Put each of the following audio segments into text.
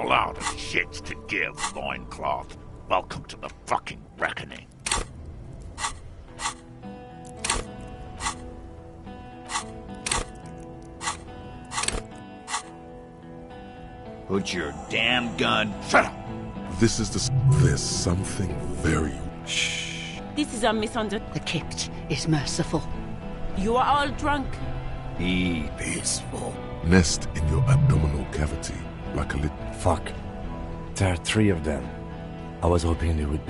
all out of shits to give, loincloth. Welcome to the fucking reckoning. Put your damn gun... Shut up! There's something very... Shh. This is a misunderstanding. The Kipt is merciful. You are all drunk. Be peaceful. Nest in your abdominal cavity, like a little... Fuck. There are 3 of them. I was hoping they would...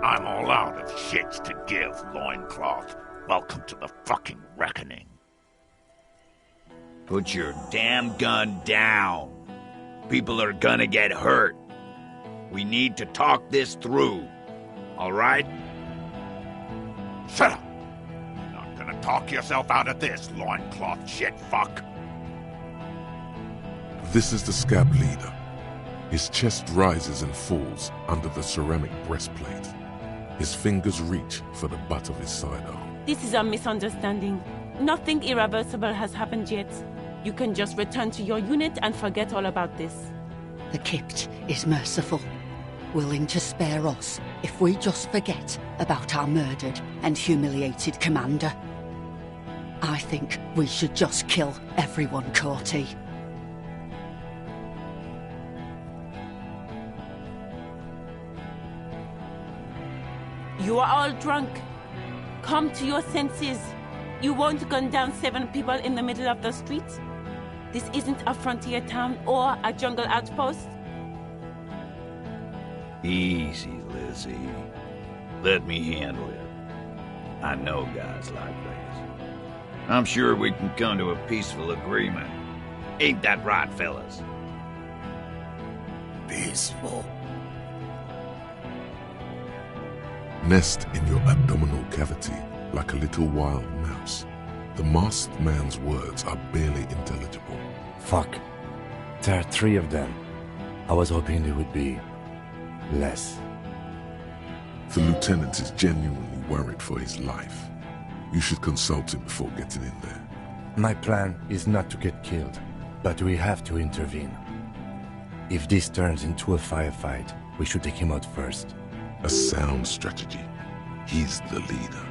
I'm all out of shits to give, loincloth. Welcome to the fucking reckoning. Put your damn gun down. People are gonna get hurt. We need to talk this through. All right? Shut up! You're not gonna talk yourself out of this, loincloth shit fuck. This is the scab leader. His chest rises and falls under the ceramic breastplate. His fingers reach for the butt of his sidearm. This is a misunderstanding. Nothing irreversible has happened yet. You can just return to your unit and forget all about this. The Kipt is merciful, willing to spare us if we just forget about our murdered and humiliated commander. I think we should just kill everyone, Courty. You are all drunk. Come to your senses. You won't gun down 7 people in the middle of the street. This isn't a frontier town or a jungle outpost. Easy, Lizzie. Let me handle it. I know guys like this. I'm sure we can come to a peaceful agreement. Ain't that right, fellas? Peaceful. Nest in your abdominal cavity like a little wild mouse. The masked man's words are barely intelligible. Fuck. There are 3 of them. I was hoping there would be less. The lieutenant is genuinely worried for his life. You should consult him before getting in there. My plan is not to get killed, but we have to intervene. If this turns into a firefight, we should take him out first. A sound strategy. He's the leader.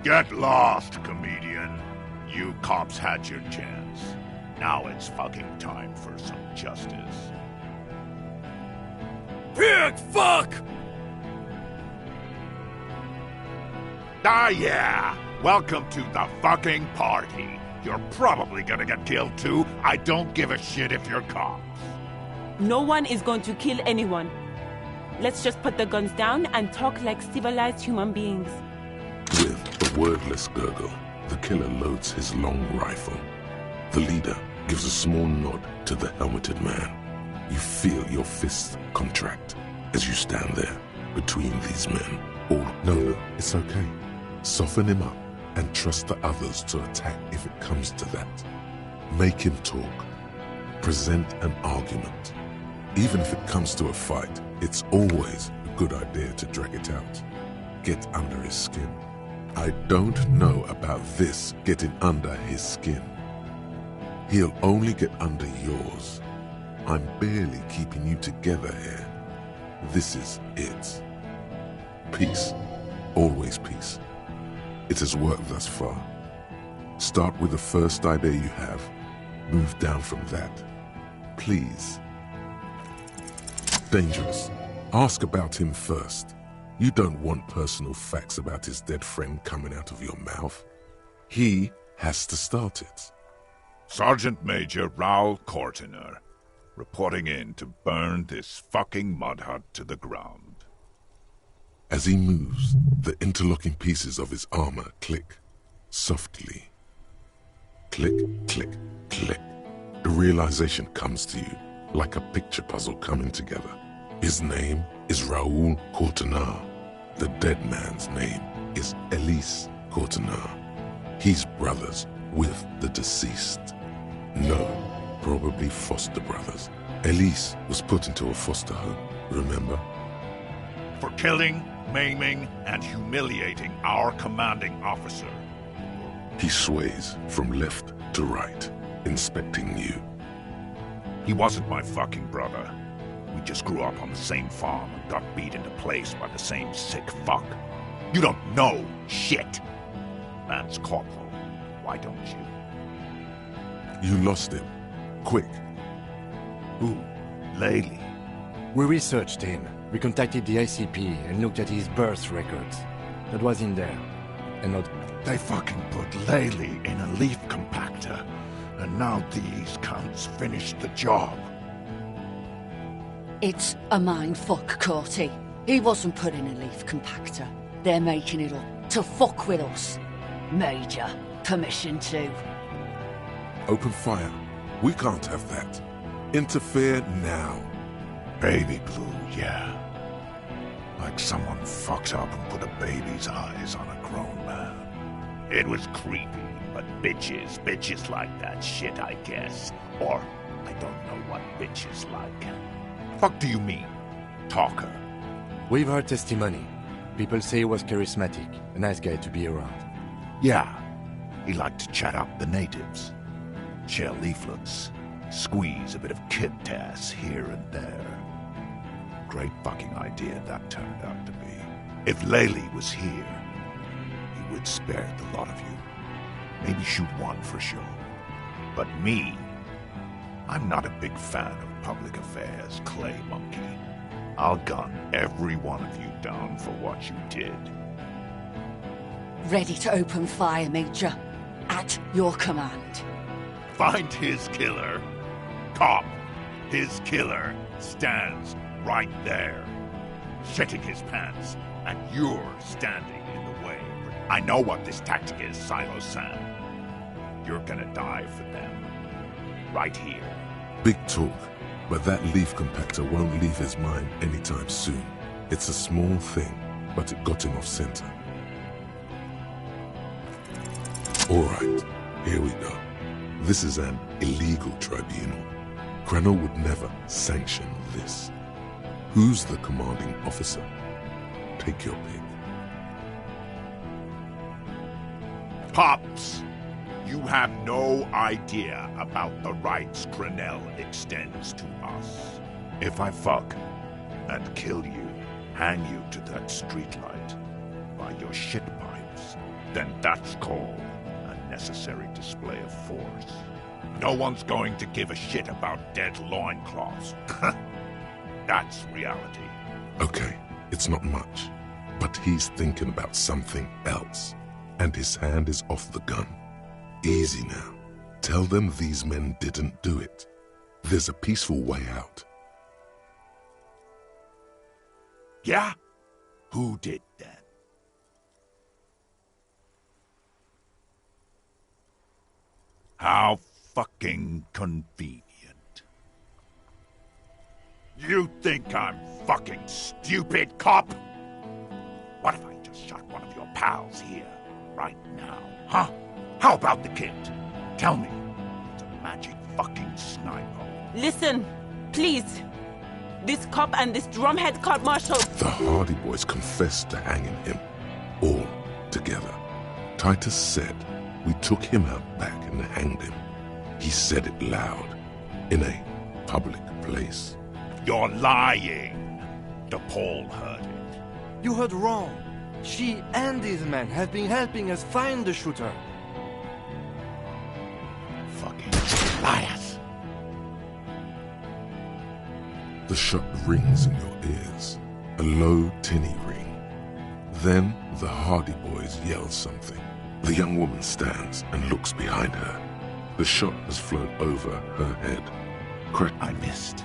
Get lost, comedian. You cops had your chance. Now it's fucking time for some justice. Pig fuck! Ah, yeah! Welcome to the fucking party. You're probably gonna get killed too. I don't give a shit if you're cops. No one is going to kill anyone. Let's just put the guns down and talk like civilized human beings. With a wordless gurgle, the killer loads his long rifle. The leader gives a small nod to the helmeted man. You feel your fists contract as you stand there between these men. No, it's okay. Soften him up and trust the others to attack if it comes to that. Make him talk. Present an argument. Even if it comes to a fight, it's always a good idea to drag it out. Get under his skin. I don't know about this getting under his skin. He'll only get under yours. I'm barely keeping you together here. This is it. Peace. Always peace. It has worked thus far. Start with the first idea you have. Move down from that. Please. Dangerous. Ask about him first. You don't want personal facts about his dead friend coming out of your mouth. He has to start it. Sergeant Major Raoul Cortiner, reporting in to burn this fucking mud hut to the ground. As he moves, the interlocking pieces of his armor click, softly. Click, click, click. The realization comes to you, like a picture puzzle coming together. His name is Raoul Cortiner. The dead man's name is Elise Cortiner. He's brothers with the deceased. No, probably foster brothers. Elise was put into a foster home, remember? For killing, maiming, and humiliating our commanding officer. He sways from left to right, inspecting you. He wasn't my fucking brother. We just grew up on the same farm and got beat into place by the same sick fuck. You don't know shit. Lance Corporal, why don't you? You lost him. Quick. Who? Laylee. We researched him. We contacted the ICP and looked at his birth records. That was in there. And not... They fucking put Laylee in a leaf compactor. And now these cunts finished the job. It's a mindfuck, Corty. He wasn't put in a leaf compactor. They're making it up to fuck with us. Major, permission to. Open fire. We can't have that. Interfere now. Baby blue, yeah. Like someone fucked up and put a baby's eyes on a grown man. It was creepy, but bitches like that shit, I guess. Or, I don't know what bitches like. Fuck do you mean, talker? We've heard testimony. People say he was charismatic, a nice guy to be around. Yeah, he liked to chat up the natives. Share leaflets, squeeze a bit of kid tass here and there. Great fucking idea that turned out to be. If Laylee was here, he would spare the lot of you. Maybe shoot one for sure. But me, I'm not a big fan of public affairs, clay monkey. I'll gun every one of you down for what you did. Ready to open fire, Major. At your command. Find his killer. Cop, his killer stands right there, shitting his pants, and you're standing in the way. I know what this tactic is, Silo-san. You're gonna die for them. Right here. Big talk, but that leaf compactor won't leave his mind anytime soon. It's a small thing, but it got him off center. Alright, here we go. This is an illegal tribunal. Crennel would never sanction this. Who's the commanding officer? Take your pick. Pops, you have no idea about the rights Crennel extends to us. If I fuck and kill you, hang you to that streetlight by your shit pipes, then that's called a unnecessary display of force. No one's going to give a shit about dead loincloths. That's reality. Okay, it's not much, but he's thinking about something else, and his hand is off the gun. Easy now. Tell them these men didn't do it. There's a peaceful way out. Yeah? Who did then? How fucking convenient. You think I'm fucking stupid, cop? What if I just shot one of your pals here, right now, huh? How about the kid? Tell me, it's a magic fucking sniper. Listen, please. This cop and this drumhead cop marshal. The Hardy Boys confessed to hanging him, all together. Titus said we took him out back and hanged him. He said it loud, in a public place. You're lying. DePaul heard it. You heard wrong. She and these men have been helping us find the shooter. Fucking liars. The shot rings in your ears, a low, tinny ring. Then the Hardy Boys yell something. The young woman stands and looks behind her. The shot has flown over her head. I missed.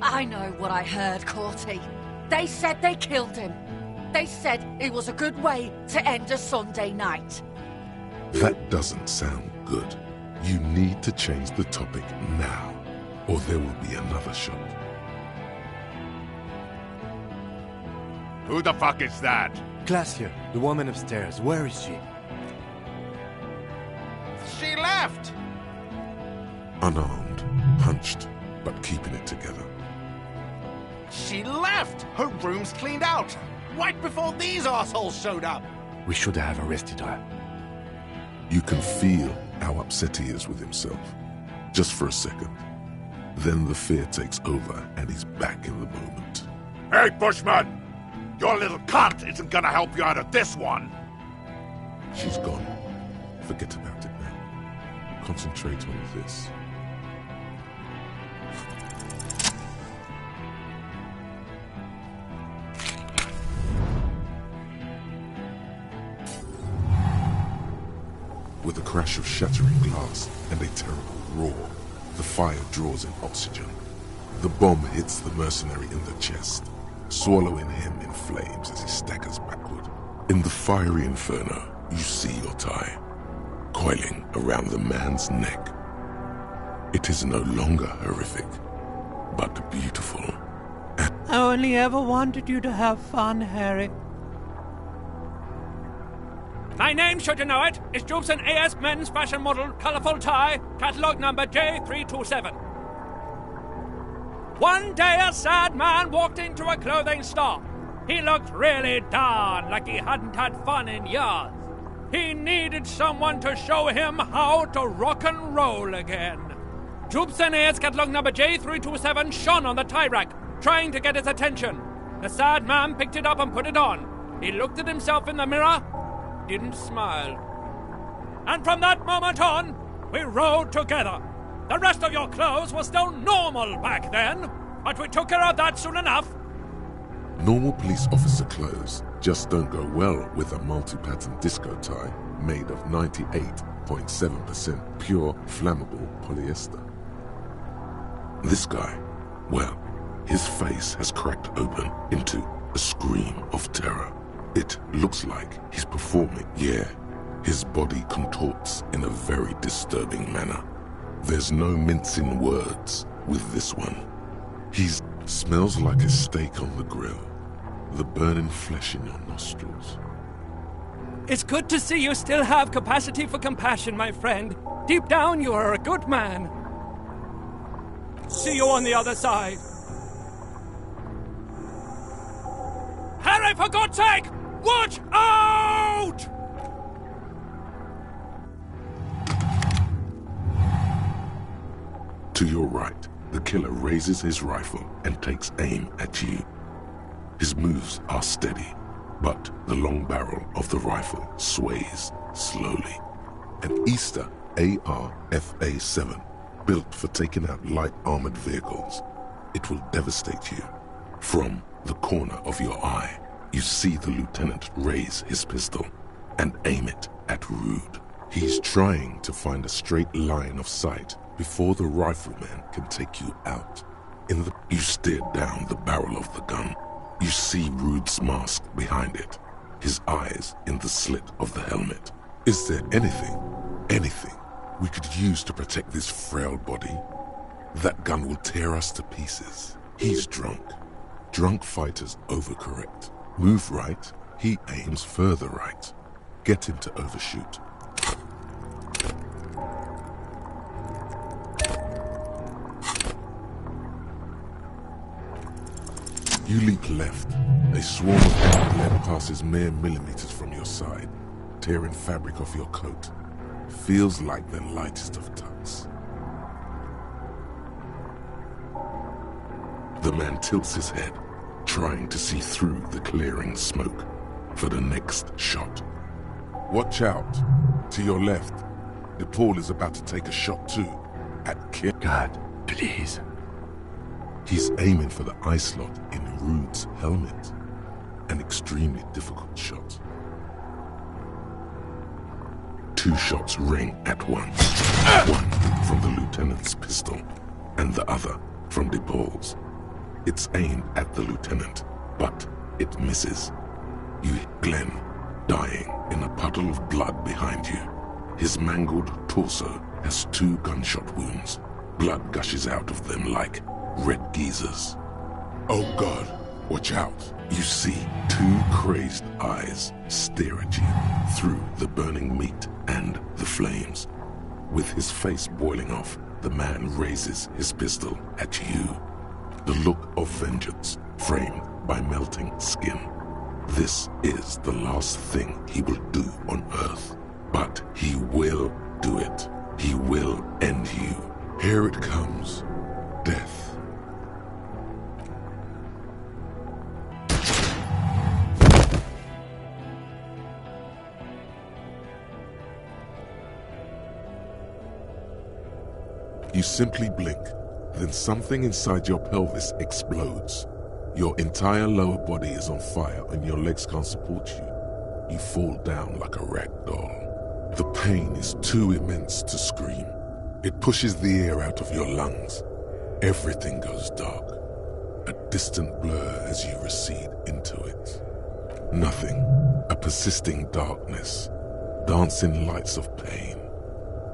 I know what I heard, Corty. They said they killed him. They said it was a good way to end a Sunday night. That doesn't sound good. You need to change the topic now, or there will be another shot. Who the fuck is that? Glacia, the woman upstairs. Where is she? She left! Unarmed, hunched, but keeping it together. She left! Her room's cleaned out! Right before these assholes showed up! We should have arrested her. You can feel how upset he is with himself. Just for a second. Then the fear takes over and he's back in the moment. Hey, Bushman! Your little cunt isn't gonna help you out of this one! She's gone. Forget about it now. Concentrate on this. With a crash of shattering glass and a terrible roar, the fire draws in oxygen. The bomb hits the mercenary in the chest, swallowing him in flames as he staggers backward. In the fiery inferno, you see your tie, coiling around the man's neck. It is no longer horrific, but beautiful. I only ever wanted you to have fun, Harry. My name, should you know it, is Jubson AS Men's Fashion Model, Colorful Tie, Catalog number J327. One day a sad man walked into a clothing store. He looked really darn like he hadn't had fun in years. He needed someone to show him how to rock and roll again. Jubson AS Catalog number J327 shone on the tie rack, trying to get his attention. The sad man picked it up and put it on. He looked at himself in the mirror, didn't smile. And from that moment on, we rode together. The rest of your clothes were still normal back then, but we took care of that soon enough. Normal police officer clothes just don't go well with a multi-pattern disco tie made of 98.7% pure flammable polyester. This guy, well, his face has cracked open into a scream of terror. It looks like he's performing, yeah. His body contorts in a very disturbing manner. There's no mincing words with this one. He smells like a steak on the grill, the burning flesh in your nostrils. It's good to see you still have capacity for compassion, my friend. Deep down, you are a good man. See you on the other side. Harry, for God's sake! Watch out! To your right, the killer raises his rifle and takes aim at you. His moves are steady, but the long barrel of the rifle sways slowly. an Easter AR-FA-7, built for taking out light armored vehicles. It will devastate you. From the corner of your eye, you see the lieutenant raise his pistol and aim it at Rude. He's trying to find a straight line of sight before the rifleman can take you out. You stare down the barrel of the gun. You see Rude's mask behind it, his eyes in the slit of the helmet. Is there anything we could use to protect this frail body? That gun will tear us to pieces. He's drunk. Drunk fighters overcorrect. Move right, he aims further right. Get him to overshoot. You leap left. A swarm of enemy lead passes mere millimeters from your side, tearing fabric off your coat. Feels like the lightest of tucks. The man tilts his head, trying to see through the clearing smoke for the next shot. Watch out. To your left. DePaul is about to take a shot too. At Kip. God, please. He's aiming for the eye slot in Rude's helmet. An extremely difficult shot. 2 shots ring at once. One from the lieutenant's pistol, and the other from DePaul's. It's aimed at the lieutenant, but it misses. You hit Glenn, dying in a puddle of blood behind you. His mangled torso has 2 gunshot wounds. Blood gushes out of them like red geysers. Oh God, watch out. You see 2 crazed eyes stare at you through the burning meat and the flames. With his face boiling off, the man raises his pistol at you. The look of vengeance framed by melting skin. This is the last thing he will do on Earth. But he will do it. He will end you. Here it comes. Death. You simply blink, then something inside your pelvis explodes. Your entire lower body is on fire and your legs can't support you. You fall down like a rag doll. The pain is too immense to scream. It pushes the air out of your lungs. Everything goes dark, a distant blur as you recede into it. Nothing, a persisting darkness, dancing lights of pain,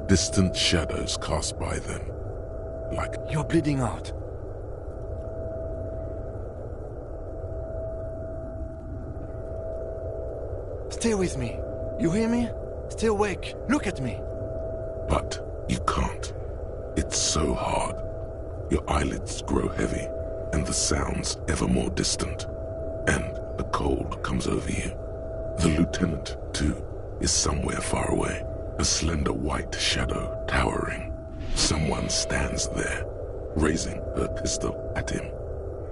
distant shadows cast by them, like... You're bleeding out. Stay with me. You hear me? Stay awake. Look at me. But you can't. It's so hard. Your eyelids grow heavy, and the sounds ever more distant. And the cold comes over you. The lieutenant, too, is somewhere far away. A slender white shadow towering. Someone stands there, raising her pistol at him.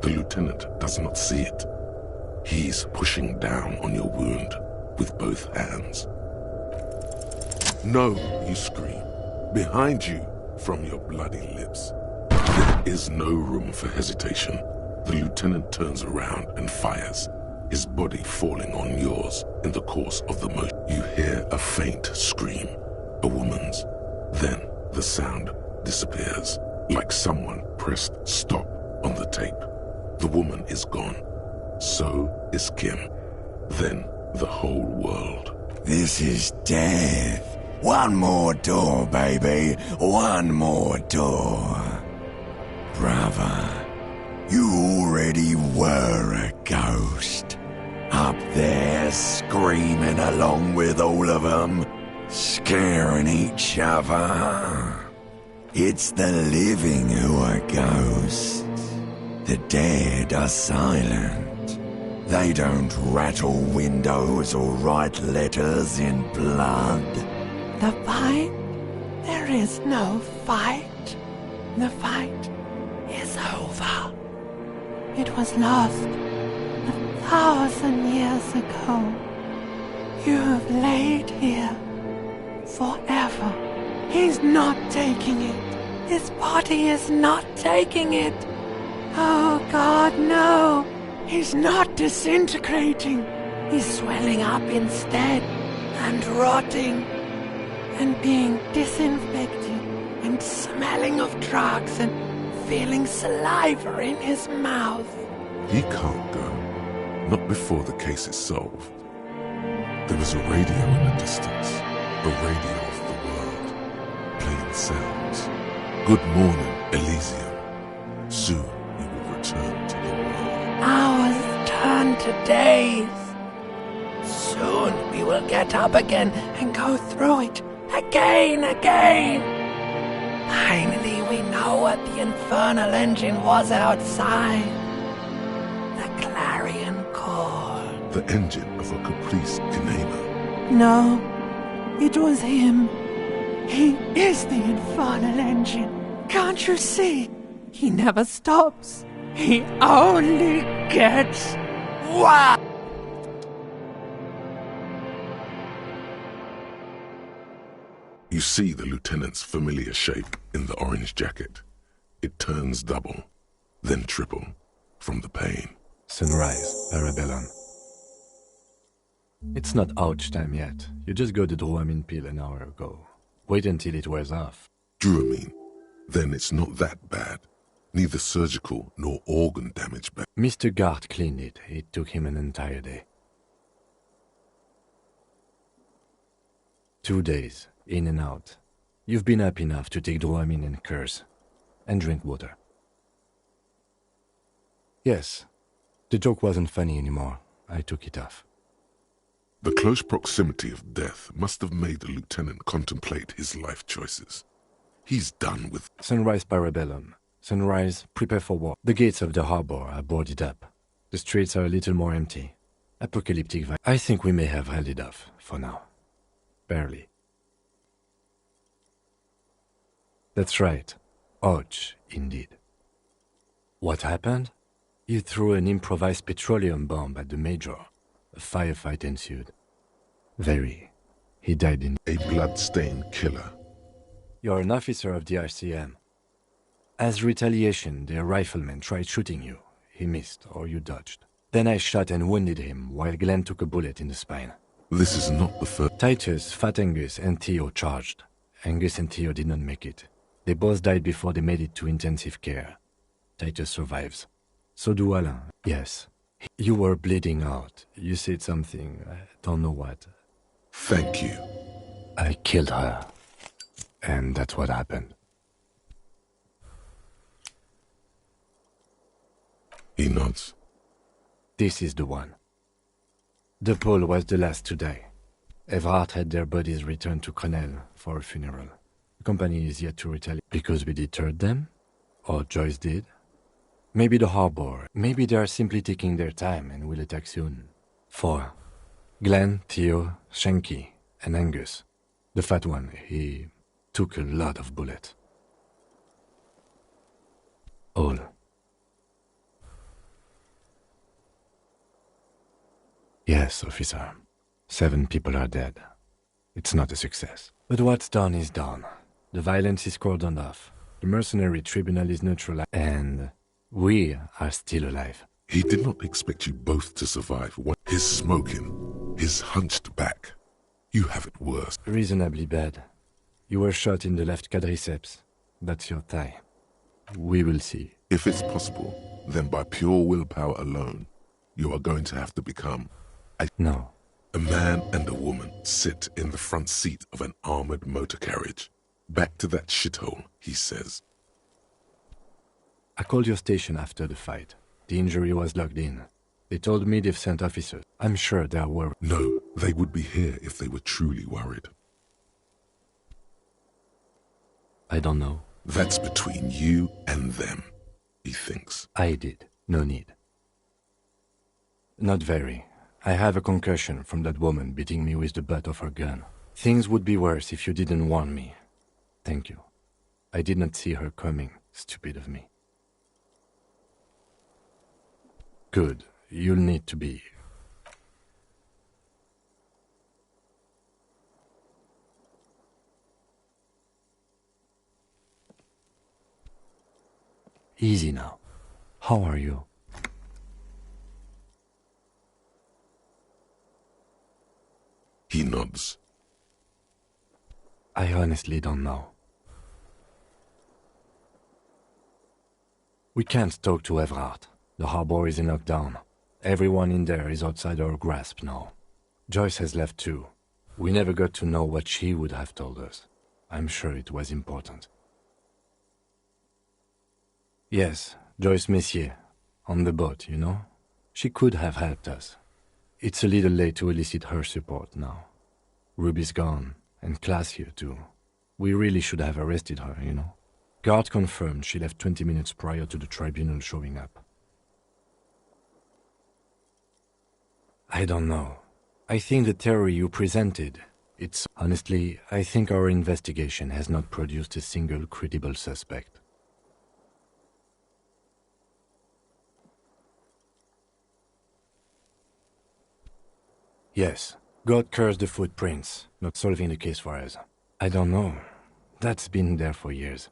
The lieutenant does not see it. He's pushing down on your wound with both hands. No, you scream. Behind you, from your bloody lips. There is no room for hesitation. The lieutenant turns around and fires, his body falling on yours in the course of the motion. You hear a faint scream, a woman's. Then the sound disappears, like someone pressed stop on the tape. The woman is gone. So is Kim. Then the whole world. This is death. One more door, baby. One more door. Brother, you already were a ghost. Up there screaming along with all of them, scaring each other. It's the living who are ghosts. The dead are silent. They don't rattle windows or write letters in blood. The fight? There is no fight. The fight is over. It was lost 1,000 years ago. You have laid here forever. He's not taking it. His body is not taking it. Oh God, no. He's not disintegrating. He's swelling up instead and rotting and being disinfected and smelling of drugs and feeling saliva in his mouth. He can't go. Not before the case is solved. There is a radio in the distance. A radio of the world. Playing sounds. Good morning, Elysium. Soon you will return to the world. Hours turn to days. Soon we will get up again and go through it again. Finally we know what the infernal engine was outside. The clarion call. The engine of a Caprice Kinema. No, it was him. He is the infernal engine. Can't you see? He never stops. He only gets wild. You see the lieutenant's familiar shape in the orange jacket. It turns double, then triple, from the pain. Sunrise, Parabellum. It's not ouch time yet. You just got the Dramamine pill an hour ago. Wait until it wears off. Dramamine? Then it's not that bad. Neither surgical nor organ damage. Mr. Gart cleaned it. It took him an entire day. 2 days, in and out. You've been up enough to take Dramamine and curse. And drink water. Yes, the joke wasn't funny anymore. I took it off. The close proximity of death must have made the lieutenant contemplate his life choices. He's done with... Sunrise, Parabellum. Sunrise, prepare for war. The gates of the harbor are boarded up. The streets are a little more empty. Apocalyptic vibe. I think we may have held it off, for now. Barely. That's right. Ouch, indeed. What happened? You threw an improvised petroleum bomb at the Major. A firefight ensued. He died in... A blood-stained killer. You're an officer of the RCM. As retaliation, the rifleman tried shooting you. He missed, or you dodged. Then I shot and wounded him, while Glenn took a bullet in the spine. This is not the first... Titus, Fat Angus, and Theo charged. Angus and Theo did not make it. They both died before they made it to intensive care. Titus survives. So do Alain. Yes. You were bleeding out. You said something. I don't know what. Thank you. I killed her. And that's what happened. He nods. This is the one. The Pole was the last to die. Everhart had their bodies returned to Crenel for a funeral. The company is yet to retaliate. Because we deterred them? Or Joyce did? Maybe the harbor. Maybe they are simply taking their time and will attack soon. 4. Glenn, Theo, Shanky, and Angus. The fat one, he took a lot of bullets. All. Yes, officer. 7 people are dead. It's not a success. But what's done is done. The violence is cordoned off. The mercenary tribunal is neutralized. And we are still alive. He did not expect you both to survive. His smoking, his hunched back. You have it worse. Reasonably bad. You were shot in the left quadriceps. That's your thigh. We will see. If it's possible, then by pure willpower alone, you are going to have to become... No. A man and a woman sit in the front seat of an armored motor carriage. Back to that shithole, he says. I called your station after the fight. The injury was logged in. They told me they've sent officers. I'm sure they are worried. No, they would be here if they were truly worried. I don't know. That's between you and them, he thinks. I did. No need. Not very. I have a concussion from that woman beating me with the butt of her gun. Things would be worse if you didn't warn me. Thank you. I did not see her coming. Stupid of me. Good. You'll need to be. Easy now. How are you? He nods. I honestly don't know. We can't talk to Everard. The harbor is in lockdown. Everyone in there is outside our grasp now. Joyce has left too. We never got to know what she would have told us. I'm sure it was important. Yes, Joyce Messier. On the boat, you know? She could have helped us. It's a little late to elicit her support now. Ruby's gone, and Class here too. We really should have arrested her, you know? Guard confirmed she left 20 minutes prior to the tribunal showing up. I don't know. I think the theory you presented, it's... Honestly, I think our investigation has not produced a single credible suspect. Yes, God cursed the footprints, not solving the case for us. I don't know. That's been there for years.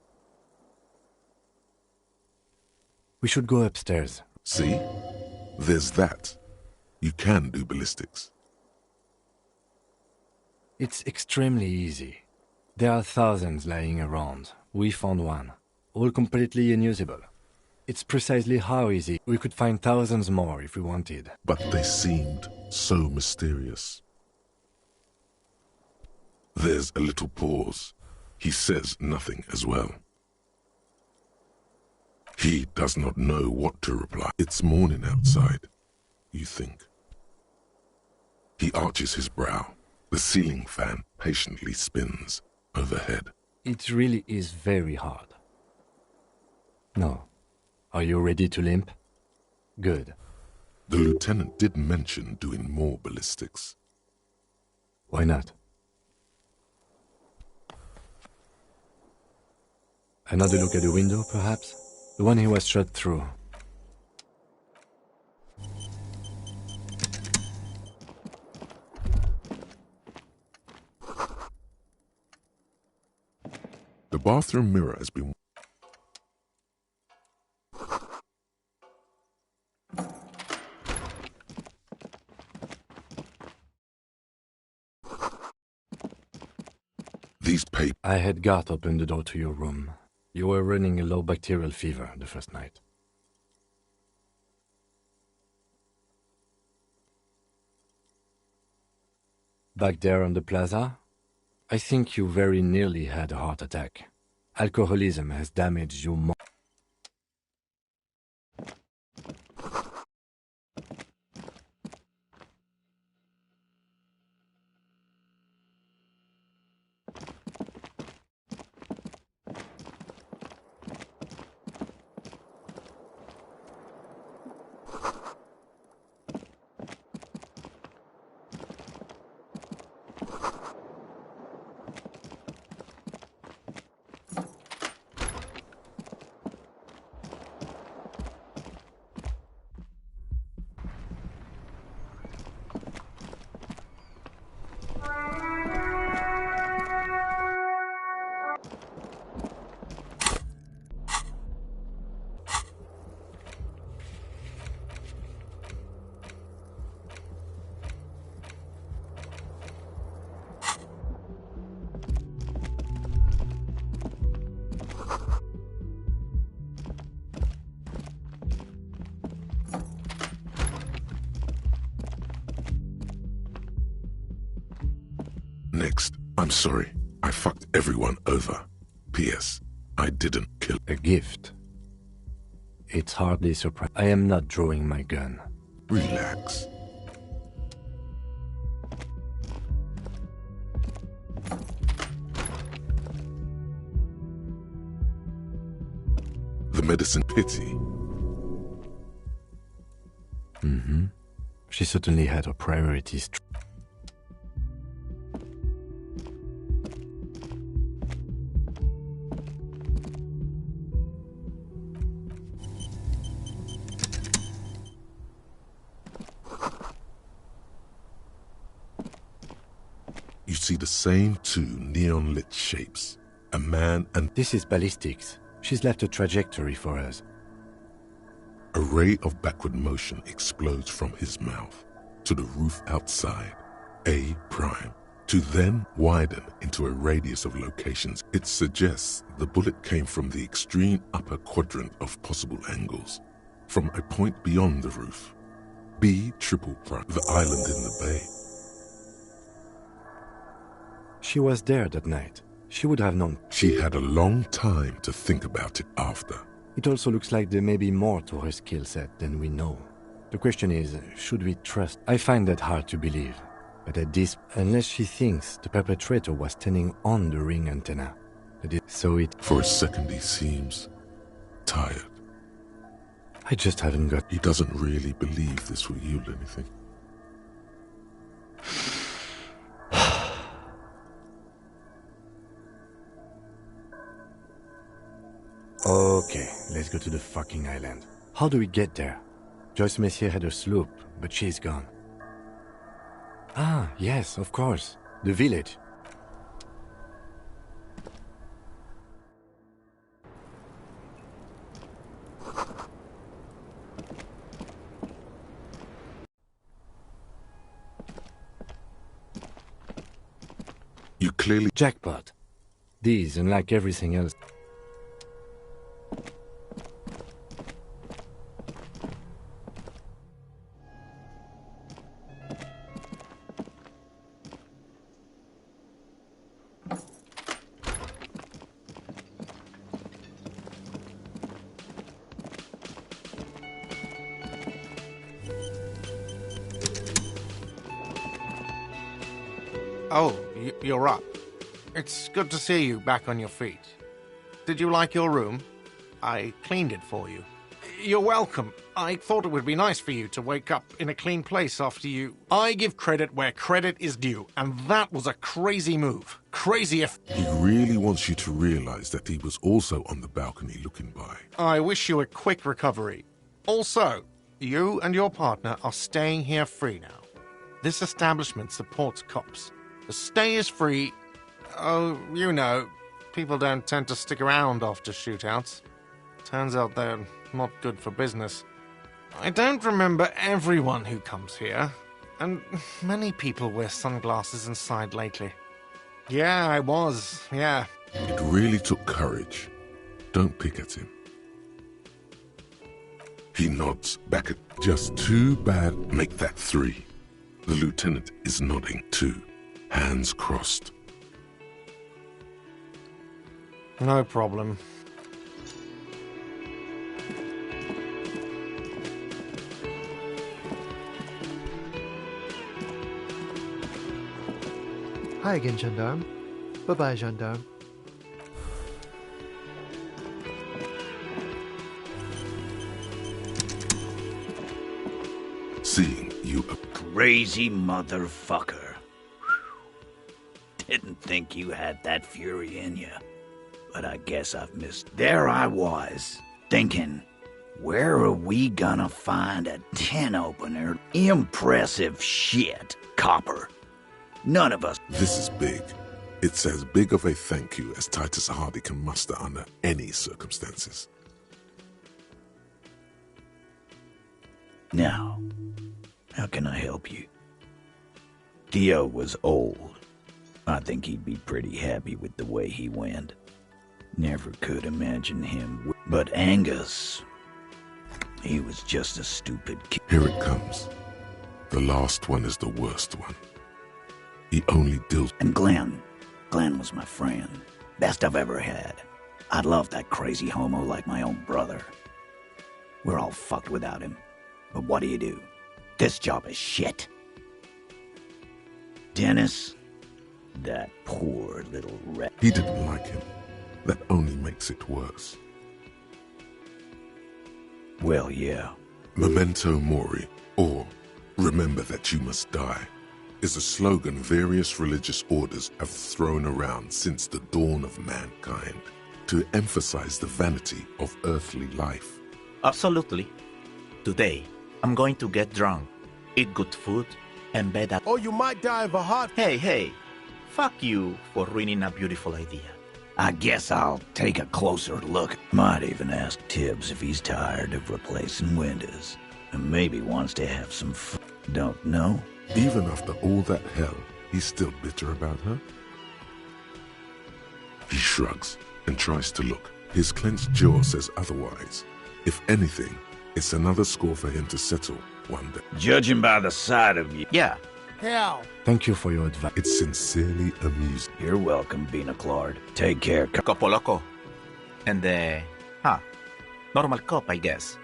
We should go upstairs. See? There's that. You can do ballistics. It's extremely easy. There are thousands lying around. We found one, all completely unusable. It's precisely how easy. We could find thousands more if we wanted. But they seemed so mysterious. There's a little pause. He says nothing as well. He does not know what to reply. It's morning outside, you think. He arches his brow. The ceiling fan patiently spins overhead. It really is very hard. No. Are you ready to limp? Good. The lieutenant did mention doing more ballistics. Why not? Another look at the window, perhaps? The one he was shot through. The bathroom mirror has been... These papers... I had Garth open the door to your room. You were running a low bacterial fever the first night. Back there on the plaza, I think you very nearly had a heart attack. Alcoholism has damaged you more. Next, I'm sorry. I fucked everyone over. P.S. I didn't kill... A gift. It's hardly surprising. I am not drawing my gun. Relax. The medicine pity. Mm-hmm. She certainly had her priorities. You see the same two neon-lit shapes. A man and... This is ballistics. She's left a trajectory for us. A ray of backward motion explodes from his mouth to the roof outside, A prime, to then widen into a radius of locations. It suggests the bullet came from the extreme upper quadrant of possible angles, from a point beyond the roof. B triple prime, the island in the bay. She was there that night. She would have known. She had a long time to think about it after. It also looks like there may be more to her skill set than we know. The question is, should we trust? I find that hard to believe. But at this, unless she thinks the perpetrator was standing on the ring antenna. For a second he seems tired. I just haven't got... He doesn't really believe this will yield anything. Okay, let's go to the fucking island. How do we get there? Joyce Messier had a sloop, but she's gone. Ah, yes, of course. The village. You clearly... Jackpot. These, unlike everything else... Oh, you're up. It's good to see you back on your feet. Did you like your room? I cleaned it for you. You're welcome. I thought it would be nice for you to wake up in a clean place after you... I give credit where credit is due, and that was a crazy move. Crazy if... He really wants you to realize that he was also on the balcony looking by. I wish you a quick recovery. Also, you and your partner are staying here free now. This establishment supports cops. The stay is free. Oh, you know, people don't tend to stick around after shootouts. Turns out they're not good for business. I don't remember everyone who comes here, and many people wear sunglasses inside lately. Yeah, I was, yeah. It really took courage. Don't pick at him. He nods back at... Just too bad. Make that 3. The lieutenant is nodding too. Hands crossed. No problem. Hi again, gendarme. Bye-bye, gendarme. Seeing you a crazy motherfucker. Didn't think you had that fury in you, but I guess I've missed. There I was, thinking, where are we gonna find a tin opener? Impressive shit, copper. None of us. This is big. It's as big of a thank you as Titus Hardy can muster under any circumstances. Now, how can I help you? Theo was old. I think he'd be pretty happy with the way he went. Never could imagine him. But Angus, he was just a stupid kid. Here it comes. The last one is the worst one. He only deals... And Glenn was my friend. Best I've ever had. I'd love that crazy homo like my own brother. We're all fucked without him. But what do? This job is shit. Dennis, that poor little rat. He didn't like him. That only makes it worse. Well, yeah. Memento mori, or remember that you must die, is a slogan various religious orders have thrown around since the dawn of mankind to emphasize the vanity of earthly life. Absolutely. Today, I'm going to get drunk, eat good food, and bet that... Or you might die of a heart... Hey, fuck you for ruining a beautiful idea. I guess I'll take a closer look. Might even ask Tibbs if he's tired of replacing windows. And maybe wants to have some fun. Don't know. Even after all that hell, he's still bitter about her? He shrugs and tries to look. His clenched jaw says otherwise. If anything, it's another score for him to settle one day. Judging by the sight of you. Yeah. Hell. Thank you for your advice. It's sincerely amusing. You're welcome, Bina Claude. Take care. Copo Loco. And normal cop, I guess.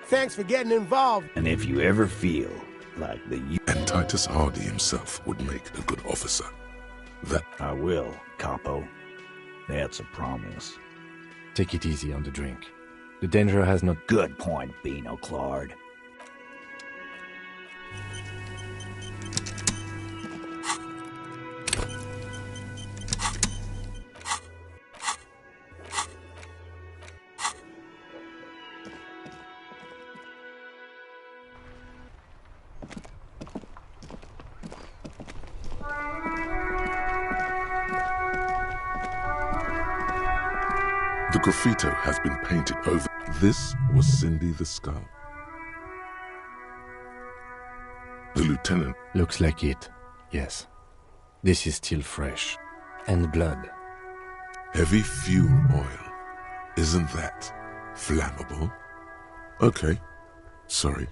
Thanks for getting involved. And if you ever feel like the And Titus Hardy himself would make a good officer. That I will, Capo. That's a promise. Take it easy on the drink. The danger has not... Good point, Bino Claude. the graffito has been painted over. This was Cindy the Skull. The lieutenant. Looks like it, yes. This is still fresh. And blood. Heavy fuel oil. Isn't that flammable? Okay. Sorry.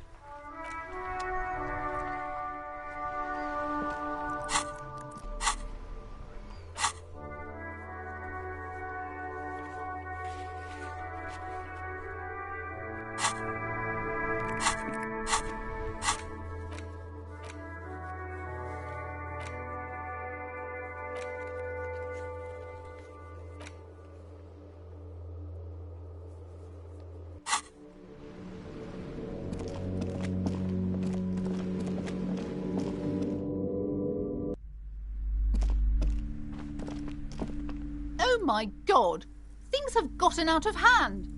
Oh my god! Things have gotten out of hand!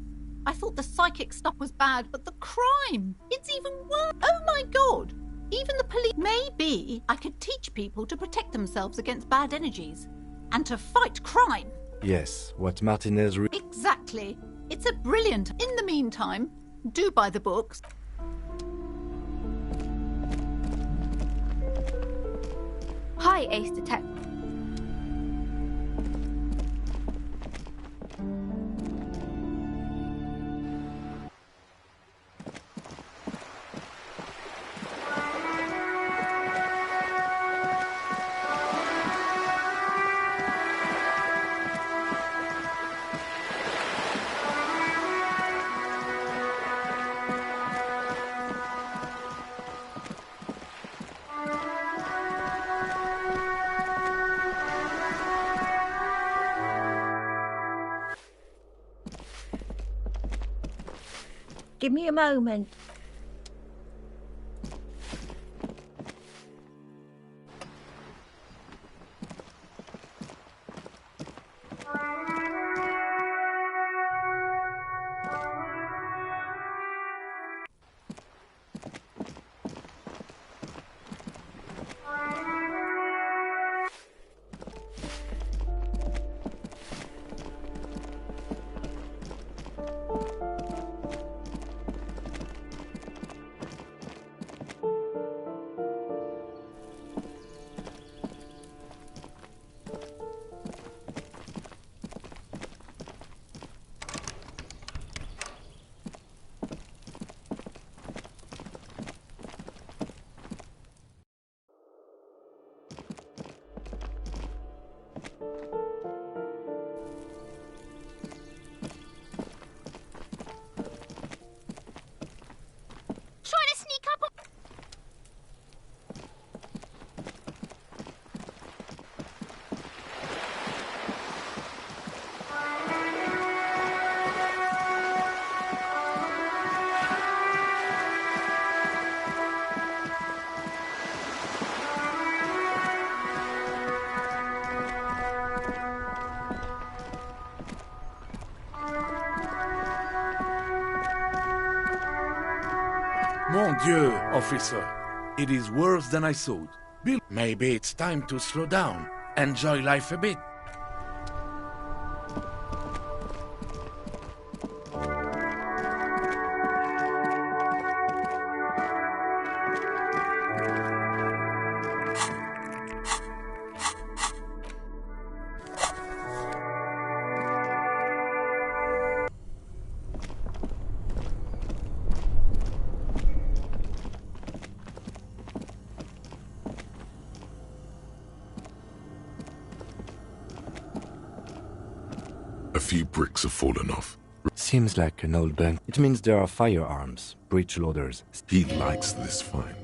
I thought the psychic stuff was bad, but the crime! It's even worse! Oh my god! Even the police... Maybe I could teach people to protect themselves against bad energies. And to fight crime! Yes, what Martinez... Exactly! It's a brilliant... In the meantime, do buy the books. Hi, Ace Detective. Give me a moment. Mon Dieu, officer. It is worse than I thought. Maybe it's time to slow down. Enjoy life a bit. few bricks have fallen off. Seems like an old bunk. It means there are firearms, breech loaders. He likes this find.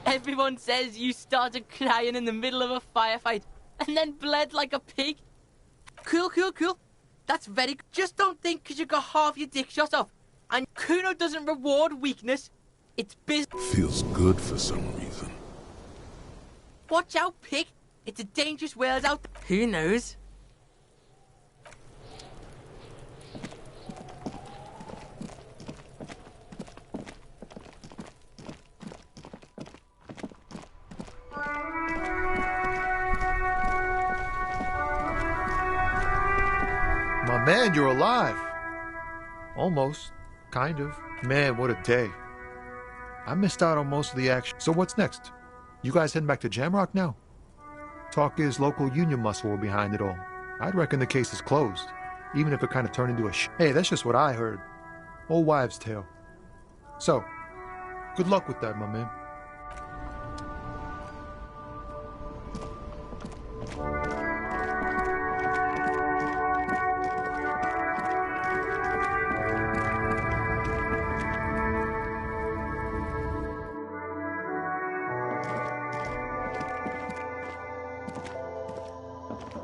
Everyone says you started crying in the middle of a firefight and then bled like a pig. Cool. That's very... Just don't think because you got half your dick shot off. And Kuno doesn't reward weakness. It's business. Feels good for some reason. Watch out, pig. It's a dangerous world out there. Who knows? My man, you're alive. Almost. Kind of. Man, what a day. I missed out on most of the action. So what's next? You guys heading back to Jamrock now? Talk is local union muscle were behind it all. I'd reckon the case is closed, even if it kind of turned into a Hey, that's just what I heard. Old wives' tale. So, good luck with that, my man.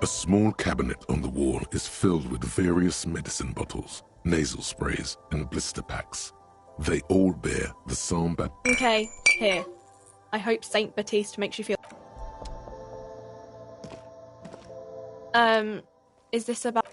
A small cabinet on the wall is filled with various medicine bottles, nasal sprays, and blister packs. They all bear the Sambat. Okay, here. I hope Saint Baptiste makes you feel... is this about...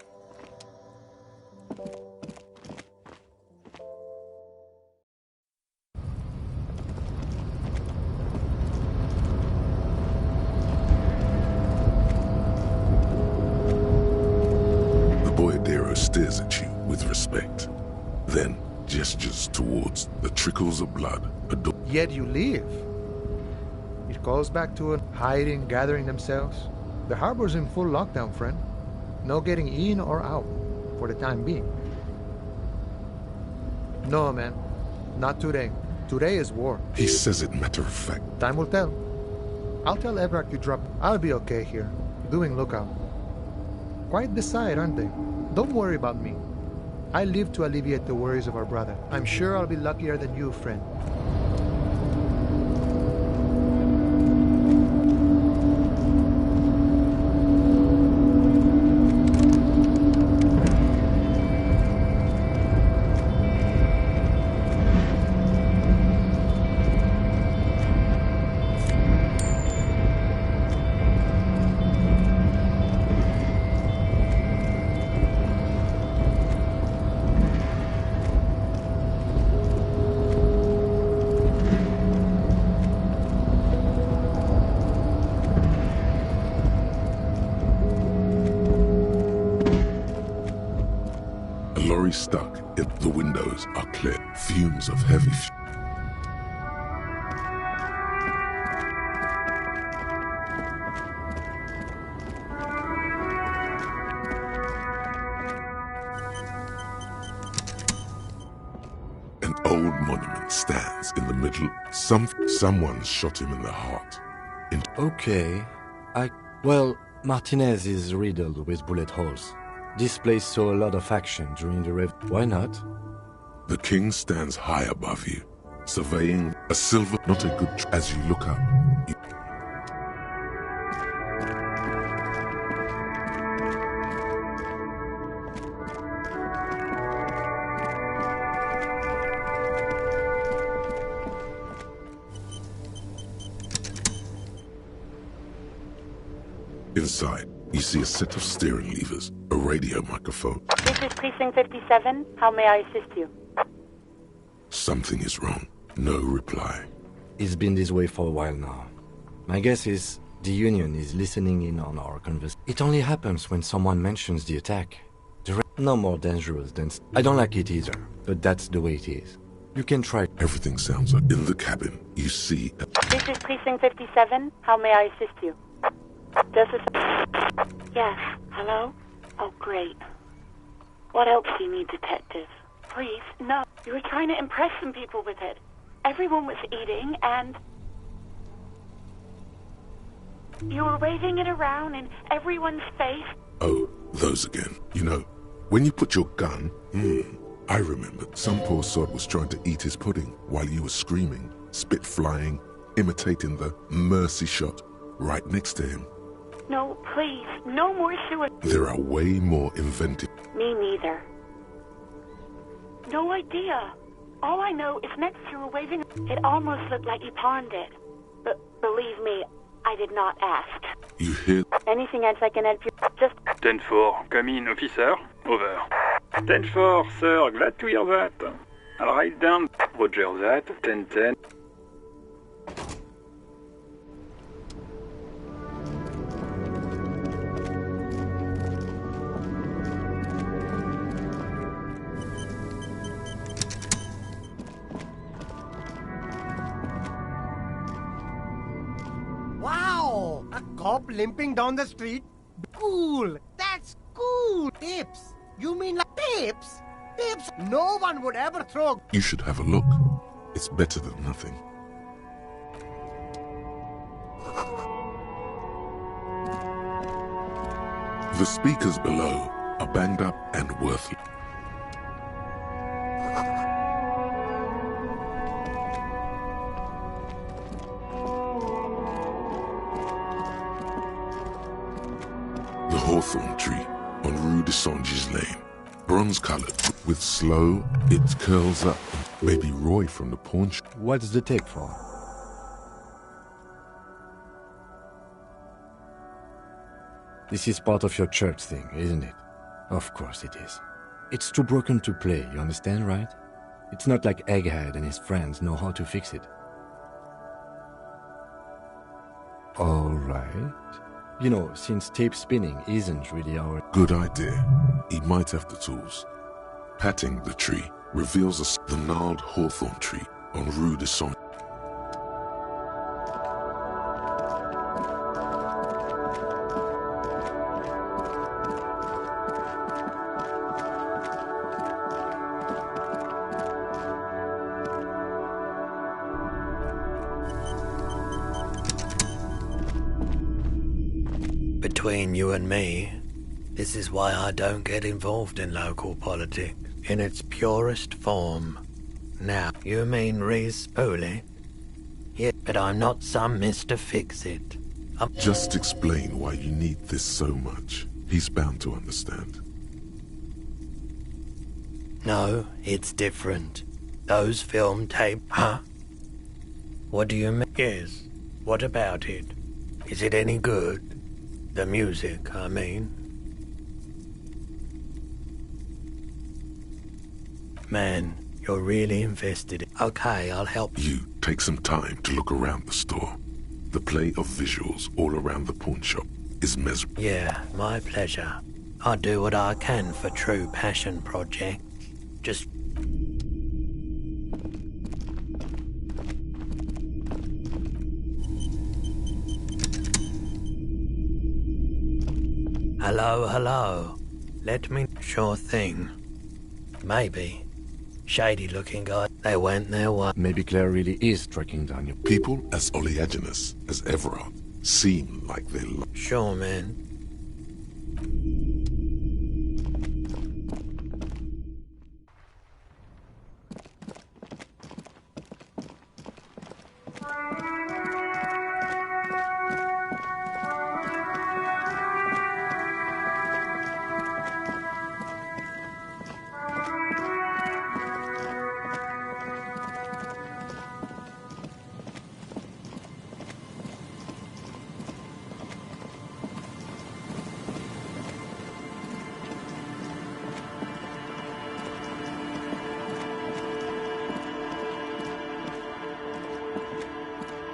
Stares at you with respect, then gestures towards the trickles of blood. Yet you leave. It goes back to a hiding, gathering themselves. The harbor's in full lockdown, friend. No getting in or out, for the time being. No, man. Not today. Today is war. He says it matter of fact. Time will tell. I'll tell Evrak you drop. I'll be okay here, doing lookout. Quite the side, aren't they? Don't worry about me. I live to alleviate the worries of our brother. I'm sure I'll be luckier than you, friend. Stuck in the windows are clear. Fumes of heavy An old monument stands in the middle. Someone shot him in the heart. Okay. Well, Martinez is riddled with bullet holes. This place saw a lot of action during the rev. Why not? The king stands high above you, surveying a silver, not a good as you look up. Inside, you see a set of steering levers, a radio microphone. This is Precinct 57. How may I assist you? Something is wrong. No reply. It's been this way for a while now. My guess is The Union is listening in on our conversation. It only happens when someone mentions the attack. No more dangerous than... I don't like it either, but that's the way it is. You can try. Everything sounds like... In the cabin, you see... This is Precinct 57. How may I assist you? This is... Yes. Hello? Oh, great. What else do you need, detective? Please, no. You were trying to impress some people with it. Everyone was eating, and... you were waving it around in everyone's face. Oh, those again. You know, when you put your gun... I remembered. Some poor sod was trying to eat his pudding while you were screaming, spit flying, imitating the mercy shot right next to him. No, please. No more suicide. There are way more inventive... Me neither. No idea. All I know is next you were waving... It almost looked like you pawned it. But believe me, I did not ask. You hear... Anything else I can help you? Just... 10-4, come in, officer. Over. 10-4, sir, glad to hear that. I'll write down. Roger that. 10-10. Wow! A cop limping down the street? Cool! That's cool! Tips! You mean like tips? Tips no one would ever throw. You should have a look. It's better than nothing. The speakers below are banged up and worthless. The hawthorn tree on Rue de Saint-Gilles Lane. Bronze-colored. With slow, it curls up. Maybe Roy from the pawn shop. What's the take for? This is part of your church thing, isn't it? Of course it is. It's too broken to play, you understand, right? It's not like Egghead and his friends know how to fix it. All right. You know, since tape spinning isn't really our... Good idea. He might have the tools. Patting the tree reveals us the gnarled hawthorn tree on Rue de Saint. Between you and me, this is why I don't get involved in local politics in its purest form. Now, you mean re-spool it? Yeah, but I'm not some Mr. Fix-It. Just explain why you need this so much. He's bound to understand. No, it's different. Those film tape... Huh? What do you mean? Yes. What about it? Is it any good? The music, I mean. Man, you're really invested. Okay, I'll help. You take some time to look around the store. The play of visuals all around the pawn shop is mesmerizing. Yeah, my pleasure. I'll do what I can for true passion projects. Just... Hello, hello. Let me... Sure thing. Maybe. Shady looking guy. They went their way. Maybe Claire really is tracking down your... People as oleaginous as Everard seem like they... Sure, man.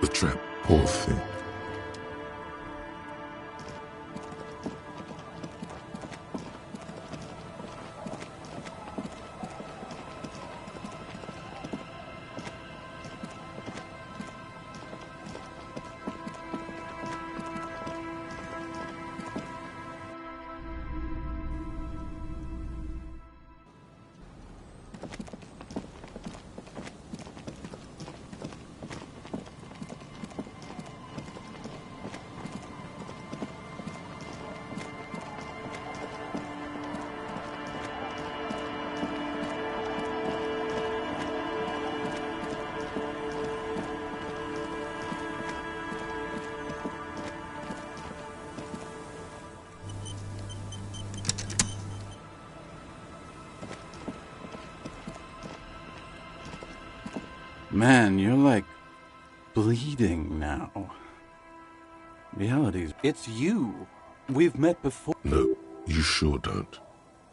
The trap, poor thing. Man, you're like bleeding now. Reality's... It's you. We've met before. No, you sure don't.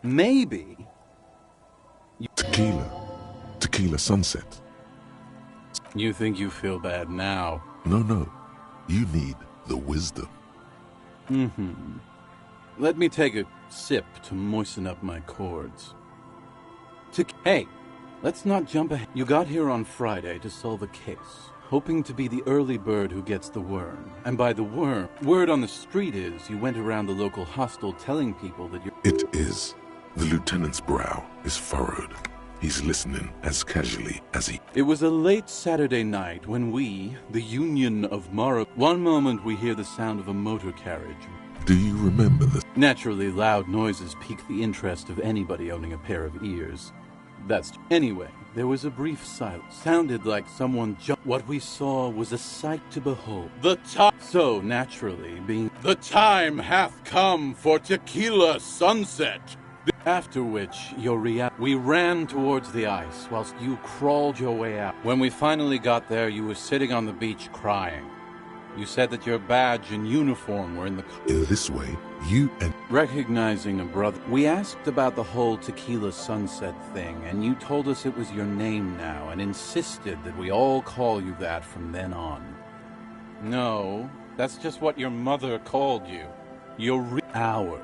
Maybe. Tequila. Tequila Sunset. You think you feel bad now? No. You need the wisdom. Mm-hmm. Let me take a sip to moisten up my cords. Hey, let's not jump ahead. You got here on Friday to solve a case, hoping to be the early bird who gets the worm. And by the worm, word on the street is you went around the local hostel telling people that you're... It is. The lieutenant's brow is furrowed. He's listening as casually as he... It was a late Saturday night when we, the Union of Mara... One moment we hear the sound of a motor carriage. Do you remember this? Naturally, loud noises pique the interest of anybody owning a pair of ears. Anyway, there was a brief silence. Sounded like someone jumped. What we saw was a sight to behold. So, naturally, the time hath come for Tequila Sunset. After which, we ran towards the ice, whilst you crawled your way out. When we finally got there, you were sitting on the beach crying. You said that your badge and uniform were in the... In this way, you and... Recognizing a brother, we asked about the whole Tequila Sunset thing, and you told us it was your name now, and insisted that we all call you that from then on. No, that's just what your mother called you. Ours.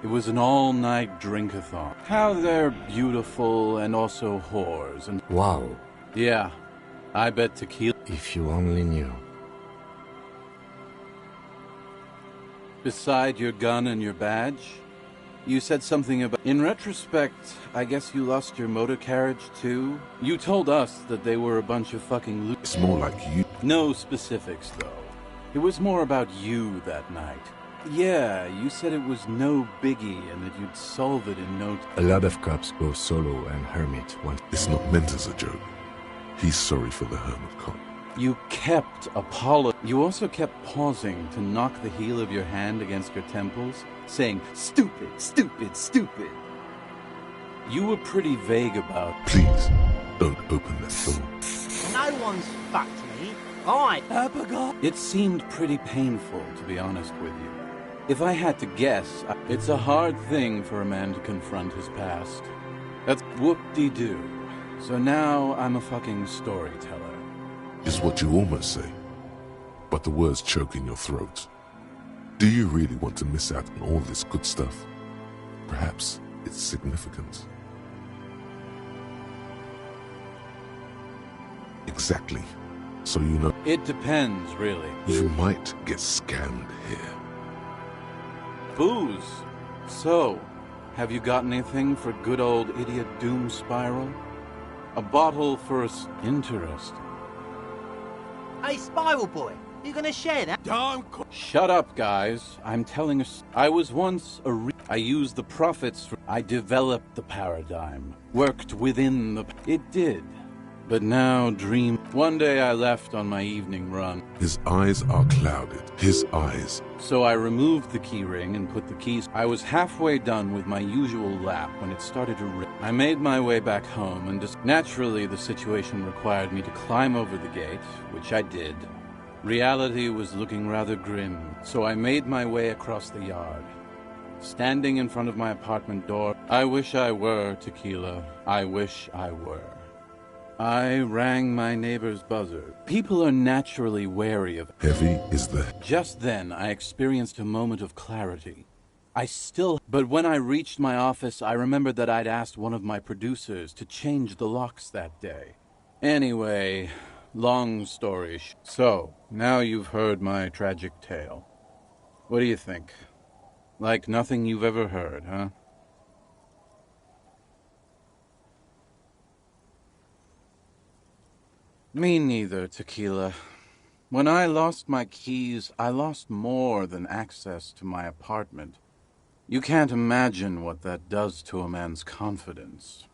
It was an all-night drink-a-thon. How they're beautiful and also whores and... Wow. Yeah, I bet tequila... If you only knew. Beside your gun and your badge, you said something about... In retrospect, I guess you lost your motor carriage too? You told us that they were a bunch of fucking... It's more like you... No specifics, though. It was more about you that night. Yeah, you said it was no biggie and that you'd solve it in no time. A lot of cops go solo and hermit once. It's not meant as a joke. He's sorry for the hermit cop. You kept You also kept pausing to knock the heel of your hand against your temples, saying, "Stupid, stupid, stupid." You were pretty vague about... Please, don't open that door. No one's fucked me. I forgot. It seemed pretty painful, to be honest with you. If I had to guess, it's a hard thing for a man to confront his past. That's whoop-de-doo. So now I'm a fucking storyteller. Is what you almost say, but the words choke in your throat. Do you really want to miss out on all this good stuff? Perhaps it's significant. Exactly. So you know... It depends, really. You might get scammed here. Booze. So, have you got anything for good old idiot Doom Spiral? A bottle for us. Interesting. Hey, Spiral Boy, you gonna share that? Don't... Shut up, guys. I'm telling us... I was once I used the profits for... I developed the paradigm. Worked within the... It did. But now dream... One day I left on my evening run. His eyes are clouded. His eyes. So I removed the keyring and put the keys... I was halfway done with my usual lap when it started to rip. I made my way back home and naturally the situation required me to climb over the gate, which I did. Reality was looking rather grim, so I made my way across the yard. Standing in front of my apartment door, I wish I were Tequila. I wish I were. I rang my neighbor's buzzer. People are naturally wary of... Heavy is the... Just then, I experienced a moment of clarity. But when I reached my office, I remembered that I'd asked one of my producers to change the locks that day. Anyway, long story So, now you've heard my tragic tale. What do you think? Like nothing you've ever heard, huh? Me neither, Tequila. When I lost my keys, I lost more than access to my apartment. You can't imagine what that does to a man's confidence.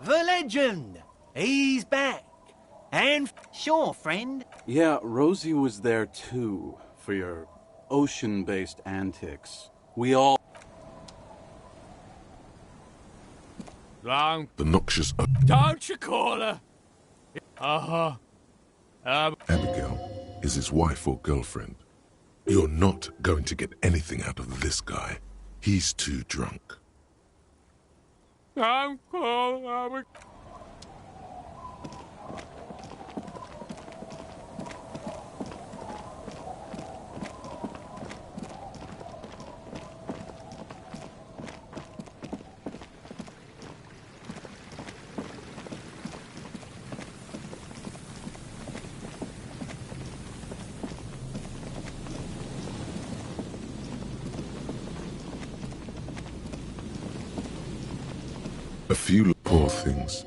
The legend! He's back! And sure, friend. Yeah, Rosie was there too, for your ocean-based antics. We all... The noxious... Don't you call her? Abigail is his wife or girlfriend. You're not going to get anything out of this guy. He's too drunk. Don't call her. A few poor things.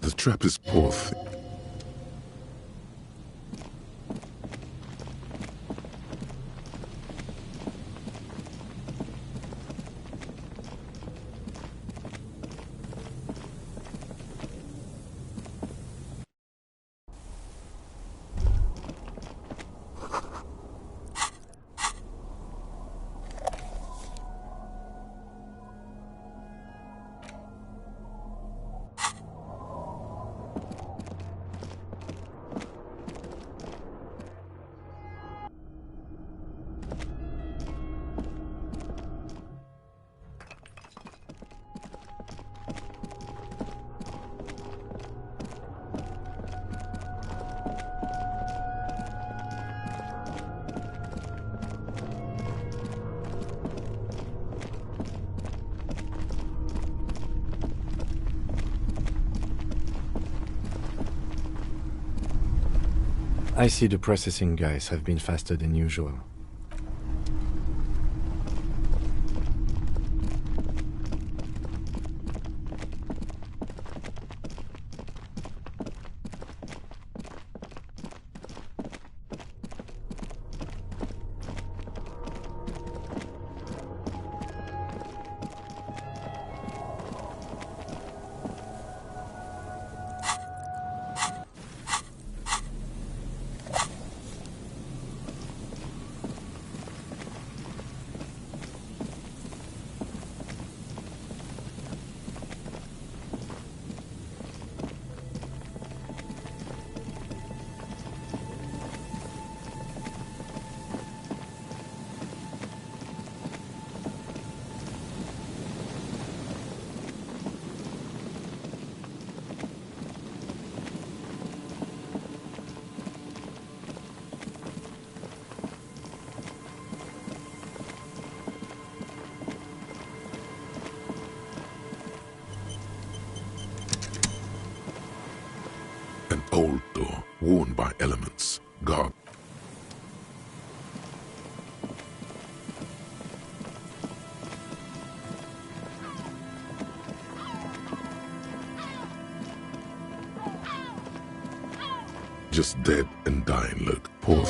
The trap is poor thing. I see the processing guys have been faster than usual. An old door, worn by elements. God. Just dead and dying look. Poor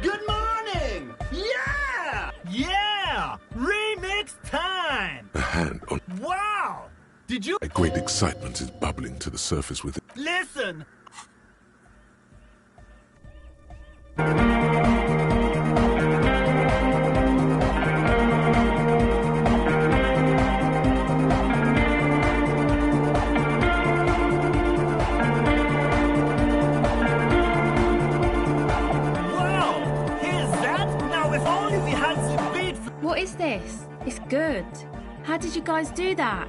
Good morning! Yeah! Yeah! Remix time! A hand on... Wow! Did you... A great excitement is bubbling to the surface within. Listen! What is this? It's good. How did you guys do that?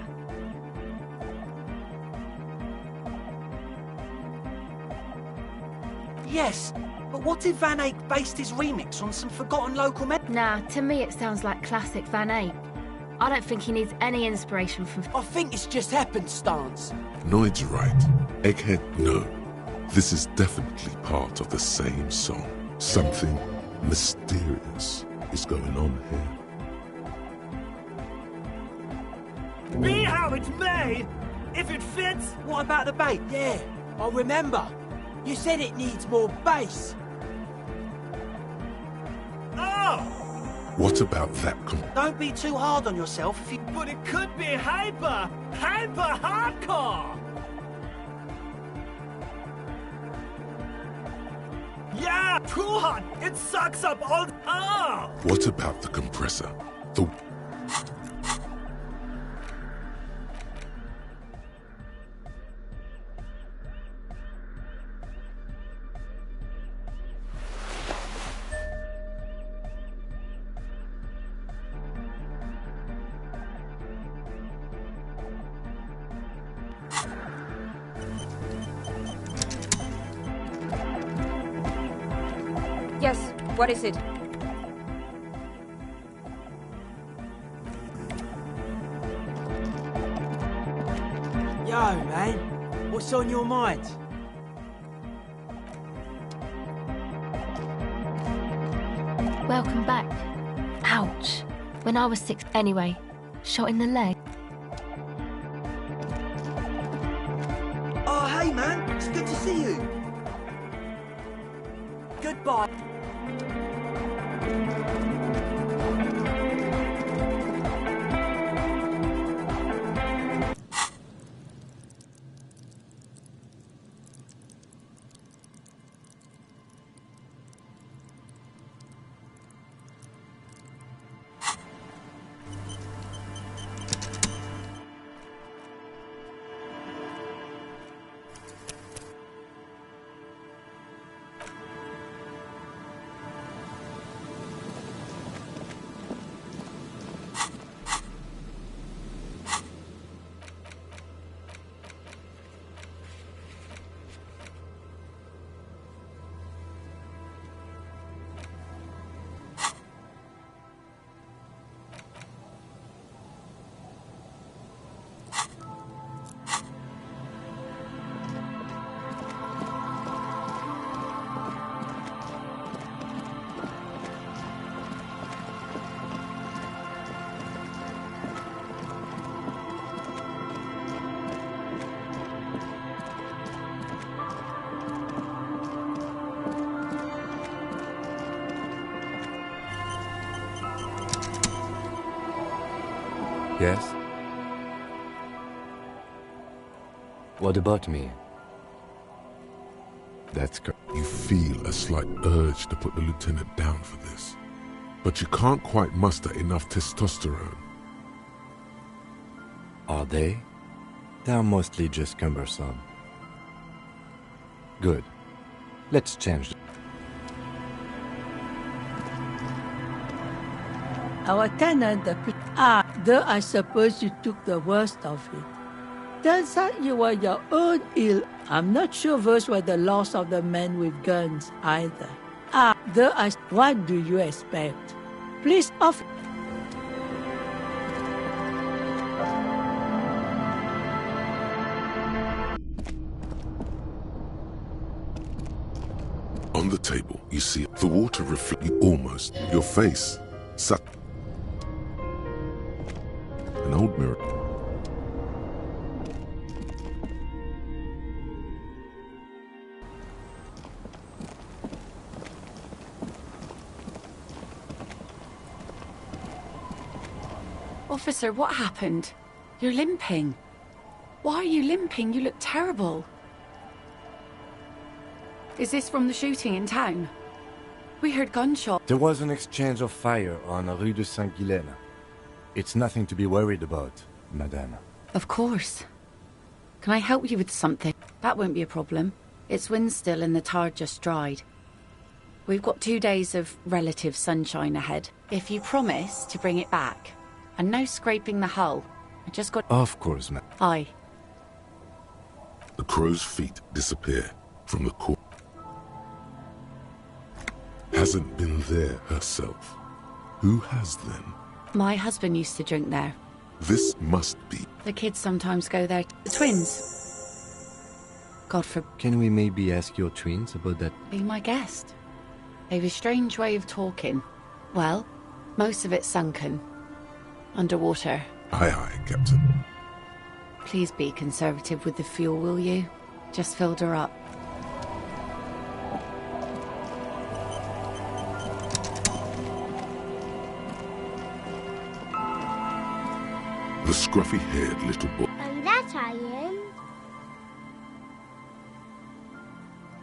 Yes, but what if Van Eyck based his remix on some forgotten local Nah, to me it sounds like classic Van Eyck. I don't think he needs any inspiration from... I think it's just happenstance. Noid's right. Egghead, no. This is definitely part of the same song. Something mysterious is going on here. Be how it's made! If it fits... What about the bait? Yeah, I remember. You said it needs more bass. Oh! What about that Don't be too hard on yourself if you... But it could be hyper hardcore! Yeah, too hot! It sucks up all... Oh! What about the compressor? The... Yes, what is it? Yo, man. What's on your mind? Welcome back. Ouch. When I was 6 anyway. Shot in the leg. Oh, hey, man. It's good to see you. Goodbye. Yes? What about me? That's good. You feel a slight urge to put the lieutenant down for this, but you can't quite muster enough testosterone. Are they? They're mostly just cumbersome. Good. Let's change. Our tenant, though I suppose you took the worst of it. Turns out you were your own ill. I'm not sure those were the loss of the men with guns either. What do you expect? Please offer. On the table, you see the water reflect almost your face. An old mirror. Officer, what happened? You're limping. Why are you limping? You look terrible. Is this from the shooting in town? We heard gunshots. There was an exchange of fire on Rue de Saint-Ghilaine. It's nothing to be worried about, madame. Of course. Can I help you with something? That won't be a problem. It's wind still and the tar just dried. We've got 2 days of relative sunshine ahead. If you promise to bring it back, and no scraping the hull, I just got... Of course, ma'am. Aye. The crow's feet disappear from the court. hasn't been there herself. Who has then? My husband used to drink there. This must be. The kids sometimes go there. The twins. God forbid. Can we maybe ask your twins about that? Be my guest. They've a strange way of talking. Well, most of it's sunken. Underwater. Aye, aye, Captain. Please be conservative with the fuel, will you? Just filled her up. The scruffy-haired little boy. And that I am.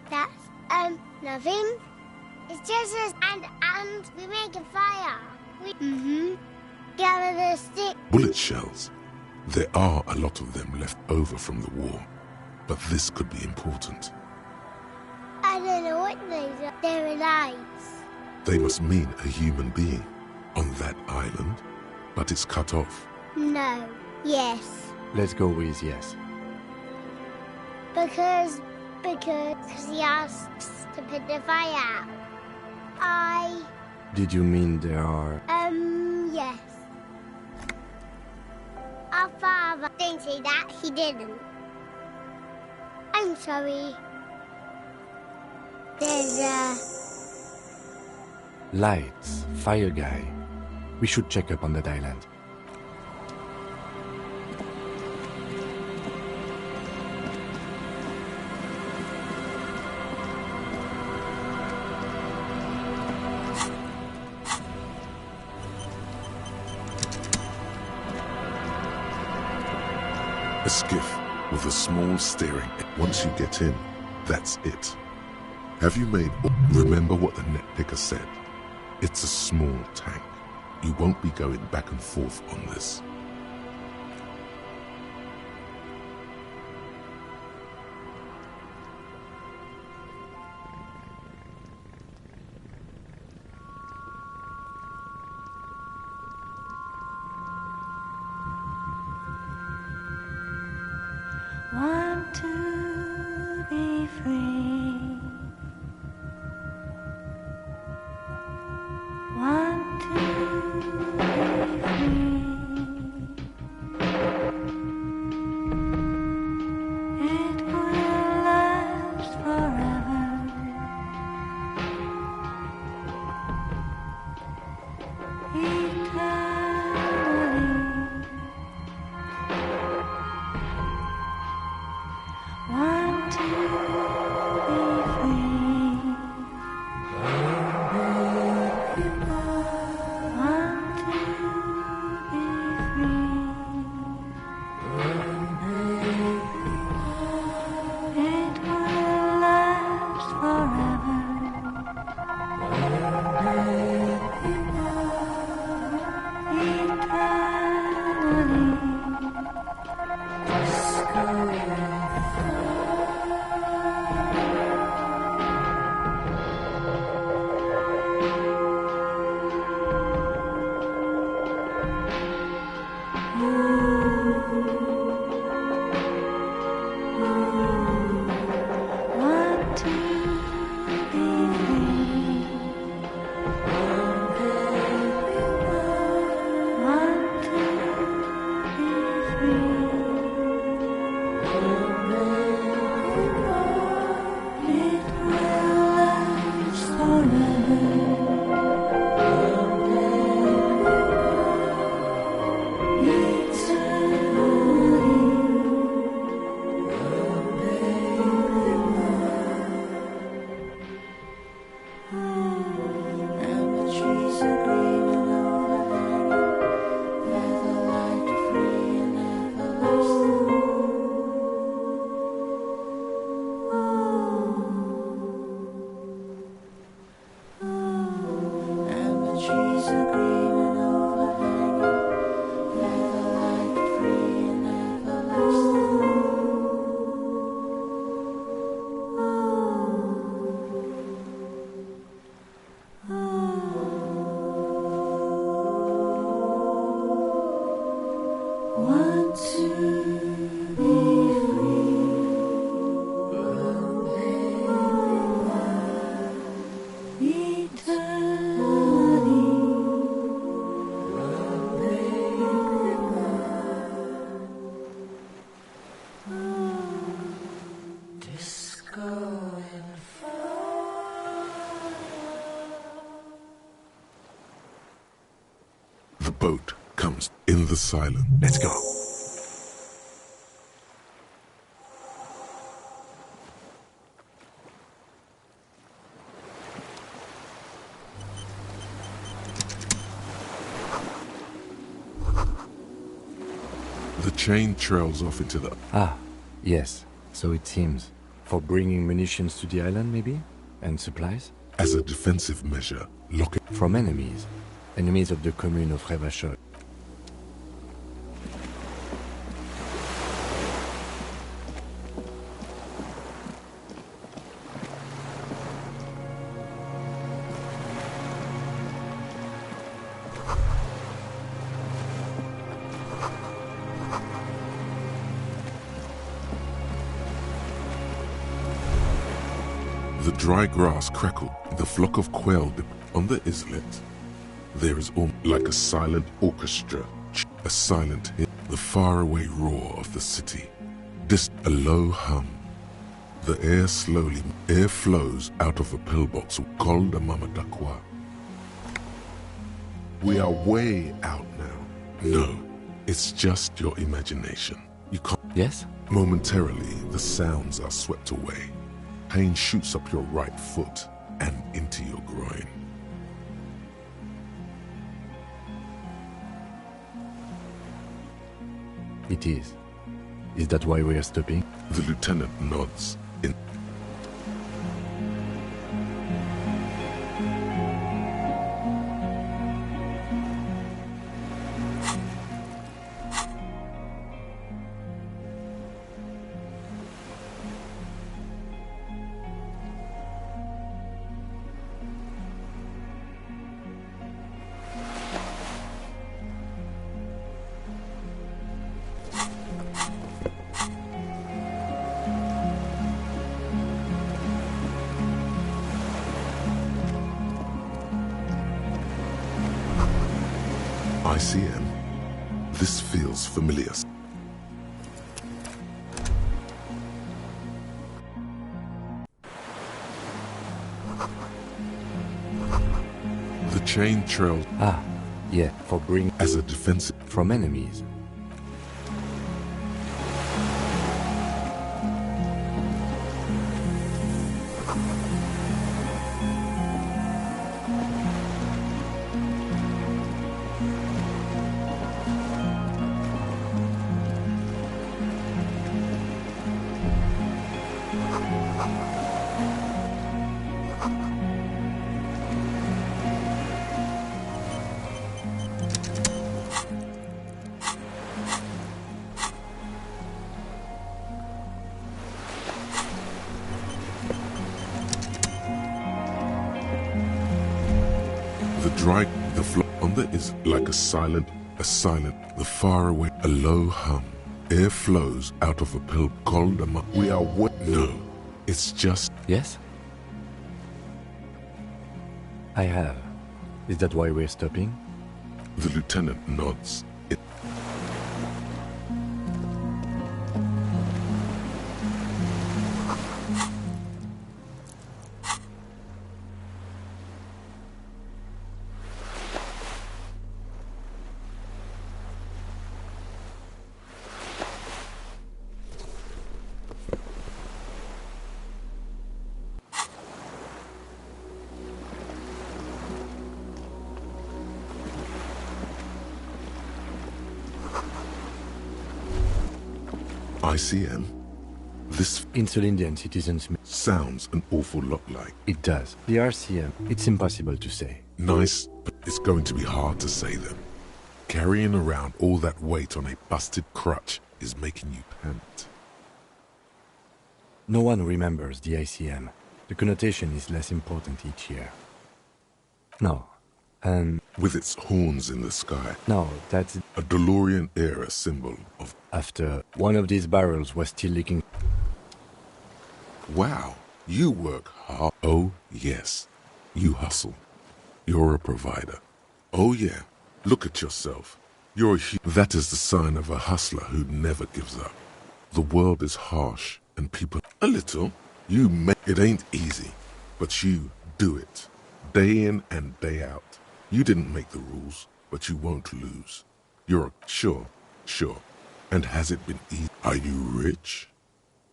That's, nothing. It's just us and we make a fire. We, gather the stick. Bullet shells. There are a lot of them left over from the war, but this could be important. I don't know what they are. They're lights. They must mean a human being on that island, but it's cut off. No. Yes. Let's go with yes. Because he asks to put the fire out. Did you mean there are... Yes. Our father didn't say that. He didn't. I'm sorry. There's Lights, fire guy. We should check up on that island. A skiff with a small steering. Once you get in, that's it. Have you made... Remember what the net picker said. It's a small tank. You won't be going back and forth on this. Want to be free. Want to be free. boat comes in the silence. Let's go. The chain trails off into the... Ah, yes. So it seems. For bringing munitions to the island, maybe? And supplies? As a defensive measure, lock it... From enemies. Enemies of the commune of Revachol. The dry grass crackled, the flock of quail on the islet. There is like a silent orchestra, a silent hit, the faraway roar of the city. A low hum. The air flows out of a pillbox called a mamadakwa. We are way out now. No, it's just your imagination. You can't. Yes? Momentarily, the sounds are swept away. Pain shoots up your right foot and into your groin. It is. Is that why we are stopping? The lieutenant nods. ICM. This feels familiar. The chain trails. Ah, yeah, for bring as a defensive from enemies. The flock on the is like a silent, the faraway, a low hum. Air flows out of a pill called a We are what? No, it's just... Yes? I have. Is that why we're stopping? The lieutenant nods. ICM? This Insul Indian citizens sounds an awful lot like. It does. The RCM, it's impossible to say. Nice, but it's going to be hard to say them. Carrying around all that weight on a busted crutch is making you pant. No one remembers the ICM. The connotation is less important each year. No. With its horns in the sky. No, that's... a DeLorean era symbol of... After one of these barrels was still leaking... Wow, you work hard. Oh, yes. You hustle. You're a provider. Oh, yeah. Look at yourself. You're that is the sign of a hustler who never gives up. The world is harsh and people... A little. It ain't easy, but you do it. Day in and day out. You didn't make the rules. but you won't lose. You're sure. And has it been easy? Are you rich?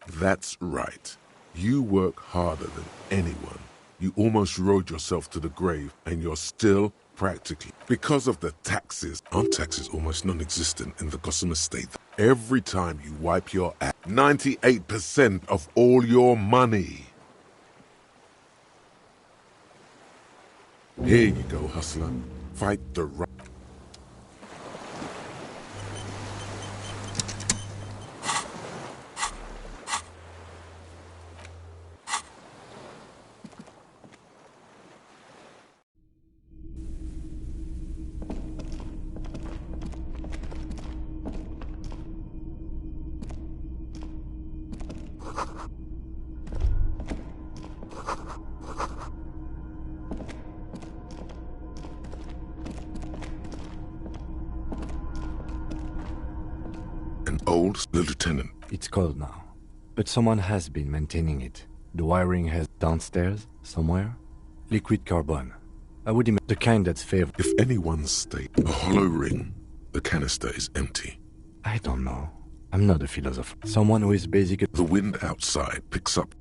That's right. You work harder than anyone. You almost rode yourself to the grave, and you're still practically. Because of the taxes. Aren't taxes almost non-existent in the Gossamer state? Every time you wipe your ass, 98% of all your money. Here you go, hustler. Fight the right. The lieutenant. It's cold now, but someone has been maintaining it. The wiring has downstairs, somewhere. Liquid carbon. I would imagine the kind that's favored. If anyone's stayed, a hollow ring, the canister is empty. I don't know. I'm not a philosopher. Someone who is basically... The wind outside picks up.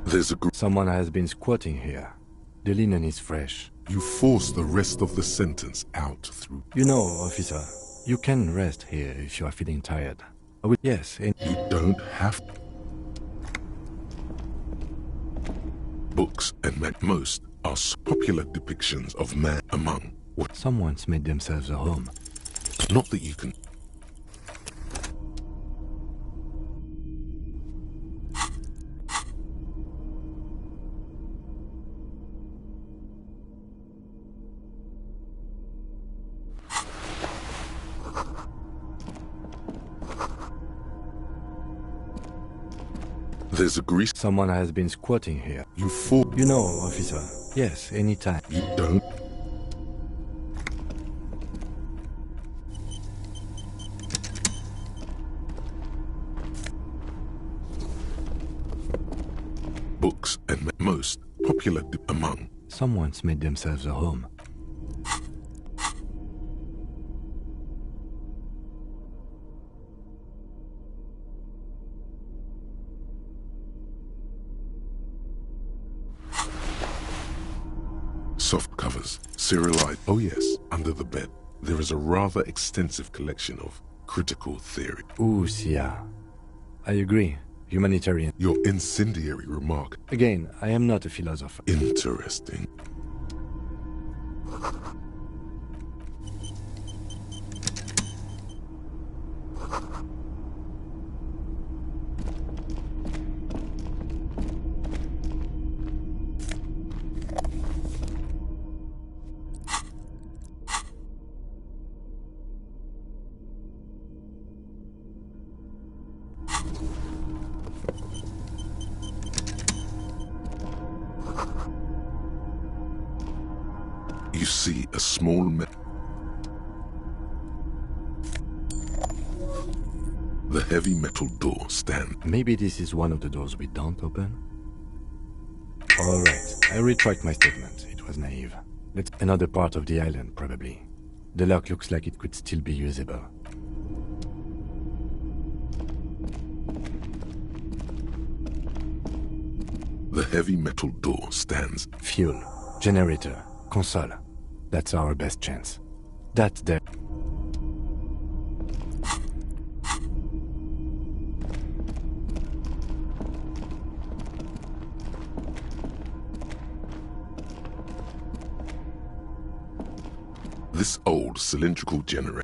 There's a group. Someone has been squatting here. The linen is fresh. You force the rest of the sentence out through... You know, officer, you can rest here if you are feeling tired. Yes, and... You don't have... Books and at most are popular depictions of man among what... Someone's made themselves a home. Not that you can... There's a grease. Someone has been squatting here. You fought. You know, officer. Yes, anytime. You don't. Books and most popular among. Someone's made themselves a home. Soft covers, serialized. Oh yes, under the bed, there is a rather extensive collection of critical theory. Ooh, Sia. I agree. Humanitarian. Your incendiary remark. Again, I am not a philosopher. Interesting. You see a small The heavy metal door stands. Maybe this is one of the doors we don't open? Alright, I retract my statement. It was naive. That's another part of the island, probably. The lock looks like it could still be usable. The heavy metal door stands. Fuel, generator, console. That's our best chance. That's there. This old cylindrical generator.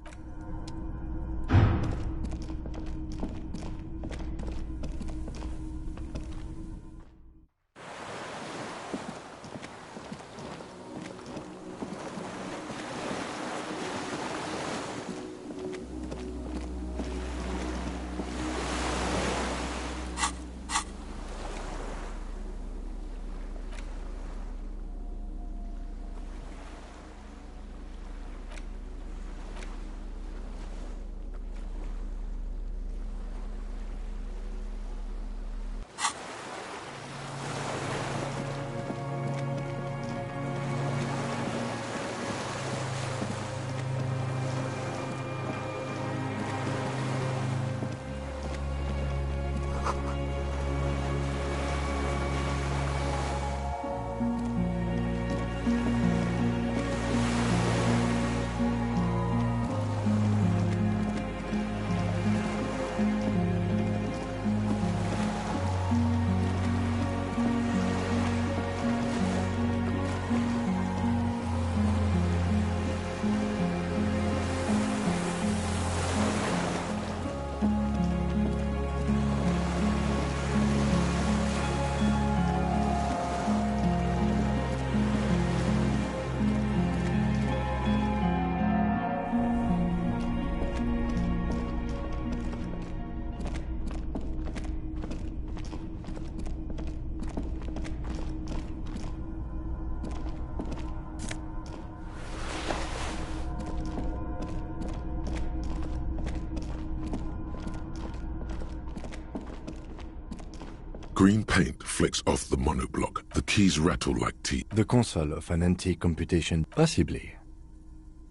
Green paint flakes off the monoblock. The keys rattle like teeth. The console of an antique computation, possibly.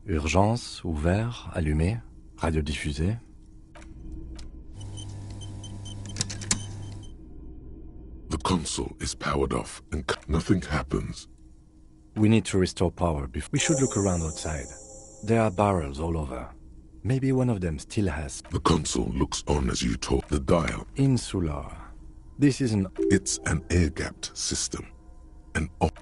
Urgence, ouvert, allumé, radiodiffusé. The console is powered off and nothing happens. We need to restore power before. We should look around outside. There are barrels all over. Maybe one of them still has. The console looks on as you talk. The dial. Insular. This is an... It's an air-gapped system. An op...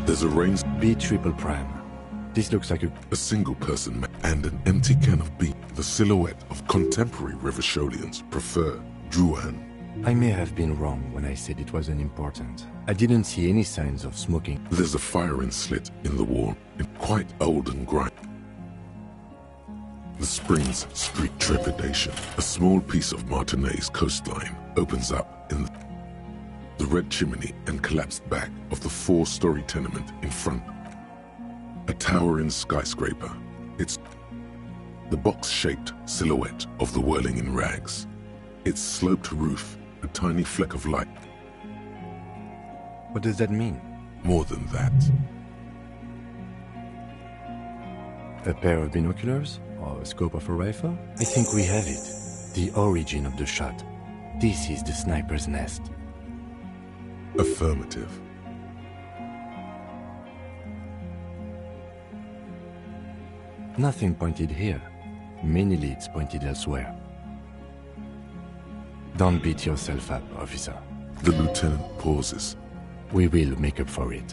There's a range... B triple prime. This looks like a single person and an empty can of beer. The silhouette of contemporary Rivisholians prefer Druan. I may have been wrong when I said it wasn't important. I didn't see any signs of smoking. There's a firing slit in the wall, quite old and grimy. The springs streak trepidation. A small piece of Martinez coastline opens up in the red chimney and collapsed back of the 4-story tenement in front. A towering skyscraper. It's the box-shaped silhouette of the whirling in rags. Its sloped roof, a tiny fleck of light. What does that mean? More than that. A pair of binoculars? Or a scope of a rifle? I think we have it. The origin of the shot. This is the sniper's nest. Affirmative. Nothing pointed here. Many leads pointed elsewhere. Don't beat yourself up, officer. The lieutenant pauses. We will make up for it.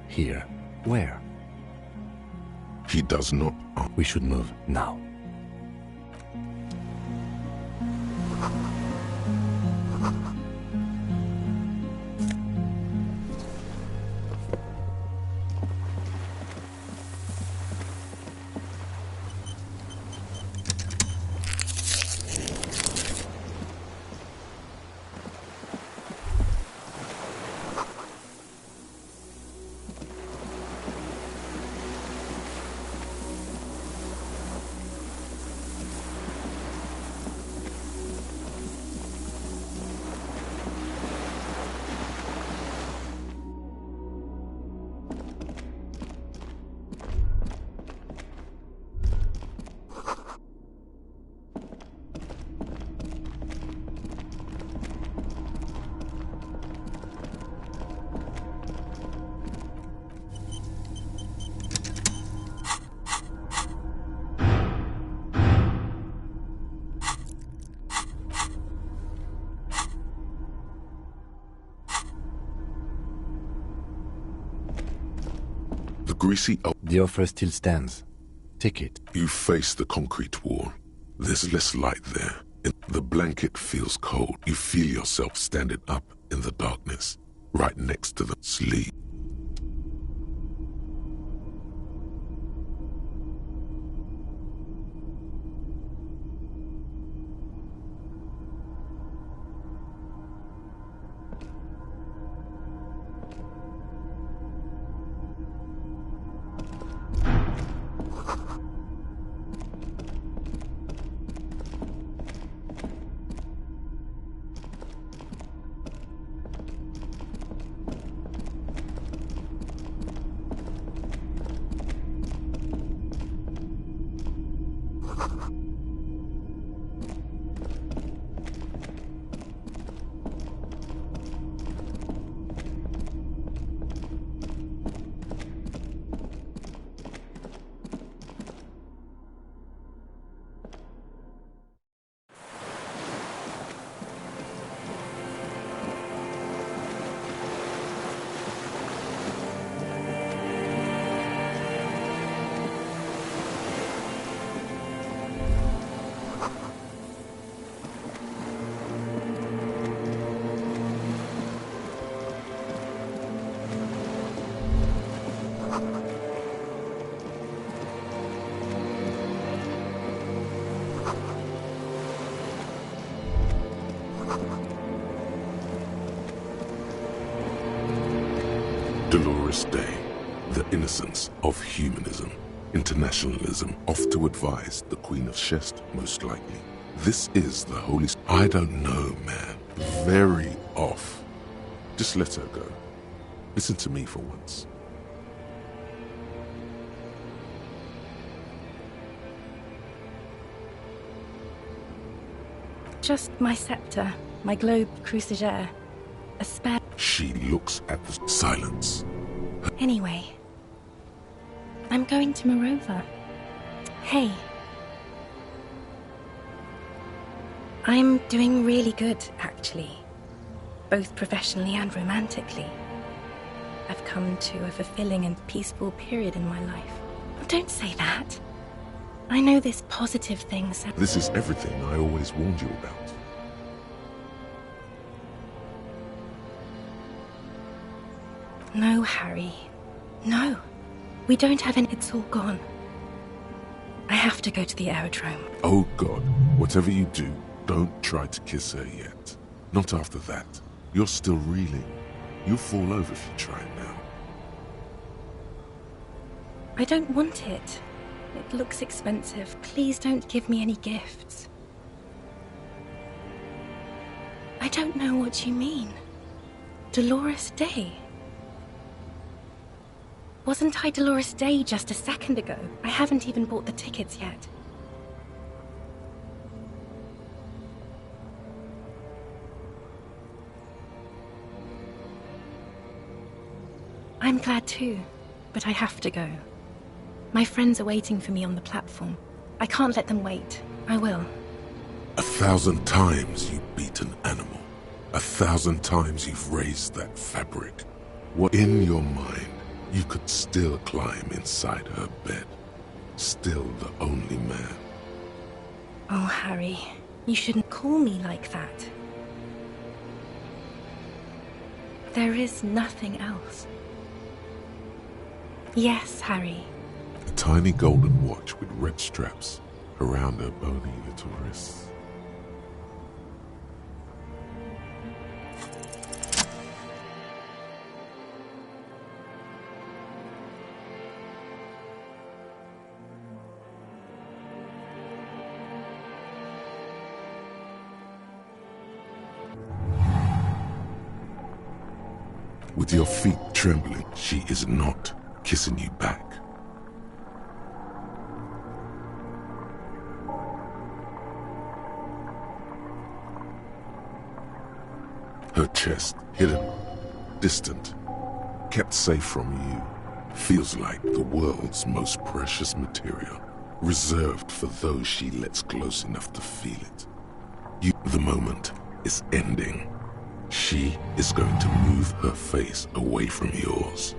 Here. Where? He does not. We should move now. The greasy... The offer still stands. Take it. You face the concrete wall. There's less light there. The blanket feels cold. You feel yourself standing up in the darkness, right next to the sleeve. Dolores Day, the innocence of humanism, internationalism, off to advise the Queen of Shest, most likely. This is the holy... I don't know, man. Very off. Just let her go. Listen to me for once. Just my scepter, my globe cruciger, a spare... She looks at the silence. Anyway, I'm going to Morova. Hey. I'm doing really good, actually. Both professionally and romantically. I've come to a fulfilling and peaceful period in my life. Don't say that. I know this positive thing sounds... This is everything I always warned you about. No, Harry. No. We don't have any... It's all gone. I have to go to the aerodrome. Oh, God. Whatever you do, don't try to kiss her yet. Not after that. You're still reeling. You'll fall over if you try it now. I don't want it. It looks expensive. Please don't give me any gifts. I don't know what you mean. Dolores Day? Wasn't I Dolores Day just a second ago? I haven't even bought the tickets yet. I'm glad too, but I have to go. My friends are waiting for me on the platform. I can't let them wait. I will. 1,000 times you've beaten animal. 1,000 times you've raised that fabric. What in your mind, you could still climb inside her bed. Still the only man. Oh, Harry, you shouldn't call me like that. There is nothing else. Yes, Harry. A tiny golden watch with red straps around her bony little wrists. With your feet trembling, she is not kissing you back. Her chest, hidden, distant, kept safe from you, feels like the world's most precious material, reserved for those she lets close enough to feel it. The moment is ending. She is going to move her face away from yours.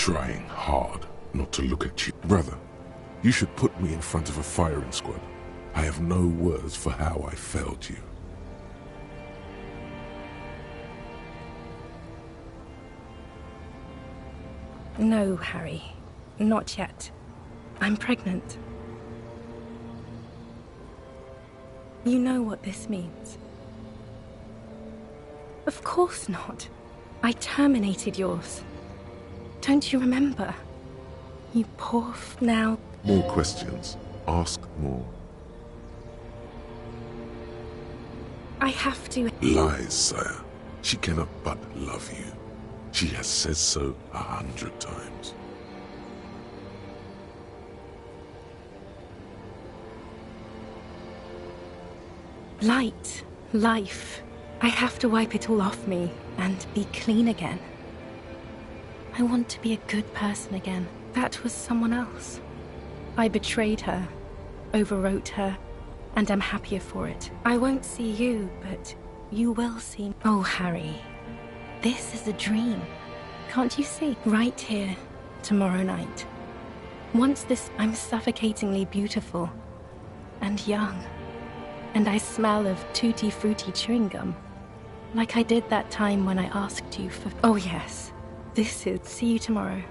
trying hard not to look at you. Brother, you should put me in front of a firing squad. I have no words for how I failed you. No, Harry. Not yet. I'm pregnant. You know what this means. Of course not. I terminated yours. Don't you remember? You poor now. More questions. Ask more. I have to. Lies, sire. She cannot but love you. She has said so 100 times. Light, life. I have to wipe it all off me and be clean again. I want to be a good person again. That was someone else. I betrayed her, overwrote her, and I'm happier for it. I won't see you, but you will see me. Oh, Harry, this is a dream. Can't you see? Right here, tomorrow night. Once this, I'm suffocatingly beautiful and young. And I smell of tutti frutti chewing gum. Like I did that time when I asked you for... Oh yes, this is... See you tomorrow.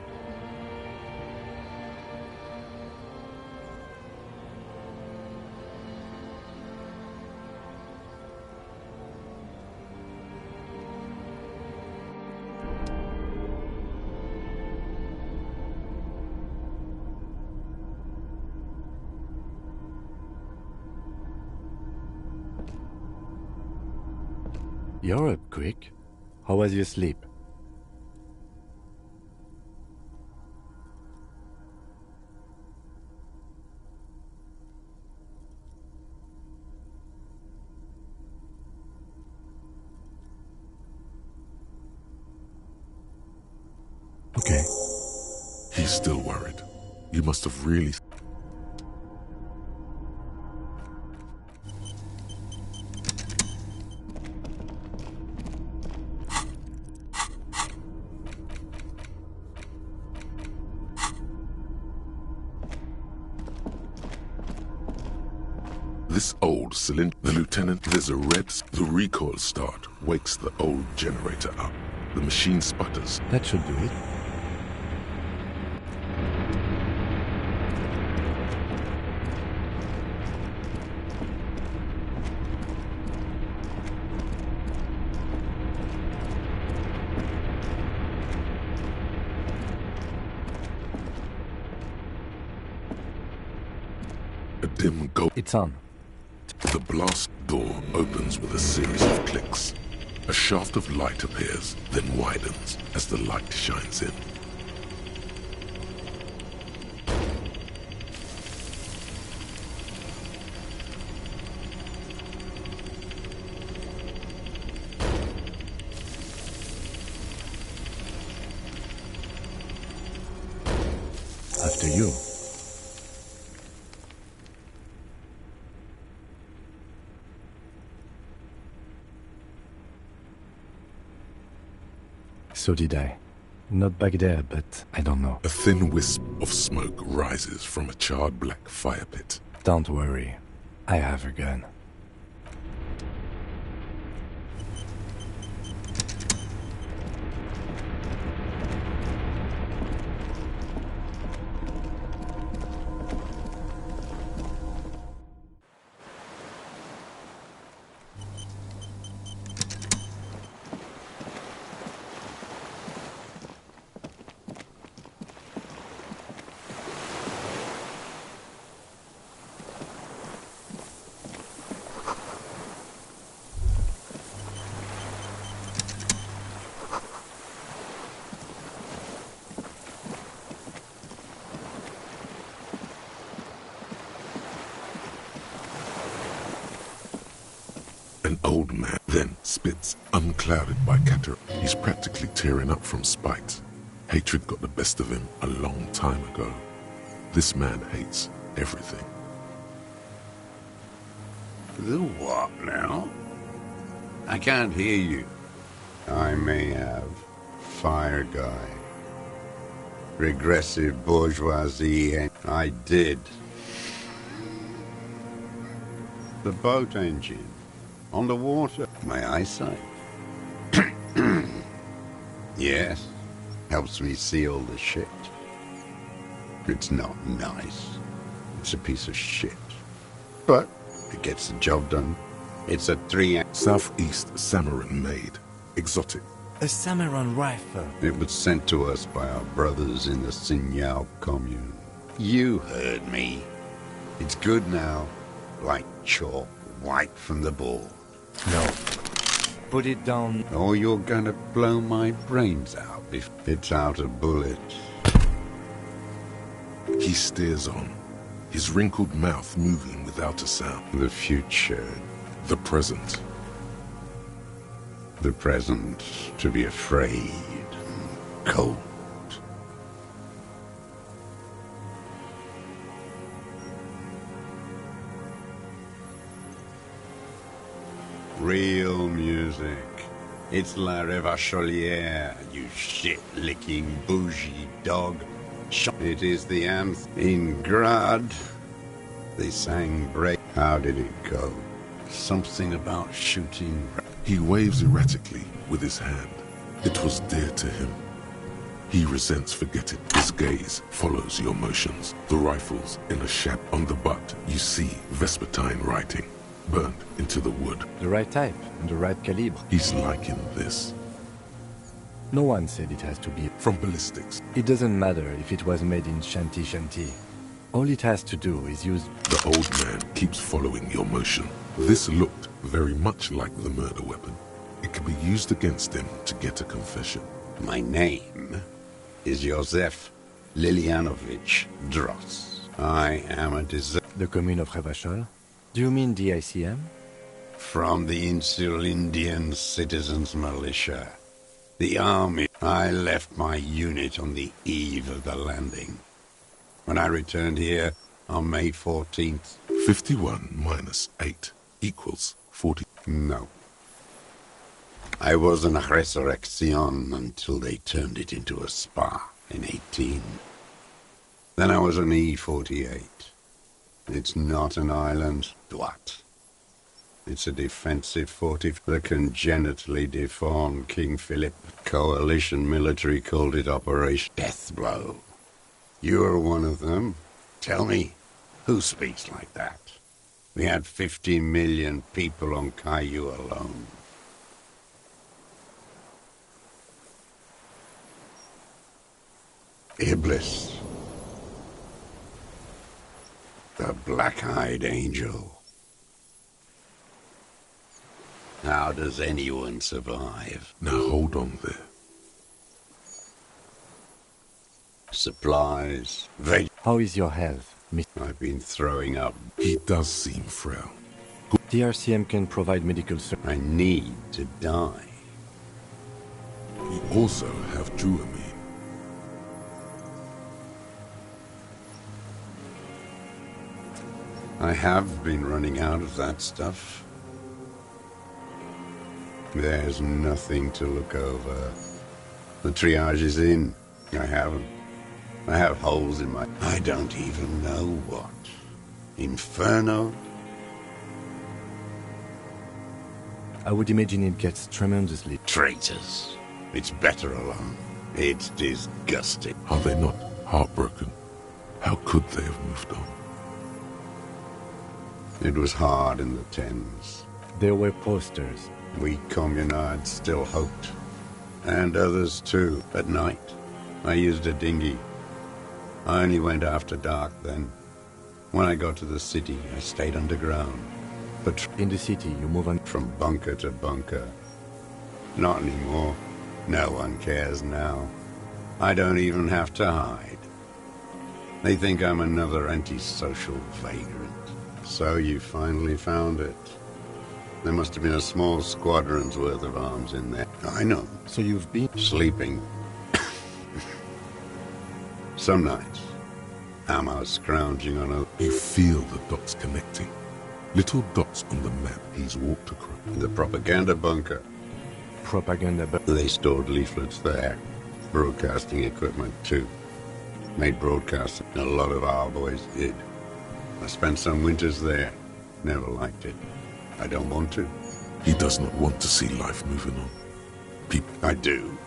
You're up quick. How was your sleep? Okay. He's still worried. You must have really... This old cylinder, the lieutenant, there's a red, the recoil start wakes the old generator up. The machine sputters. That should do it. A dim gold. It's on. The blast door opens with a series of clicks. A shaft of light appears, then widens as the light shines in. After you. So did I. Not back there, but I don't know. A thin wisp of smoke rises from a charred black fire pit. Don't worry. I have a gun. An old man then spits, unclouded by catarrh. He's practically tearing up from spite. Hatred got the best of him a long time ago. This man hates everything. The what now? I can't hear you. I may have. Fire guy. regressive bourgeoisie, and I did. The boat engine, on the water, my eyesight. Yes, helps me see all the shit. It's not nice. It's a piece of shit. But it gets the job done. It's a 3 Southeast Samaran made. Exotic. A Samaran rifle. It was sent to us by our brothers in the Sinyao commune. You heard me. It's good now. Like chalk, white from the board. No. Put it down. Or you're gonna blow my brains out if it's out of bullets. He stares on, his wrinkled mouth moving without a sound. The future. The present. The present, to be afraid, cold. Real music. It's La Revacholière, you shit-licking bougie dog. It is the anthem. In Grad, they sang break. How did it go? Something about shooting. He waves erratically with his hand. It was dear to him. He resents forgetting. His gaze follows your motions. The rifles in a shack on the butt. You see Vespertine writing, burned into the wood. The right type and the right calibre. He's liking this. No one said it has to be from ballistics. It doesn't matter if it was made in Shanti Shanti. All it has to do is use... The old man keeps following your motion. This looked very much like the murder weapon. It can be used against him to get a confession. My name is Josef Lilianovich Dross. I am a The commune of Revachol? Do you mean the ICM? From the Insular Indian Citizens Militia. The army. I left my unit on the eve of the landing. When I returned here on May 14th... 51 minus 8 equals 40. No. I was an resurrection until they turned it into a spa in 18. Then I was an E-48. It's not an island. What? It's a defensive fortif. The congenitally deformed King Philip coalition military called it Operation Deathblow. You're one of them. Tell me, who speaks like that? We had 50 million people on Caillou alone. Iblis. The black-eyed angel. How does anyone survive? Now hold on there. Supplies, How is your health, Miss? I've been throwing up. He does seem frail. The RCM can provide medical service. I need to die. You also have Druamine. I have been running out of that stuff. There's nothing to look over. The triage is in. I haven't. I have holes in my... I don't even know what. Inferno? I would imagine it gets tremendously... Traitors. It's better alone. It's disgusting. Are they not heartbroken? How could they have moved on? It was hard in the tens. There were posters. We communards still hoped. And others too. At night, I used a dinghy. I only went after dark then. When I got to the city, I stayed underground. But in the city, you move on from bunker to bunker. Not anymore. No one cares now. I don't even have to hide. They think I'm another antisocial vagrant. So you finally found it. There must have been a small squadron's worth of arms in there. I know. So you've been... Sleeping. Some nights, ammo scrounging on a... You feel the dots connecting. Little dots on the map he's walked across. The propaganda bunker. Propaganda bunker. They stored leaflets there. Broadcasting equipment too. Made broadcasting. A lot of our boys did. I spent some winters there. Never liked it. I don't want to. He does not want to see life moving on. I do.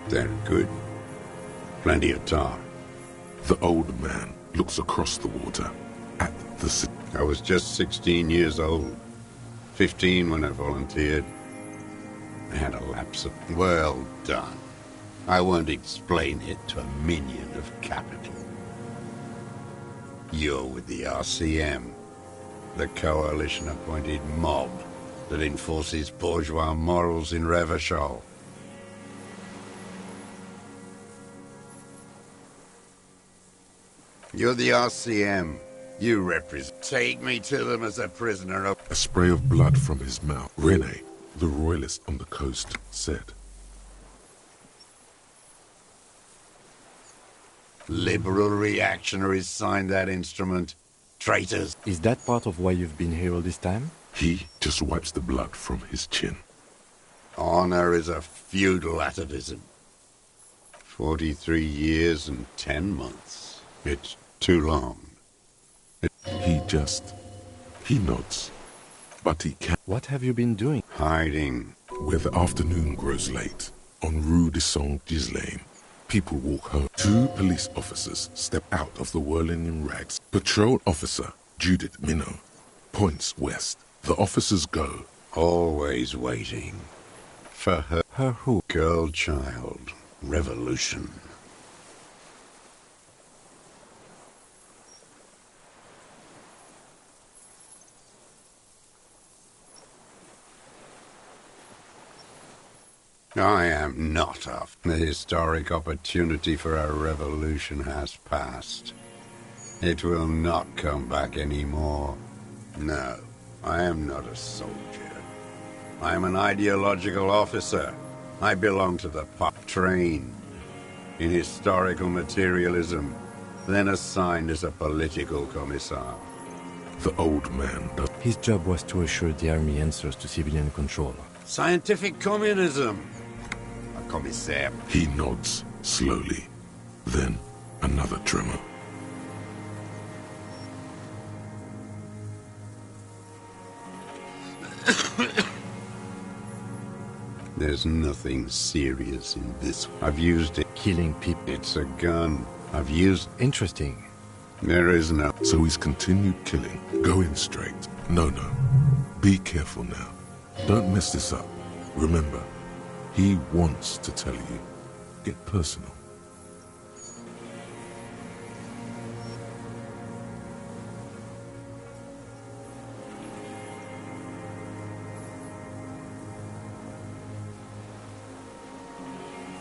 They're good. Plenty of tar. The old man looks across the water at the city. I was just 16 years old. 15 when I volunteered. I had a lapse of... Well done. I won't explain it to a minion of capital. You're with the RCM, the coalition-appointed mob that enforces bourgeois morals in Revachol. You're the RCM. You represent. Take me to them as a prisoner of... A spray of blood from his mouth. Rene, the royalist on the coast, said. Liberal reactionaries signed that instrument. Traitors. Is that part of why you've been here all this time? He just wipes the blood from his chin. Honor is a feudal atavism. 43 years and 10 months. It's too long. He nods. But he can't. What have you been doing? Hiding. Where the afternoon grows late, on Rue de Saint-Ghislain, people walk home. 2 police officers step out of the whirling in rags. Patrol officer Judith Minot points west. The officers go. Always waiting. For her. Her who? Girl child. Revolution. I am not off. The historic opportunity for a revolution has passed. It will not come back anymore. No, I am not a soldier. I am an ideological officer. I belong to the trained in historical materialism, then assigned as a political commissar. The old man does. His job was to assure the army answers to civilian control. Scientific communism. A commissaire. He nods slowly. Then another tremor. There's nothing serious in this. I've used it. Killing people. It's a gun. I've used... Interesting. There is no... So he's continued killing. Going straight. No. Be careful now. Don't mess this up. Remember, he wants to tell you. Get personal.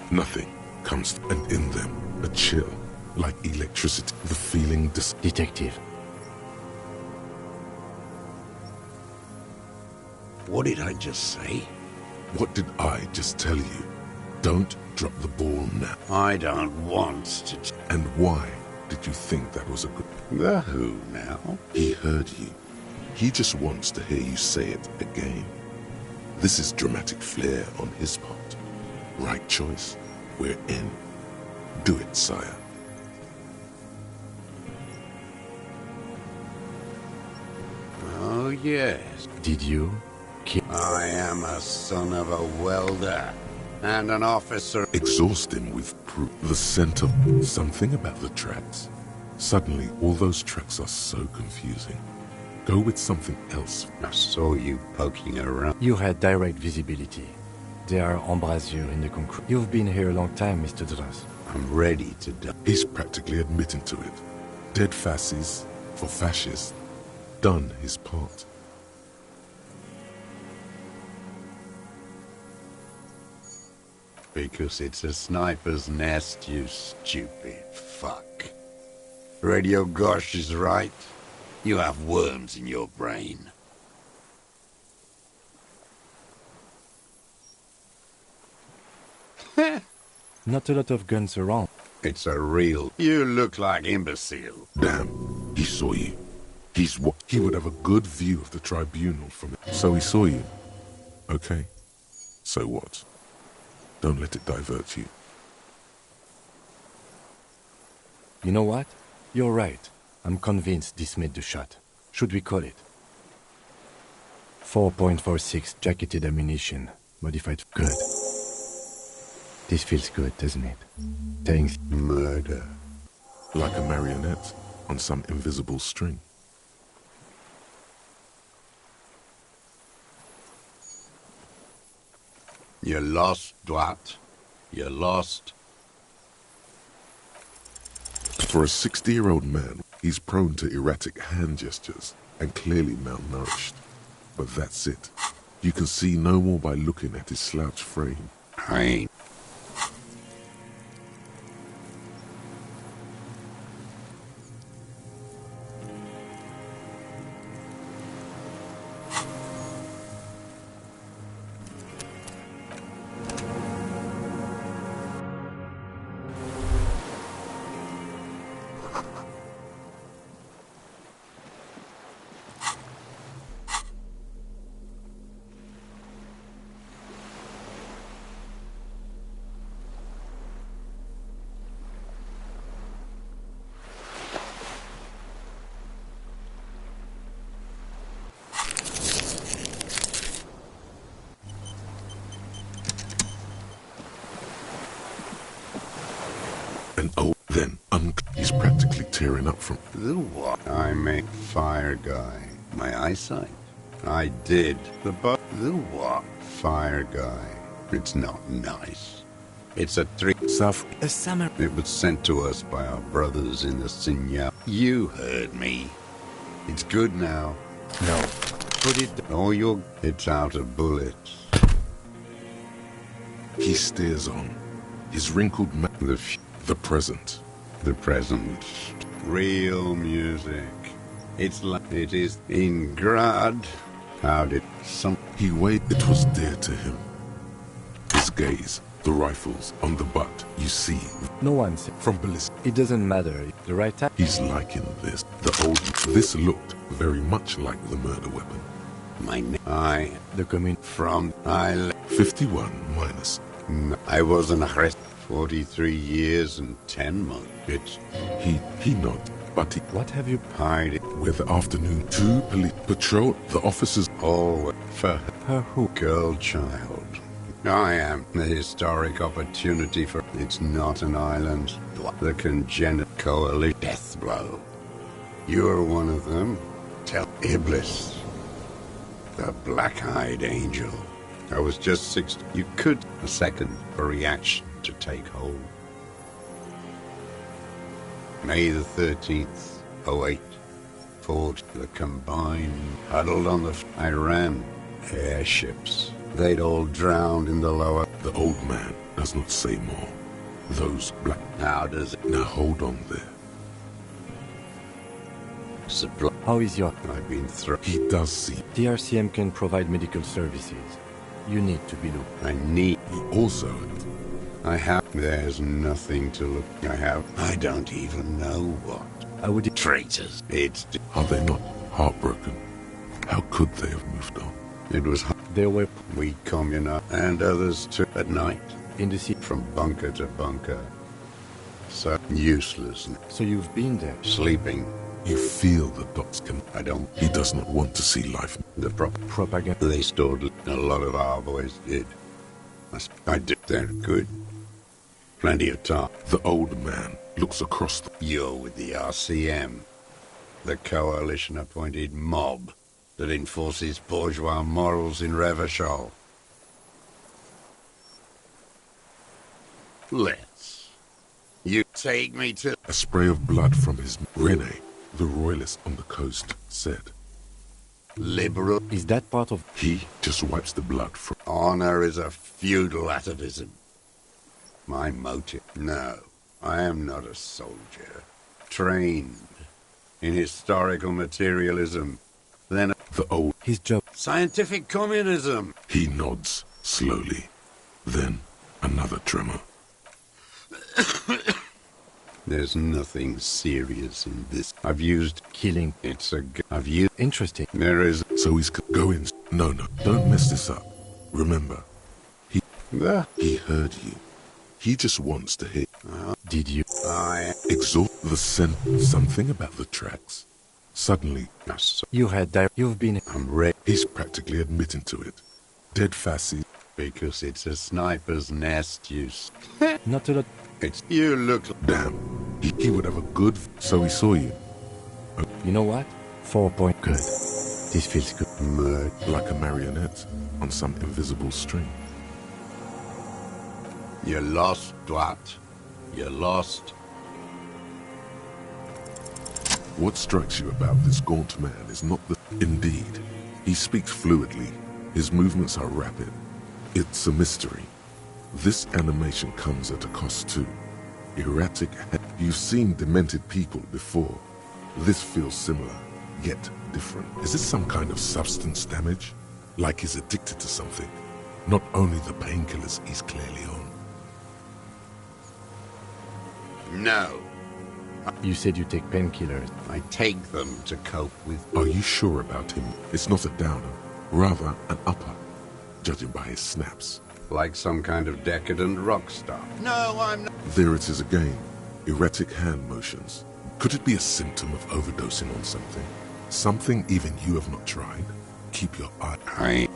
Nothing comes, and in them, a chill, like electricity, the feeling Detective. What did I just say? What did I just tell you? Don't drop the ball now. I don't want to... And why did you think that was a good... The who now? He heard you. He just wants to hear you say it again. This is dramatic flair on his part. Right choice. We're in. Do it, sire. Oh, yes. Did you kill? I am a son of a welder and an officer. Exhaust him with proof. The scent of something about the tracks. Suddenly, all those tracks are so confusing. Go with something else. I saw you poking around. You had direct visibility. There are embrasures in the concrete. You've been here a long time, Mr. Dras. I'm ready to die. He's practically admitting to it. Dead fascists for fascists. Done his part. Because it's a sniper's nest, you stupid fuck. Radio Gosh is right. You have worms in your brain. Not a lot of guns around. It's a real... You look like imbecile. Damn, he saw you. He's what? He would have a good view of the tribunal from it. So he saw you. Okay. So what? Don't let it divert you. You know what? You're right. I'm convinced this made the shot. Should we call it? 4.46 jacketed ammunition. Modified. Good. This feels good, doesn't it? Thanks. Murder. Like a marionette on some invisible string. You're lost, Dwat. You're lost. For a 60-year-old man, he's prone to erratic hand gestures and clearly malnourished. But that's it. You can see no more by looking at his slouched frame. I ain't. And oh, then he's practically tearing up from... The what? I'm a fire guy. My eyesight? I did. The what? Fire guy. It's not nice. It's a 3... South... A summer... It was sent to us by our brothers in the Signal. You heard me. It's good now. No. Put it... Oh, you're... It's out of bullets. He stares on. His wrinkled the present. The present. Real music. It's like it is in Grad. How did some... He waited. It was dear to him. His gaze, the rifles on the butt, you see. No one said. From ballistic. It doesn't matter. The right time. He's liking this. This looked very much like the murder weapon. My name. The commune. From 51 minus. No, I was an arrest. 43 years and 10 months. It's... He nodded, but he... What have you hide it? With the afternoon, 2 police patrol, the officers... Oh, for her who? Girl child. I am the historic opportunity for... It's not an island. The congenital coalition death blow. You're one of them. Tell Iblis. The black-eyed angel. I was just 6. You could... A second for reaction to take hold. May the 13th, 08. Forged the combined, huddled on the Iran airships. They'd all drowned in the lower... The old man does not say more. Those black... How does it... Now hold on there. Supply... How is your... I've been through... He does see... The RCM can provide medical services. You need to be looked. I need... You also... I have... There's nothing to look... I don't even know what. I would... Traitors. It's... Are they not heartbroken? How could they have moved on? It was... They were... We communal and others too at night. In the sea. From bunker to bunker. So useless. So you've been there? Sleeping. You feel the dots can... I don't... He does not want to see life. The propaganda. They stored... A lot of our boys did. I did. They're good. Plenty of time. The old man looks across the... You're with the RCM. The coalition-appointed mob that enforces bourgeois morals in Revachol. Let's... You take me to... A spray of blood from his... Rene, the royalist on the coast, said. Liberal... Is that part of... He just wipes the blood from... Honor is a feudal atavism. My motive... No, I am not a soldier. Trained in historical materialism. Then... The old... His job... Scientific communism. He nods slowly. Then another tremor. There's nothing serious in this. I've used... Killing. It's a... I've used... Interesting. There is... So he's going... No, don't mess this up. Remember, he heard you. He just wants to hear. Did you? I exhaust the scent. Something about the tracks. Suddenly, You had You've been... I'm ready. He's practically admitting to it. Dead Fassi. because it's a sniper's nest, Not a lot. It's you look. Damn. He would have a good... So he saw you. You know what? 4 point. Good. This feels good. Like a marionette on some invisible string. You're lost, Dwat. You're lost. What strikes you about this gaunt man is not the... Indeed, he speaks fluidly. His movements are rapid. It's a mystery. This animation comes at a cost too. Erratic... You've seen demented people before. This feels similar, yet different. Is this some kind of substance damage? Like he's addicted to something? Not only the painkillers he's clearly on. No. You said you take painkillers. I take them to cope with... Are you sure about him? It's not a downer, rather an upper, judging by his snaps. Like some kind of decadent rock star. No, I'm not. There it is again. Erratic hand motions. Could it be a symptom of overdosing on something? Something even you have not tried? Keep your eye...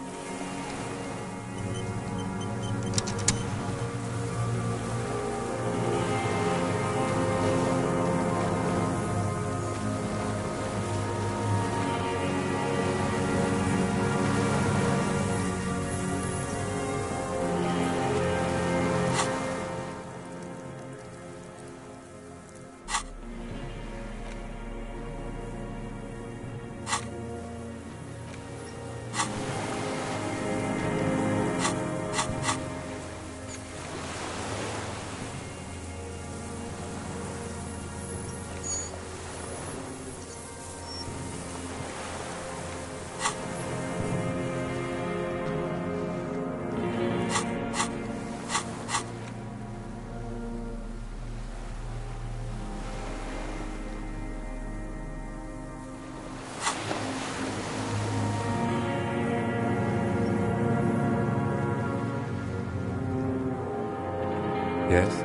Yes?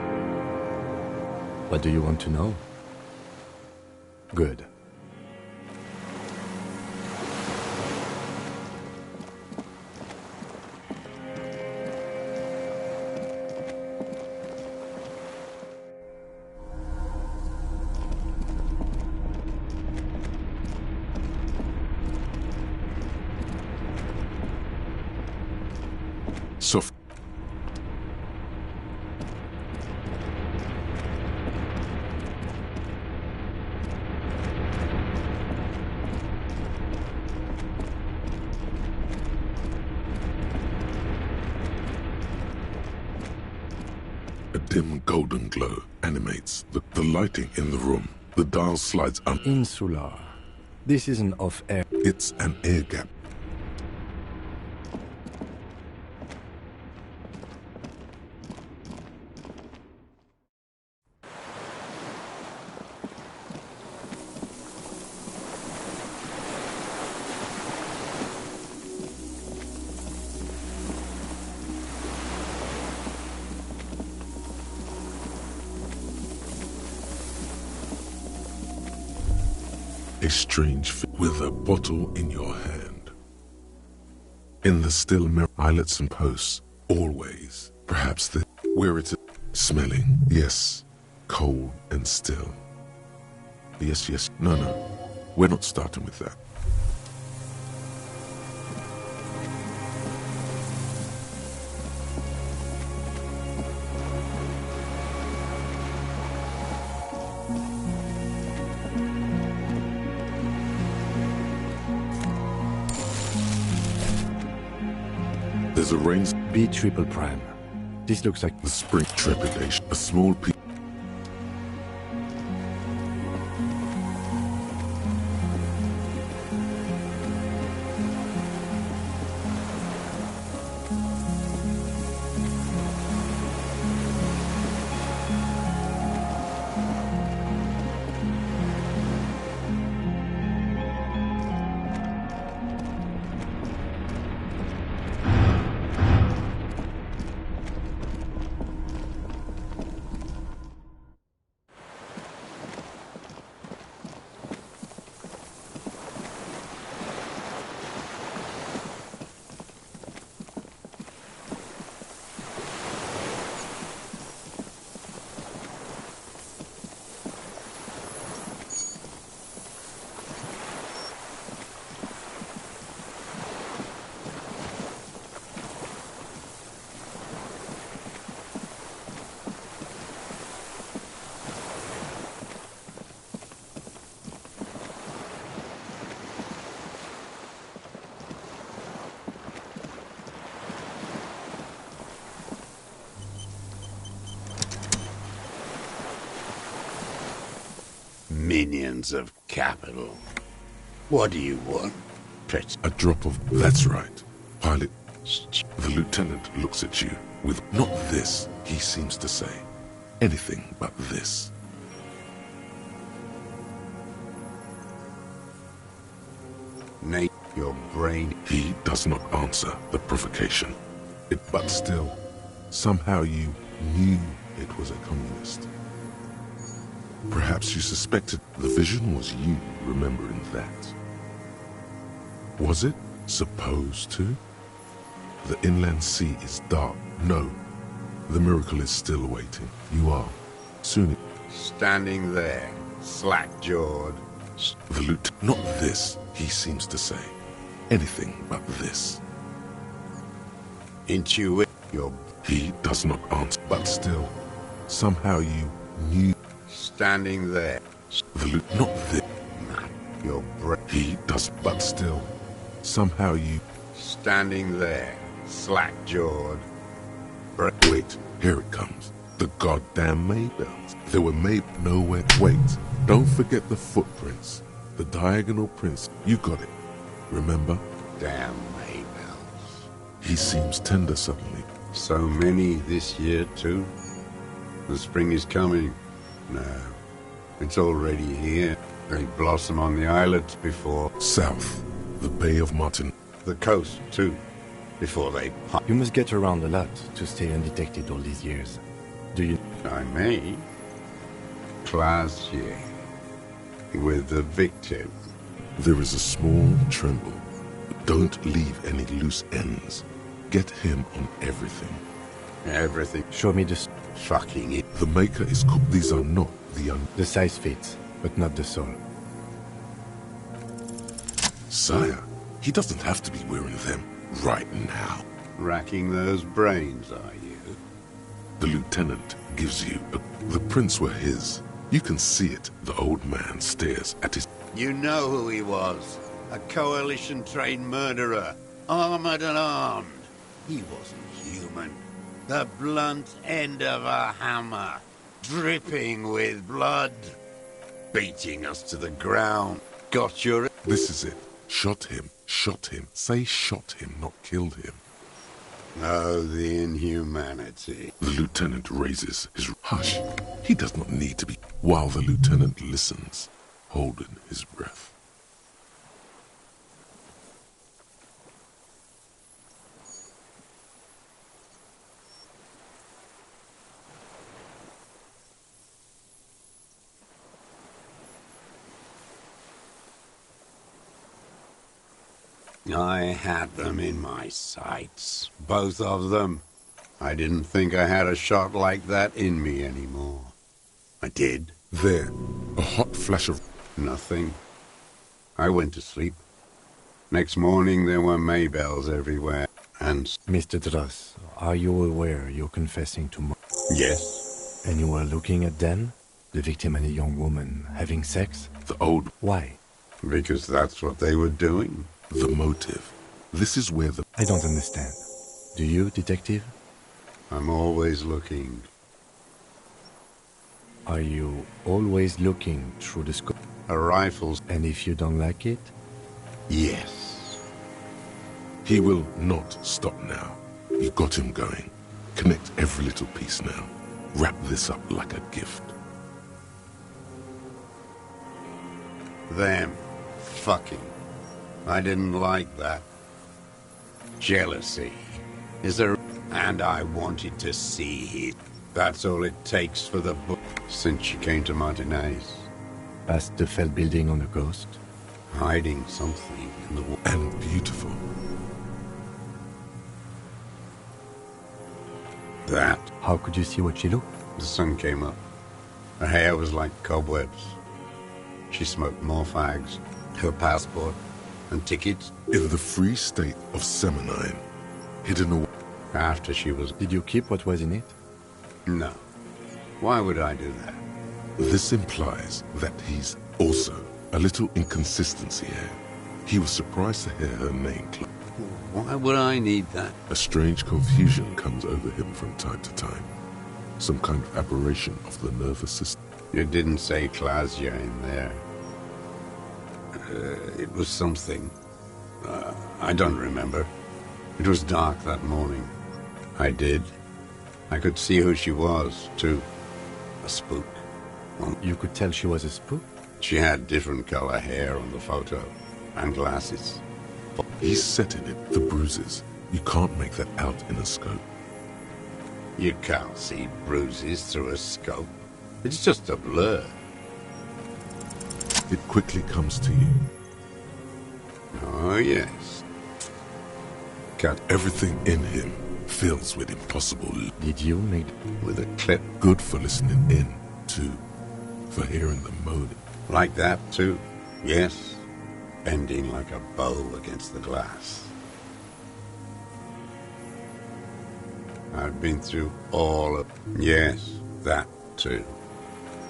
What do you want to know? Good. Soft. A dim golden glow animates the lighting in the room. The dial slides Insular. This is an off-air. It's an air gap. A strange with a bottle in your hand. In the still mirror, eyelets and posts, always. Perhaps where it is smelling, yes, cold and still. Yes, no, we're not starting with that. There's a range... B triple prime. This looks like... The spring trepidation. A small piece... Minions of capital. What do you want? A drop of... That's right. Pilot. The lieutenant looks at you with not this, he seems to say. Anything but this. Nate, your brain... He does not answer the provocation. But still, somehow you knew it was a communist. Perhaps you suspected the vision was you remembering that. Was it supposed to? The inland sea is dark. No, the miracle is still awaiting. You are. Soon. Standing there, slack-jawed. The loot. Not this, he seems to say. Anything but this. Intuit your... He does not answer. But still, somehow you knew. Standing there. The loot. Not this. Not your brain. He does. But still, somehow you... Standing there, slack-jawed. Wait, here it comes. The goddamn Maybells. There were nowhere. Wait, don't forget the footprints. The diagonal prints. You got it. Remember? Damn Maybells. He seems tender suddenly. So many this year, too? The spring is coming. No, it's already here. They blossom on the islets before... South, the Bay of Martin. The coast, too, before they... You must get around a lot to stay undetected all these years. Do you... I may. Classier. With the victim. There is a small tremble. Don't leave any loose ends. Get him on everything. Everything. Show me the... Fucking it. The maker is cooked. These are not the The size fits, but not the soul. Sire, he doesn't have to be wearing them right now. Racking those brains, are you? The lieutenant gives you the prints were his. You can see it. The old man stares at his... You know who he was. A coalition-trained murderer. Armored and armed. He wasn't human. The blunt end of a hammer. Dripping with blood. Beating us to the ground. Got your... This is it. Shot him. Shot him. Say shot him, not killed him. Oh, the inhumanity. The lieutenant raises his... Hush. He does not need to be... While the lieutenant listens, holding his breath. I had them in my sights. Both of them. I didn't think I had a shot like that in me anymore. I did. There. A hot flash of... Nothing. I went to sleep. Next morning there were Maybells everywhere, and... Mr. Dross, are you aware you're confessing to... Yes. And you were looking at them? The victim and a young woman having sex? The old... Why? Because that's what they were doing. The motive. This is where the... I don't understand. Do you, detective? I'm always looking. Are you always looking through the scope? A rifle's... And if you don't like it? Yes. He will not stop now. You got him going. Connect every little piece now. Wrap this up like a gift. Them. Fucking. I didn't like that. Jealousy. Is there... And I wanted to see it. That's all it takes for the book. Since she came to Martinez. Past the fell building on the coast? Hiding something in the water. And beautiful. That. How could you see what she looked? The sun came up. Her hair was like cobwebs. She smoked more fags. Her passport and tickets. In the free state of Seminine. Hidden away. After she was... Did you keep what was in it? No. Why would I do that? This implies that he's also a little inconsistency here. He was surprised to hear her name. Why would I need that? A strange confusion comes over him from time to time. Some kind of aberration of the nervous system. It didn't say Clausia in there. It was something. I don't remember. It was dark that morning. I did. I could see who she was, too. A spook. You could tell she was a spook? She had different color hair on the photo, and glasses. He's set in it, the bruises. You can't make that out in a scope. You can't see bruises through a scope. It's just a blur. It quickly comes to you. Oh, yes. Cut everything in him fills with impossible. Did you make... With a clip. Good for listening in, too. For hearing the moaning. Like that, too. Yes. Bending like a bow against the glass. I've been through all of... Yes, that, too.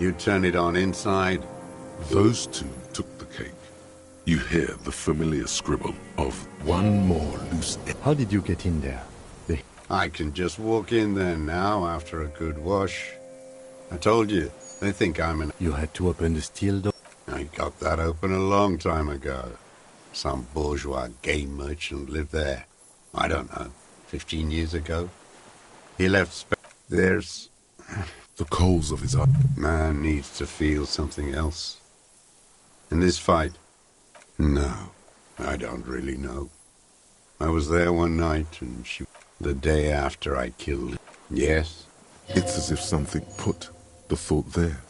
You turn it on inside. Those two took the cake. You hear the familiar scribble of one more loose end. How did you get in there? I can just walk in there now after a good wash. I told you, they think I'm an... You had to open the steel door? I got that open a long time ago. Some bourgeois game merchant lived there. I don't know, 15 years ago. He left There's... The coals of his eye. Man needs to feel something else. In this fight? No, I don't really know. I was there one night and she... The day after I killed... Yes? It's as if something put the thought there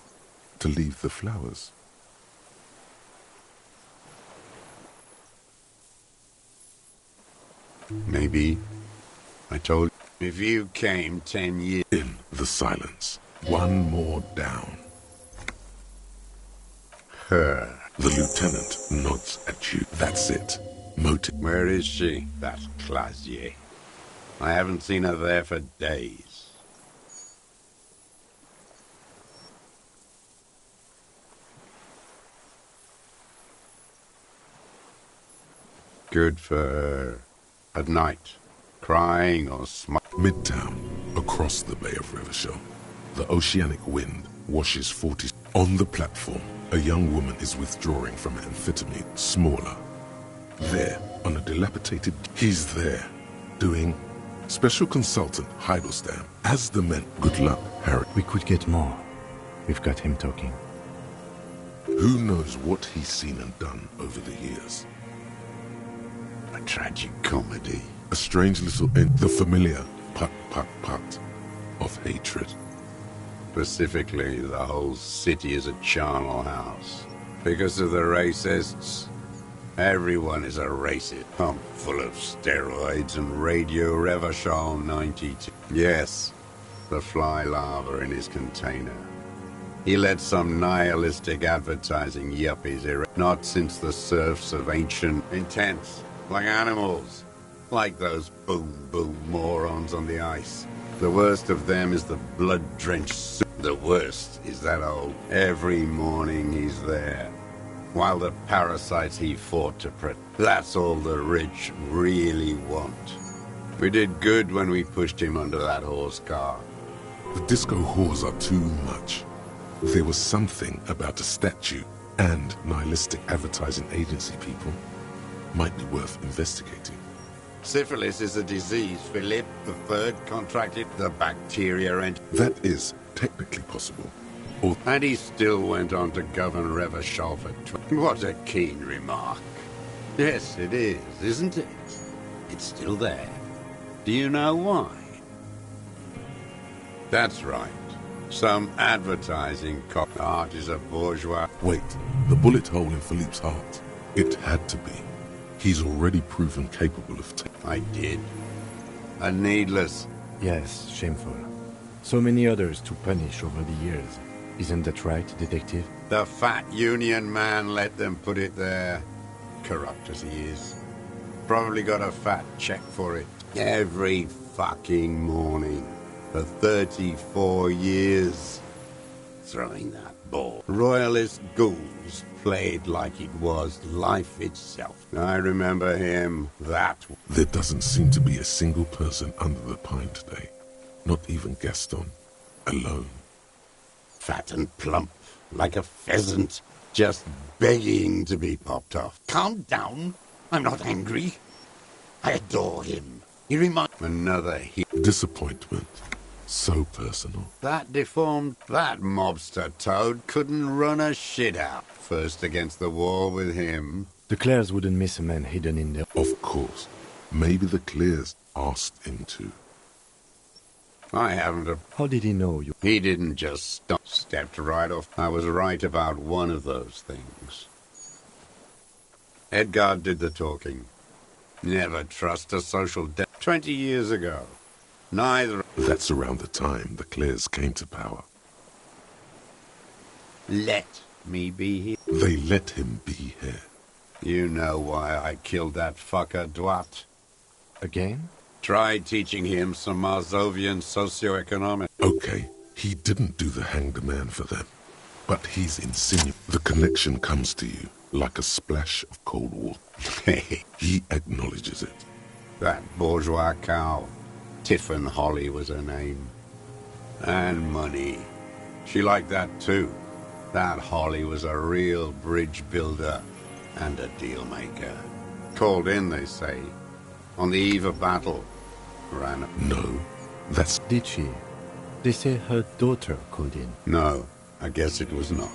to leave the flowers. Maybe. I told you, if you came 10 years... In the silence, one more down. Her. The lieutenant nods at you. That's it. Motive. Where is she? That Clausier. I haven't seen her there for days. Good for her. At night, crying or smiling. Midtown, across the Bay of Rivershell. The oceanic wind washes 40... On the platform, a young woman is withdrawing from amphetamine, smaller. There, on a dilapidated... He's there, doing... Special Consultant Heidelstein. As the men... Good luck, Harry. We could get more. We've got him talking. Who knows what he's seen and done over the years? A tragic comedy. A strange little end. The familiar put of hatred. Specifically, the whole city is a charnel house. Because of the racists. Everyone is a racist. Pump full of steroids and Radio Revachol 92. Yes, the fly larva in his container. He let some nihilistic advertising yuppies not since the serfs of ancient intense, like animals, like those boom morons on the ice. The worst of them is the blood-drenched soup. The worst is that old. Every morning he's there. While the parasites he fought to protect. That's all the rich really want. We did good when we pushed him under that horse car. The disco whores are too much. There was something about a statue and nihilistic advertising agency people. Might be worth investigating. Syphilis is a disease Philip III contracted. The bacteria and... That is technically possible. And he still went on to govern Revachol for... What a keen remark. Yes, it is, isn't it? It's still there. Do you know why? That's right. Some advertising cop. Art is a bourgeois... Wait, the bullet hole in Philippe's heart. It had to be. He's already proven capable of... I did. And needless. Yes, shameful. So many others to punish over the years. Isn't that right, Detective? The fat union man let them put it there. Corrupt as he is. Probably got a fat check for it. Every fucking morning. For 34 years. Throwing that ball. Royalist ghouls played like it was life itself. I remember him that... There doesn't seem to be a single person under the pine today. Not even Gaston. Alone. Fat and plump. like a pheasant, just begging to be popped off. Calm down. I'm not angry. I adore him. He reminds another Disappointment. So personal. That mobster toad couldn't run a shit out. First against the wall with him. The Clares wouldn't miss a man hidden in there. Of course. Maybe the Clears asked him to. I haven't a... How did he know you? He didn't just stop. Stepped right off. I was right about one of those things. Edgar did the talking. Never trust a social 20 years ago. Neither... That's around the time the Clears came to power. Let me be here. They let him be here. You know why I killed that fucker, Dwat? Again? Tried teaching him some Marzovian socioeconomics. Okay, he didn't do the hanged man for them. But he's insinuating. The connection comes to you like a splash of cold water. He acknowledges it. That bourgeois cow. Tiffin Holly was her name. And money. She liked that too. That Holly was a real bridge builder and a deal maker. Called in, they say, on the eve of battle. Ran. No, that's... Did she? They say her daughter called in. No, I guess it was not.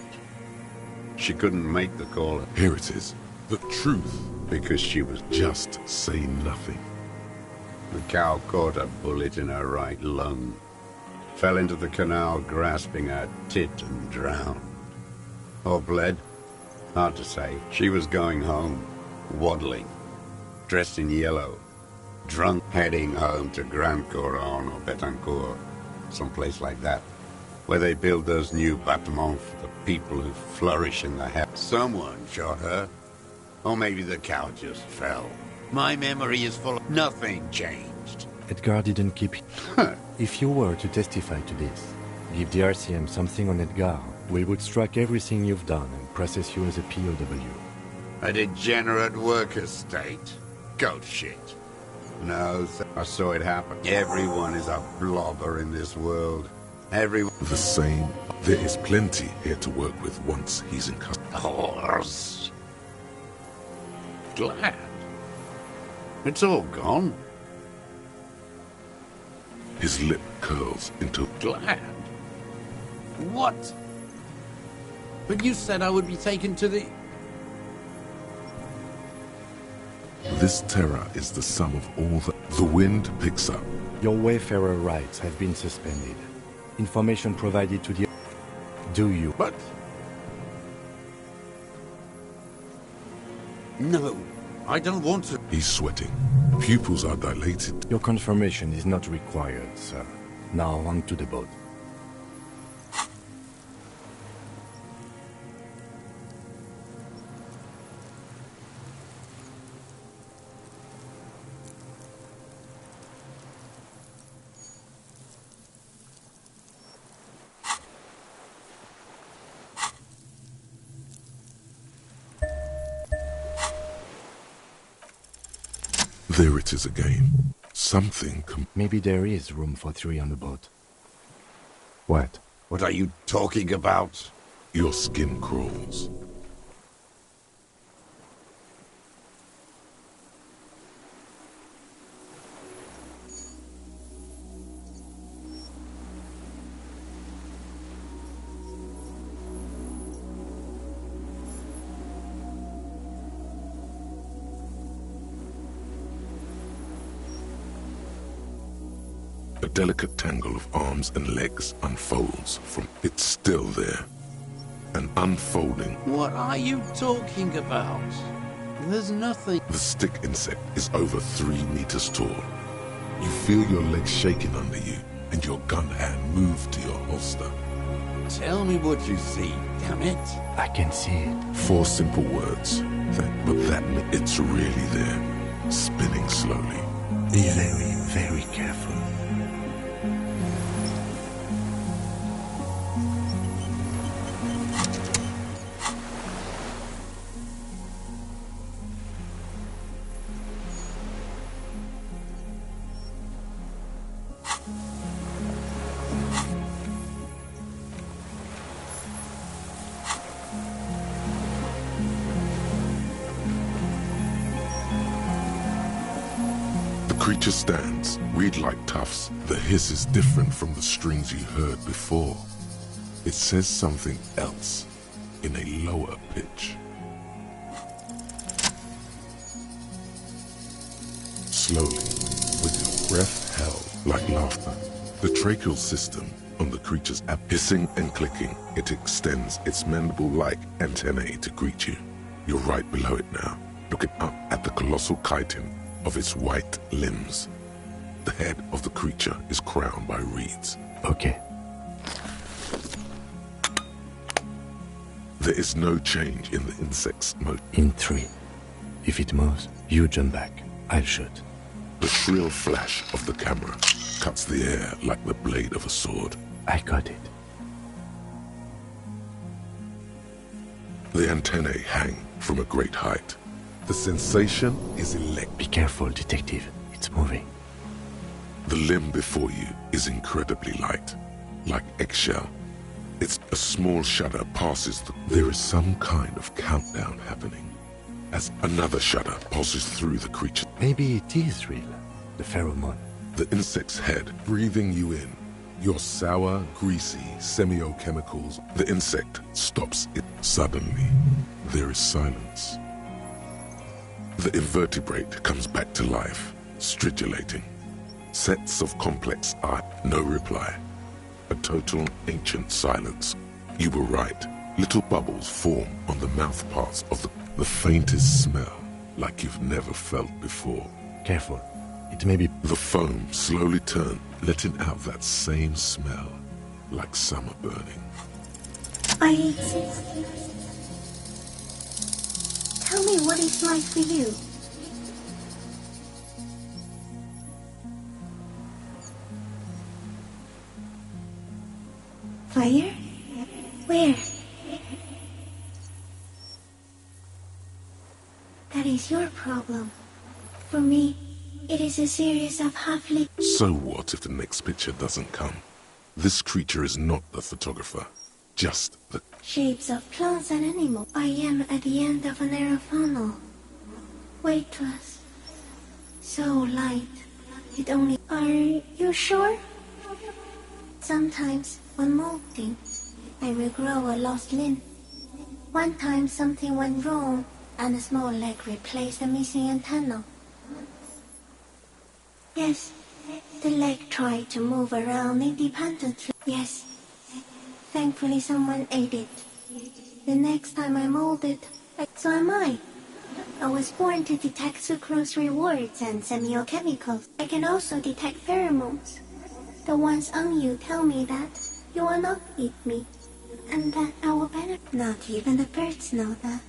She couldn't make the call. Here it is. The truth. Because she was... Just say nothing. The cow caught a bullet in her right lung. Fell into the canal grasping her tit and drowned. Or bled. Hard to say. She was going home, waddling, dressed in yellow, drunk, heading home to Grand Couronne or Betancourt, someplace like that, where they build those new bâtiments for the people who flourish in the hell. Someone shot her. Or maybe the cow just fell. My memory is full of... Nothing changed. Edgar didn't keep... If you were to testify to this, give the RCM something on Edgar, we would strike everything you've done and process you as a POW. A degenerate worker state. Goat shit. No, I saw it happen. Everyone is a blobber in this world. Everyone... The same. There is plenty here to work with once he's in custody. Horse. Glad. It's all gone. His lip curls into... Glad? What? But you said I would be taken to the... This terror is the sum of all the... The wind picks up. Your Wayfarer rights have been suspended. Information provided to the... Do you? But... No, I don't want to... He's sweating. Pupils are dilated. Your confirmation is not required, sir. Now on to the boat. There it is again. Something... Maybe there is room for 3 on the boat. What? What are you talking about? Your skin crawls. A delicate tangle of arms and legs unfolds from... It's still there. And unfolding. What are you talking about? There's nothing... The stick insect is over 3 meters tall. You feel your legs shaking under you, and your gun hand move to your holster. Tell me what you see, damn it. I can see it. 4 simple words. It's really there. Spinning slowly. Be very, very careful. creature stands, reed-like tufts. The hiss is different from the strings you heard before. It says something else, in a lower pitch. Slowly, with your breath held like laughter, the tracheal system on the creature's hissing and clicking, it extends its mandible-like antennae to greet you. You're right below it now, looking up at the colossal chitin of its white limbs. The head of the creature is crowned by reeds. Okay. There is no change in the insect's motion. In 3. If it moves, you jump back. I'll shoot. The shrill flash of the camera cuts the air like the blade of a sword. I got it. The antennae hang from a great height. The sensation is electric. Be careful, detective. It's moving. The limb before you is incredibly light, like eggshell. It's a small shudder passes through. There is some kind of countdown happening as another shudder passes through the creature. Maybe it is real. The pheromone. The insect's head breathing you in. Your sour, greasy semiochemicals. The insect stops it. Suddenly, there is silence. The invertebrate comes back to life, stridulating. Sets of complex eye. No reply. A total ancient silence. You were right. Little bubbles form on the mouthparts of the faintest smell, like you've never felt before. Careful. It may be... The foam slowly turns, letting out that same smell, like summer burning. Tell me what it's like for you. Fire? Where? That is your problem. For me, it is a series of half-lit... So what if the next picture doesn't come? This creature is not the photographer, just the... shapes of plants and animals. I am at the end of a narrow funnel. Weightless. So light. It only... Are you sure? Sometimes, when molting, I will grow a lost limb. One time something went wrong, and a small leg replaced a missing antenna. Yes, the leg tried to move around independently. Yes, thankfully someone ate it. The next time I molded, so am I. I was born to detect sucrose rewards and semiochemicals. I can also detect pheromones. The ones on you tell me that you will not eat me, and that I will benefit. Not even the birds know that.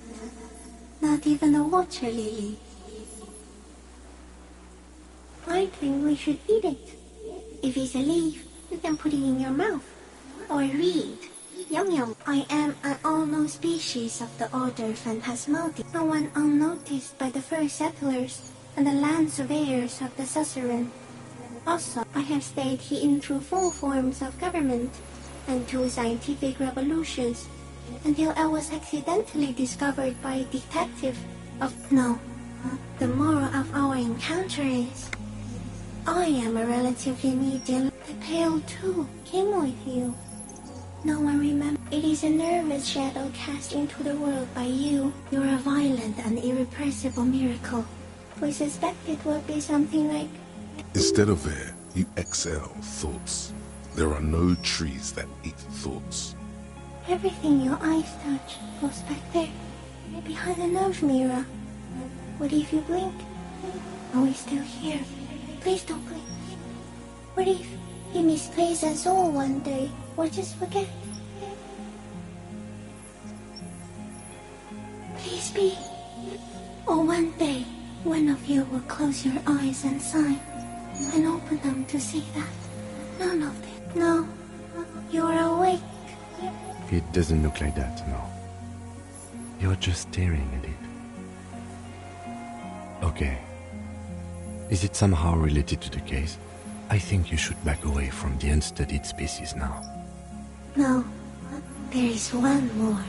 Not even the water lily. I think we should eat it. If it's a leaf, you can put it in your mouth. Or reed. Yum yum. I am an unknown species of the order Phantasmodi. No one unnoticed by the first settlers and the land surveyors of the suzerain. Also, I have stayed hidden through 4 forms of government and 2 scientific revolutions until I was accidentally discovered by a detective of... No. The moral of our encounter is... I am a relatively medium. The pale too came with you. No one remembers. It is a nervous shadow cast into the world by you. You're a violent and irrepressible miracle. We suspect it will be something like... Instead of air, you exhale thoughts. There are no trees that eat thoughts. Everything your eyes touch goes back there, behind the nose mirror. What if you blink? Are we still here? Please don't blink. What if he misplaces us all one day, or just forget? Please be. Or one day, one of you will close your eyes and sigh, and open them to see that none of it. No, you're awake. It doesn't look like that, no. You're just staring at it. Okay. Is it somehow related to the case? I think you should back away from the unstudied species now. No, there is one more.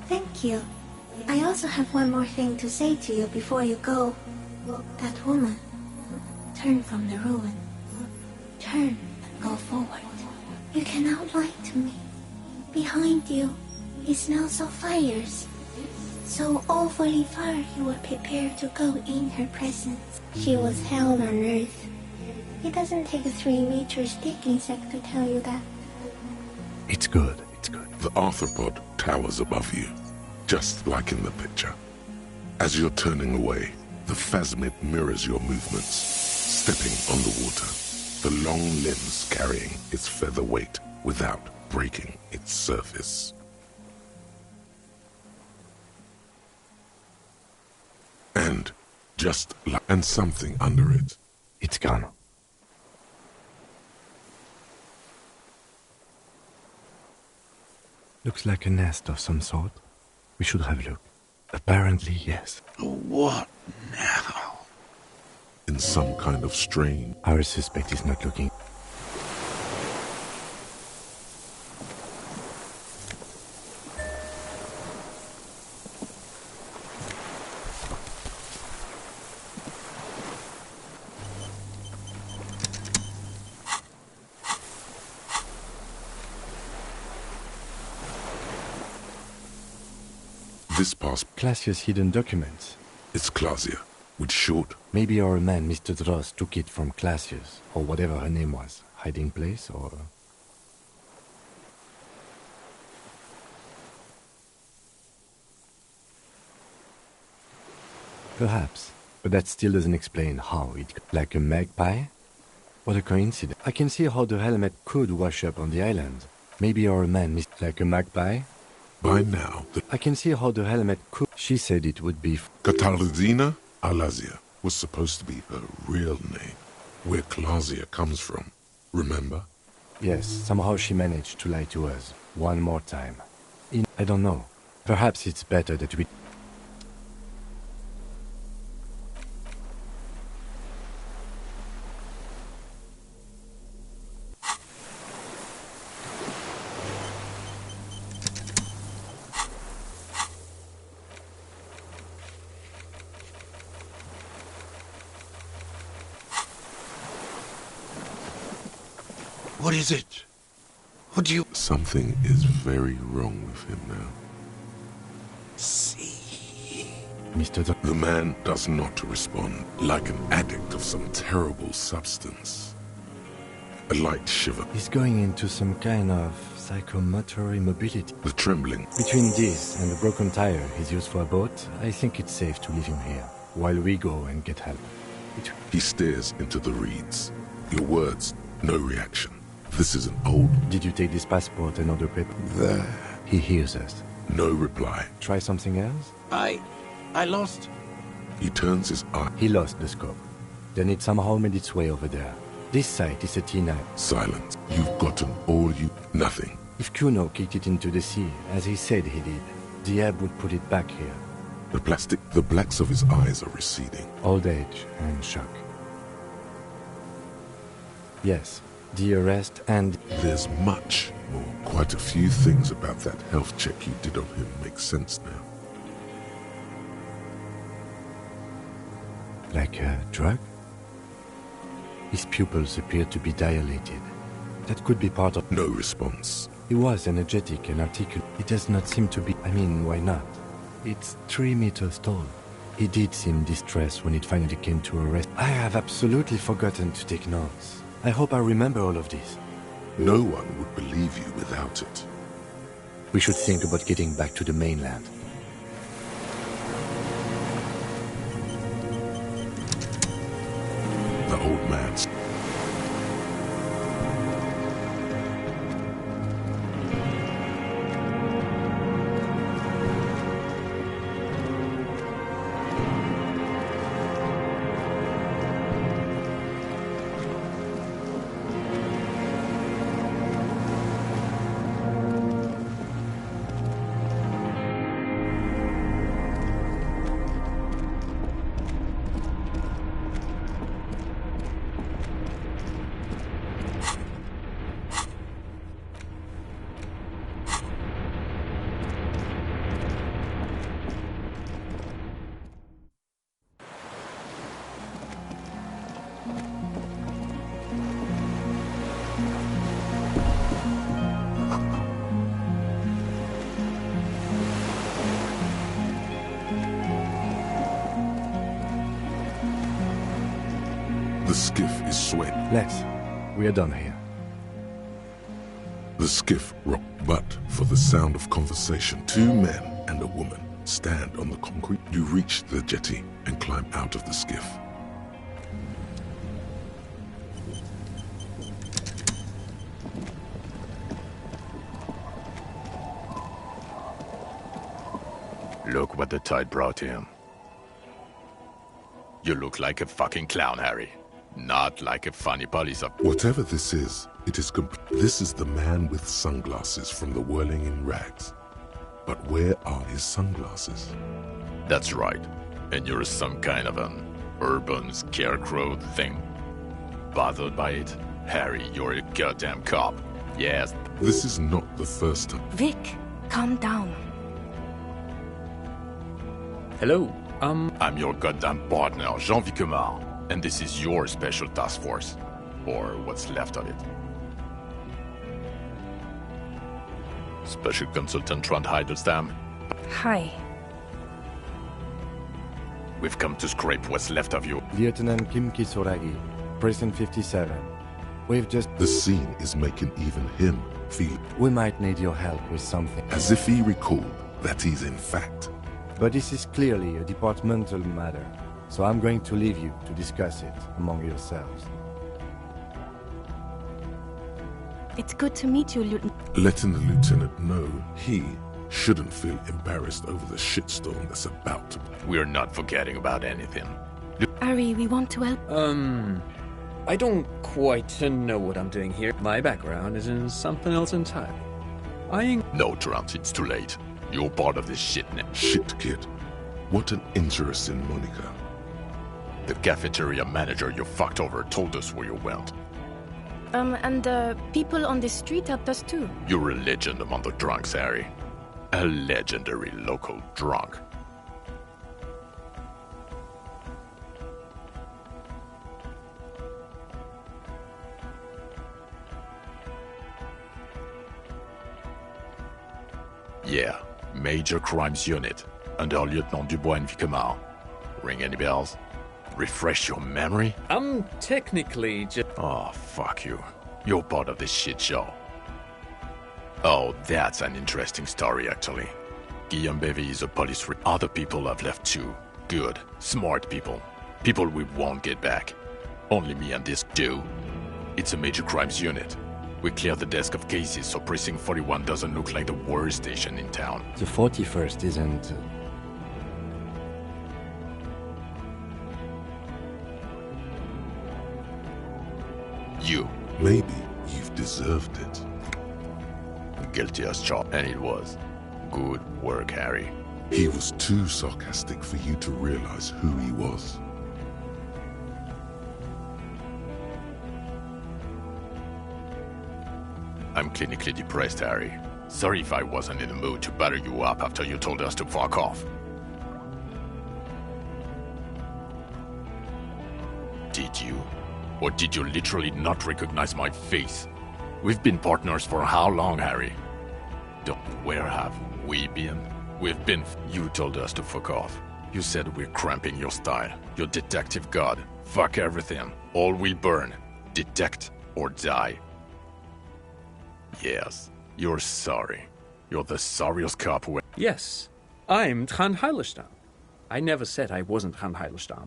Thank Thank you. I also have one more thing to say to you before you go. That woman. Turn from the ruin. Turn and go forward. You cannot lie to me. Behind you, it smells of fires. So awfully far you were prepared to go in her presence. She was hell on earth. It doesn't take a 3-meter stick insect to tell you that. It's good, it's good. The arthropod towers above you, just like in the picture. As you're turning away, the phasmid mirrors your movements, stepping on the water, the long limbs carrying its feather weight without breaking its surface. And just like and something under it. It's gone. Looks like a nest of some sort. We should have a look. Apparently, yes. What now? In some kind of strain. Our suspect is not looking. This pass Classia's hidden documents. It's Clasia, with short. Maybe our man, Mr. Dross, took it from Classia's, or whatever her name was. Hiding place, or... Perhaps, but that still doesn't explain how it... Like a magpie? What a coincidence. I can see how the helmet could wash up on the island. Maybe our man missed like a magpie? By now, I can see how the helmet could... She said it would be... Katarzyna Alazia was supposed to be her real name, where Clasia comes from. Remember? Yes, somehow she managed to lie to us. One more time. I don't know. Perhaps it's better that we... What is it? What do you... Something is very wrong with him now. See? Mr. The man does not respond, like an addict of some terrible substance. A light shiver. He's going into some kind of psychomotor immobility. The trembling. Between this and the broken tire he's used for a boat, I think it's safe to leave him here, while we go and get help. He stares into the reeds. Your words, no reaction. This is an old... Did you take this passport and other paper? There. He hears us. No reply. Try something else? I lost... He turns his eye. He lost the scope. Then it somehow made its way over there. This site is a T9. Silence. You've gotten all you... Nothing. If Kuno kicked it into the sea, as he said he did, the ebb would put it back here. The blacks of his eyes are receding. Old age and shock. Yes. The arrest and... There's much more. Quite a few things about that health check you did on him make sense now. Like a drug? His pupils appear to be dilated. That could be part of... No response. He was energetic and articulate. It does not seem to be... I mean, why not? It's 3 meters tall. He did seem distressed when it finally came to arrest. I have absolutely forgotten to take notes. I hope I remember all of this. No one would believe you without it. We should think about getting back to the mainland. The old man's... The skiff is swaying. Let's. We are done here. The skiff rocked, but for the sound of conversation, 2 men and a woman stand on the concrete. You reach the jetty and climb out of the skiff. Look what the tide brought in. You look like a fucking clown, Harry. Not like a funny police officer. Whatever this is, it is This is the man with sunglasses from the Whirling in Rags. But where are his sunglasses? That's right. And you're some kind of an urban scarecrow thing. Bothered by it? Harry, you're a goddamn cop. Yes. This is not the first time. Vic, calm down. Hello, I'm your goddamn partner, Jean-Vic Quemar, and this is your special task force. Or what's left of it. Special Consultant Trond Heidelstam. Hi. We've come to scrape what's left of you. Lieutenant Kim Kisoragi, Prison 57. We've just... The scene is making even him feel... We might need your help with something. As if he recalled that he's in fact... But this is clearly a departmental matter, so I'm going to leave you to discuss it among yourselves. It's good to meet you, Lieutenant. Letting the lieutenant know he shouldn't feel embarrassed over the shitstorm that's about to... We're not forgetting about anything. Harry, we want to help... I don't quite know what I'm doing here. My background is in something else entirely. No, Trant, it's too late. You're part of this shit now. Shit, kid. What an interesting moniker. The cafeteria manager you fucked over told us where you went. And people on the street helped us too. You're a legend among the drunks, Harry. A legendary local drunk. Yeah. Major Crimes Unit, under Lieutenant Dubois and Vicomar. Ring any bells? Refresh your memory? I'm technically just... Oh, fuck you. You're part of this shit show. Oh, that's an interesting story, actually. Guillaume Bevy is a police... Other people have left too. Good, smart people. People we won't get back. Only me and this do. It's a Major Crimes Unit. We cleared the desk of cases so Precinct 41 doesn't look like the worst station in town. The 41st isn't... You. Maybe you've deserved it. Guilty as charged, and it was. Good work, Harry. He was too sarcastic for you to realize who he was. I'm clinically depressed, Harry. Sorry if I wasn't in the mood to batter you up after you told us to fuck off. Did you? Or did you literally not recognize my face? We've been partners for how long, Harry? Where have we been? We've been... You told us to fuck off. You said we're cramping your style. Your detective god. Fuck everything. All will burn. Detect or die. Yes, you're sorry. You're the sorriest cop who... Yes, I'm Trond Heidelstam. I never said I wasn't Trond Heidelstam.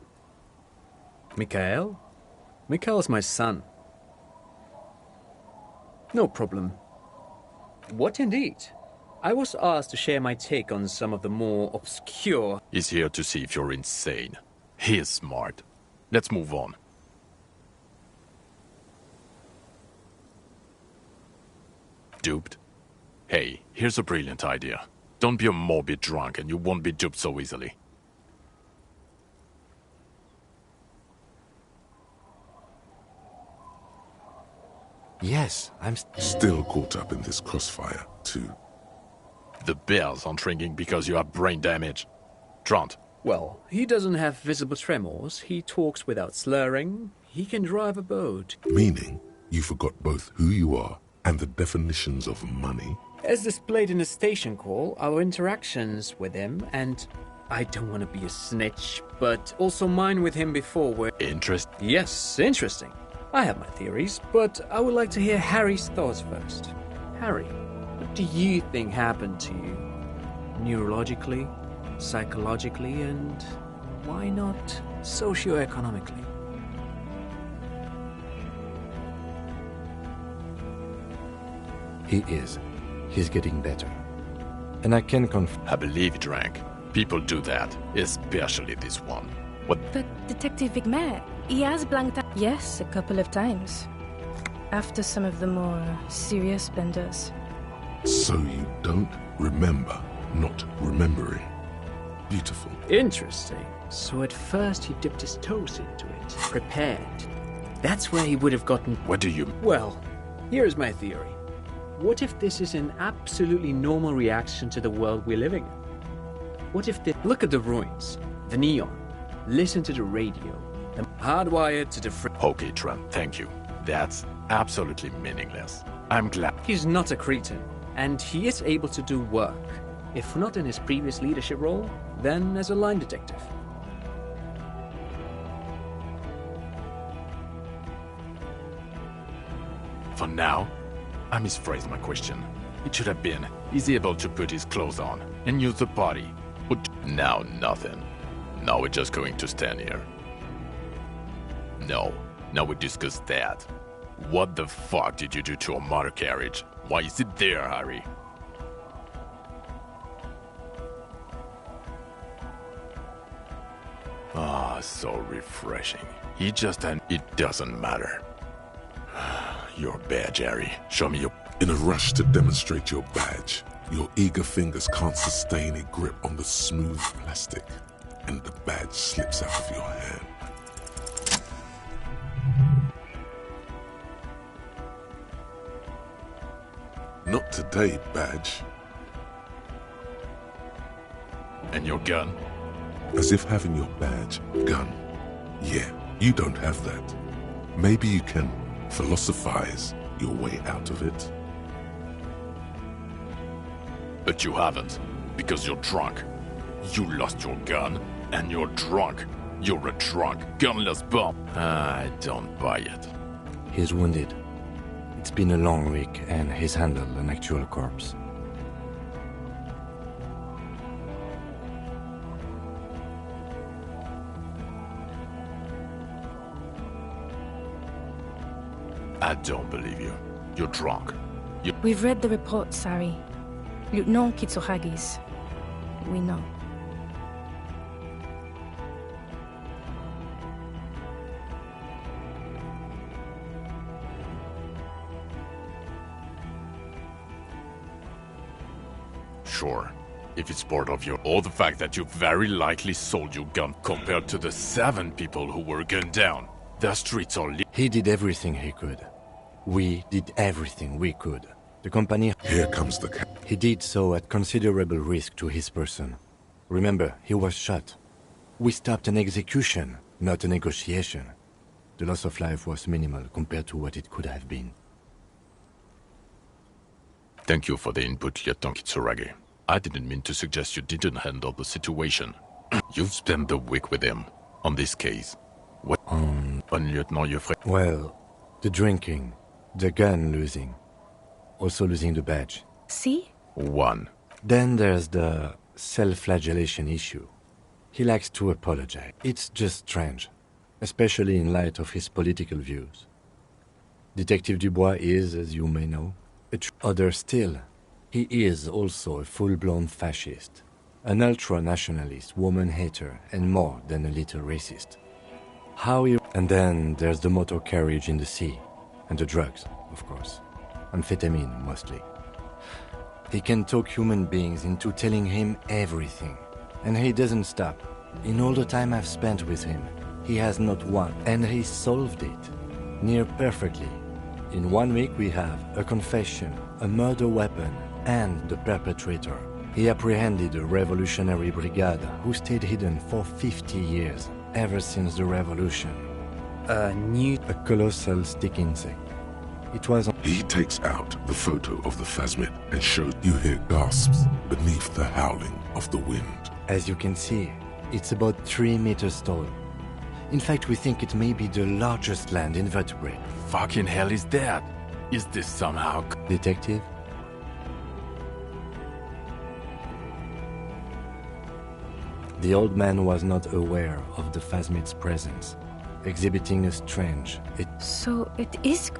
Mikael? Mikael is my son. No problem. What indeed? I was asked to share my take on some of the more obscure... He's here to see if you're insane. He is smart. Let's move on. Duped? Hey, here's a brilliant idea. Don't be a morbid drunk and you won't be duped so easily. Yes, I'm still caught up in this crossfire, too. The bells aren't ringing because you have brain damage. Trant. Well, he doesn't have visible tremors, he talks without slurring, he can drive a boat. Meaning, you forgot both who you are and the definitions of money? As displayed in the station call, our interactions with him and I don't want to be a snitch, but also mine with him before were... Yes, interesting. I have my theories, but I would like to hear Harry's thoughts first. Harry, what do you think happened to you? Neurologically, psychologically, and why not socioeconomically? He is. He's getting better. And I can confirm. I believe he drank. People do that, especially this one. What? But Detective Vigmer, he has blanked out. Yes, a couple of times. After some of the more serious benders. So you don't remember not remembering. Beautiful. Interesting. So at first he dipped his toes into it, prepared. That's where he would have gotten... What do you... Well, here's my theory. What if this is an absolutely normal reaction to the world we're living in? What if they... Look at the ruins, the neon, listen to the radio, the hardwired to the... Okay, Trent, thank you. That's absolutely meaningless. I'm glad. He's not a cretin, and he is able to do work. If not in his previous leadership role, then as a line detective. For now, I misphrased my question. It should have been, he's able to put his clothes on and use the body. But now nothing. Now we're just going to stand here. No, now we discuss that. What the fuck did you do to a motor carriage? Why is it there, Harry? Ah, so refreshing. He just and it doesn't matter. Your badge, Harry. Show me your... In a rush to demonstrate your badge, your eager fingers can't sustain a grip on the smooth plastic, and the badge slips out of your hand. Not today, badge. And your gun? As if having your badge, gun. Yeah, you don't have that. Maybe you can philosophize your way out of it. But you haven't, because you're drunk. You lost your gun, and you're drunk. You're a drunk, gunless bum. I don't buy it. He's wounded. It's been a long week, and he's handled an actual corpse. I don't believe you. You're drunk. We've read the report, Sari. Lieutenant Kitsuhagi's. We know. Sure. If it's part of your... Or the fact that you very likely sold your gun compared to the 7 people who were gunned down. The streets are... He did everything he could. We did everything we could. The company... Here comes the... He did so at considerable risk to his person. Remember, he was shot. We stopped an execution, not a negotiation. The loss of life was minimal compared to what it could have been. Thank you for the input, Lieutenant Kitsuragi. I didn't mean to suggest you didn't handle the situation. You've spent the week with him, on this case. What? On Lieutenant Yofre? Well, the drinking, the gun losing, also losing the badge. See? 1. Then there's the self-flagellation issue. He likes to apologize. It's just strange, especially in light of his political views. Detective Dubois is, as you may know, other still. He is also a full-blown fascist, an ultra-nationalist, woman-hater, and more than a little racist. How he... And then there's the motor carriage in the sea, and the drugs, of course. Amphetamine, mostly. He can talk human beings into telling him everything, and he doesn't stop. In all the time I've spent with him, he has not one, and he solved it, near perfectly. In 1 week we have a confession, a murder weapon, and the perpetrator. He apprehended a revolutionary brigade who stayed hidden for 50 years, ever since the revolution. A colossal stick insect. It was on... He takes out the photo of the phasmid and shows you hear gasps beneath the howling of the wind. As you can see, it's about 3 meters tall. In fact, we think it may be the largest land invertebrate. Fucking hell is that? Is this somehow... Detective? The old man was not aware of the phasmid's presence, exhibiting a strange... So it is...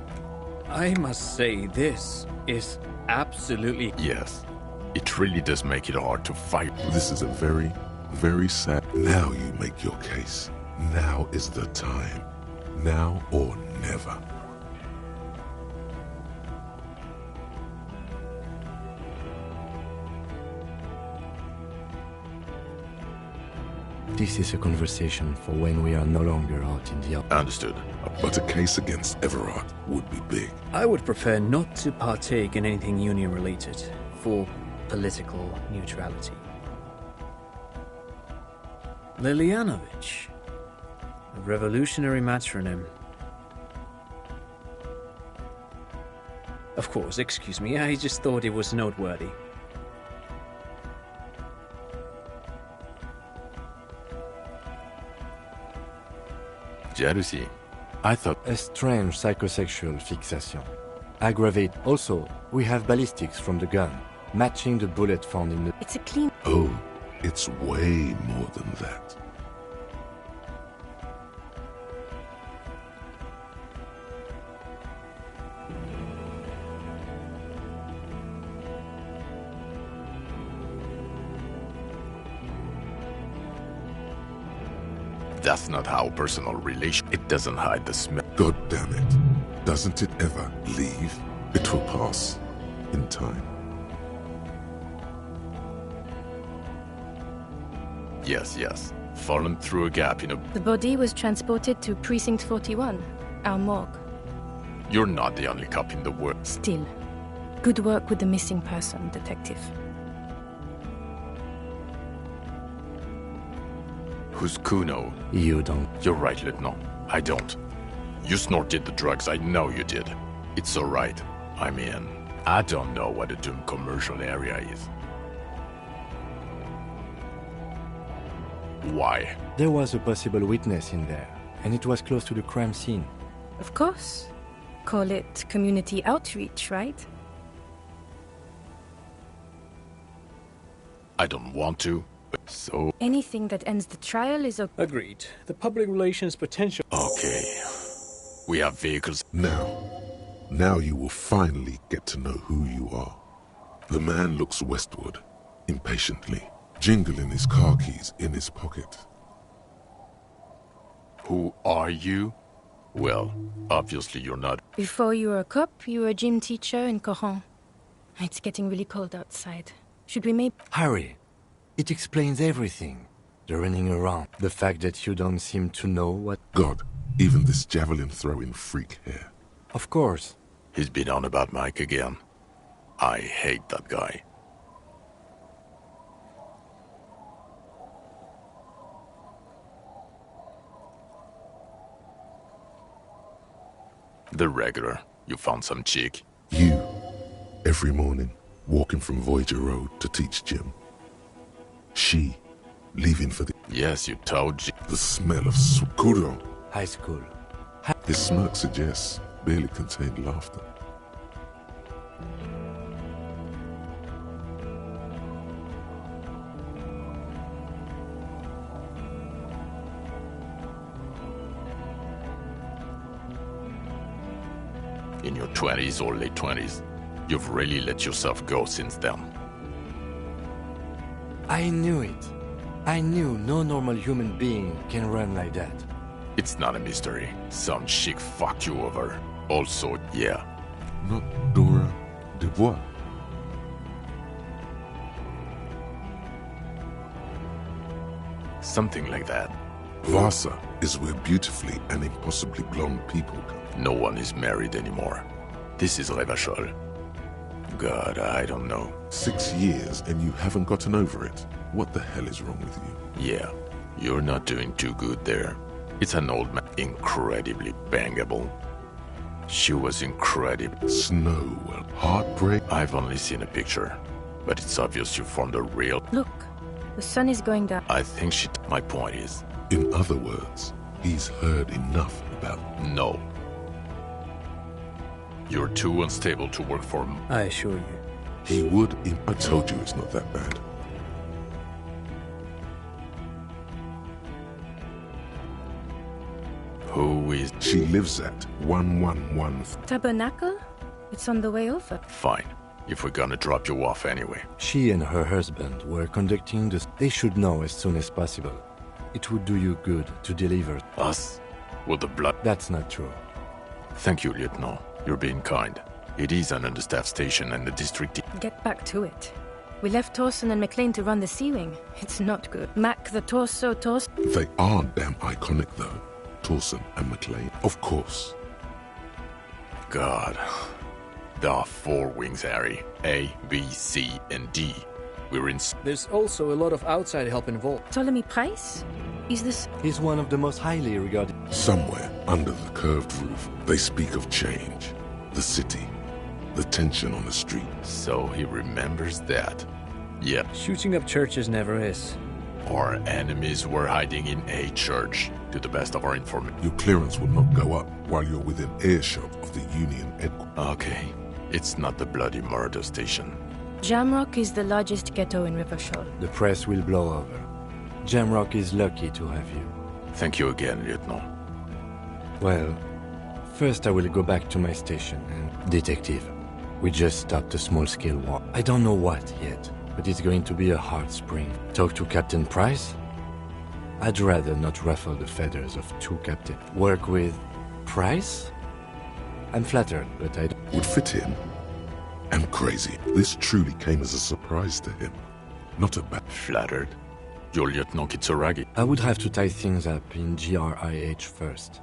I must say, this is absolutely... Yes. It really does make it hard to fight. This is a very, very sad... Now you make your case. Now is the time. Now or never. This is a conversation for when we are no longer out in the open. Understood. But a case against Everard would be big. I would prefer not to partake in anything union-related, for political neutrality. Lilianovich, a revolutionary matronym. Of course, excuse me, I just thought it was noteworthy. Jealousy. I thought... A strange psychosexual fixation. Aggravate. Also, we have ballistics from the gun, matching the bullet found in the... It's a clean... Oh, it's way more than that. That's not how personal relation... It doesn't hide the smell. God damn it. Doesn't it ever leave? It will pass. In time. Yes, yes. Fallen through a gap in a... The body was transported to Precinct 41, our morgue. You're not the only cop in the world. Still, good work with the missing person, Detective. Who's Kuno? You don't. You're right, Lieutenant. I don't. You snorted the drugs, I know you did. It's alright. I mean, I don't know what a doomed commercial area is. Why? There was a possible witness in there, and it was close to the crime scene. Of course. Call it community outreach, right? I don't want to, so... Anything that ends the trial is okay. Agreed. The public relations potential... Okay. We have vehicles... Now you will finally get to know who you are. The man looks westward, impatiently, jingling his car keys in his pocket. Who are you? Well, obviously you're not... Before you were a cop, you were a gym teacher in Coron. It's getting really cold outside. Should we maybe... Harry, it explains everything. The running around, the fact that you don't seem to know what... God, even this javelin-throwing freak here. Of course. He's been on about Mike again. I hate that guy. The regular. You found some chick? You. Every morning, walking from Voyager Road to teach gym. She, leaving for the... Yes, you told you. The smell of Sukuro. High school. His smirk suggests barely contained laughter. In your 20s or late 20s, you've really let yourself go since then. I knew it. I knew no normal human being can run like that. It's not a mystery. Some chick fucked you over. Also, yeah. Not Dora Dubois. Something like that. Vasa is where beautifully and impossibly blonde people come. No one is married anymore. This is Revachol. God, I don't know. 6 years and you haven't gotten over it. What the hell is wrong with you? Yeah, you're not doing too good there. It's an old man, incredibly bangable. She was incredible. Snow, heartbreak. I've only seen a picture, but it's obvious you formed a real... Look, The sun is going down. I think my point is... In other words, he's heard enough about... No. You're too unstable to work for him. I assure you. He would... I told you it's not that bad. Who is... She lives at 111... Tabernacle? It's on the way over. Fine. If we're gonna drop you off anyway. She and her husband were conducting this. They should know as soon as possible. It would do you good to deliver. Us? With the blood? That's not true. Thank you, Lieutenant. You're being kind. It is an understaffed station and the district... Get back to it. We left Torson and McLean to run the Sea Wing. It's not good. Mac the Torso. They are damn iconic, though. Torson and McLean. Of course. God. There are 4 wings, Harry. A, B, C, and D. We're in... There's also a lot of outside help involved. Ptolemy Price? He's one of the most highly regarded... Somewhere under the curved roof, they speak of change. The city. The tension on the street. So he remembers that. Yep. Shooting up churches never is. Our enemies were hiding in a church, to the best of our information. Your clearance will not go up while you're within earshot of the Union headquarters. Okay. It's not the bloody murder station. Jamrock is the largest ghetto in Rivershaw. The press will blow over. Jamrock is lucky to have you. Thank you again, Lieutenant. Well, first I will go back to my station and... Detective, we just stopped a small-scale war. I don't know what yet, but it's going to be a hard spring. Talk to Captain Price? I'd rather not ruffle the feathers of 2 captains. Work with... Price? I'm flattered, but I don't... Would fit him. I'm crazy. This truly came as a surprise to him. Not a bad... Flattered? You're Lieutenant Kitsuragi. I would have to tie things up in GRIH first.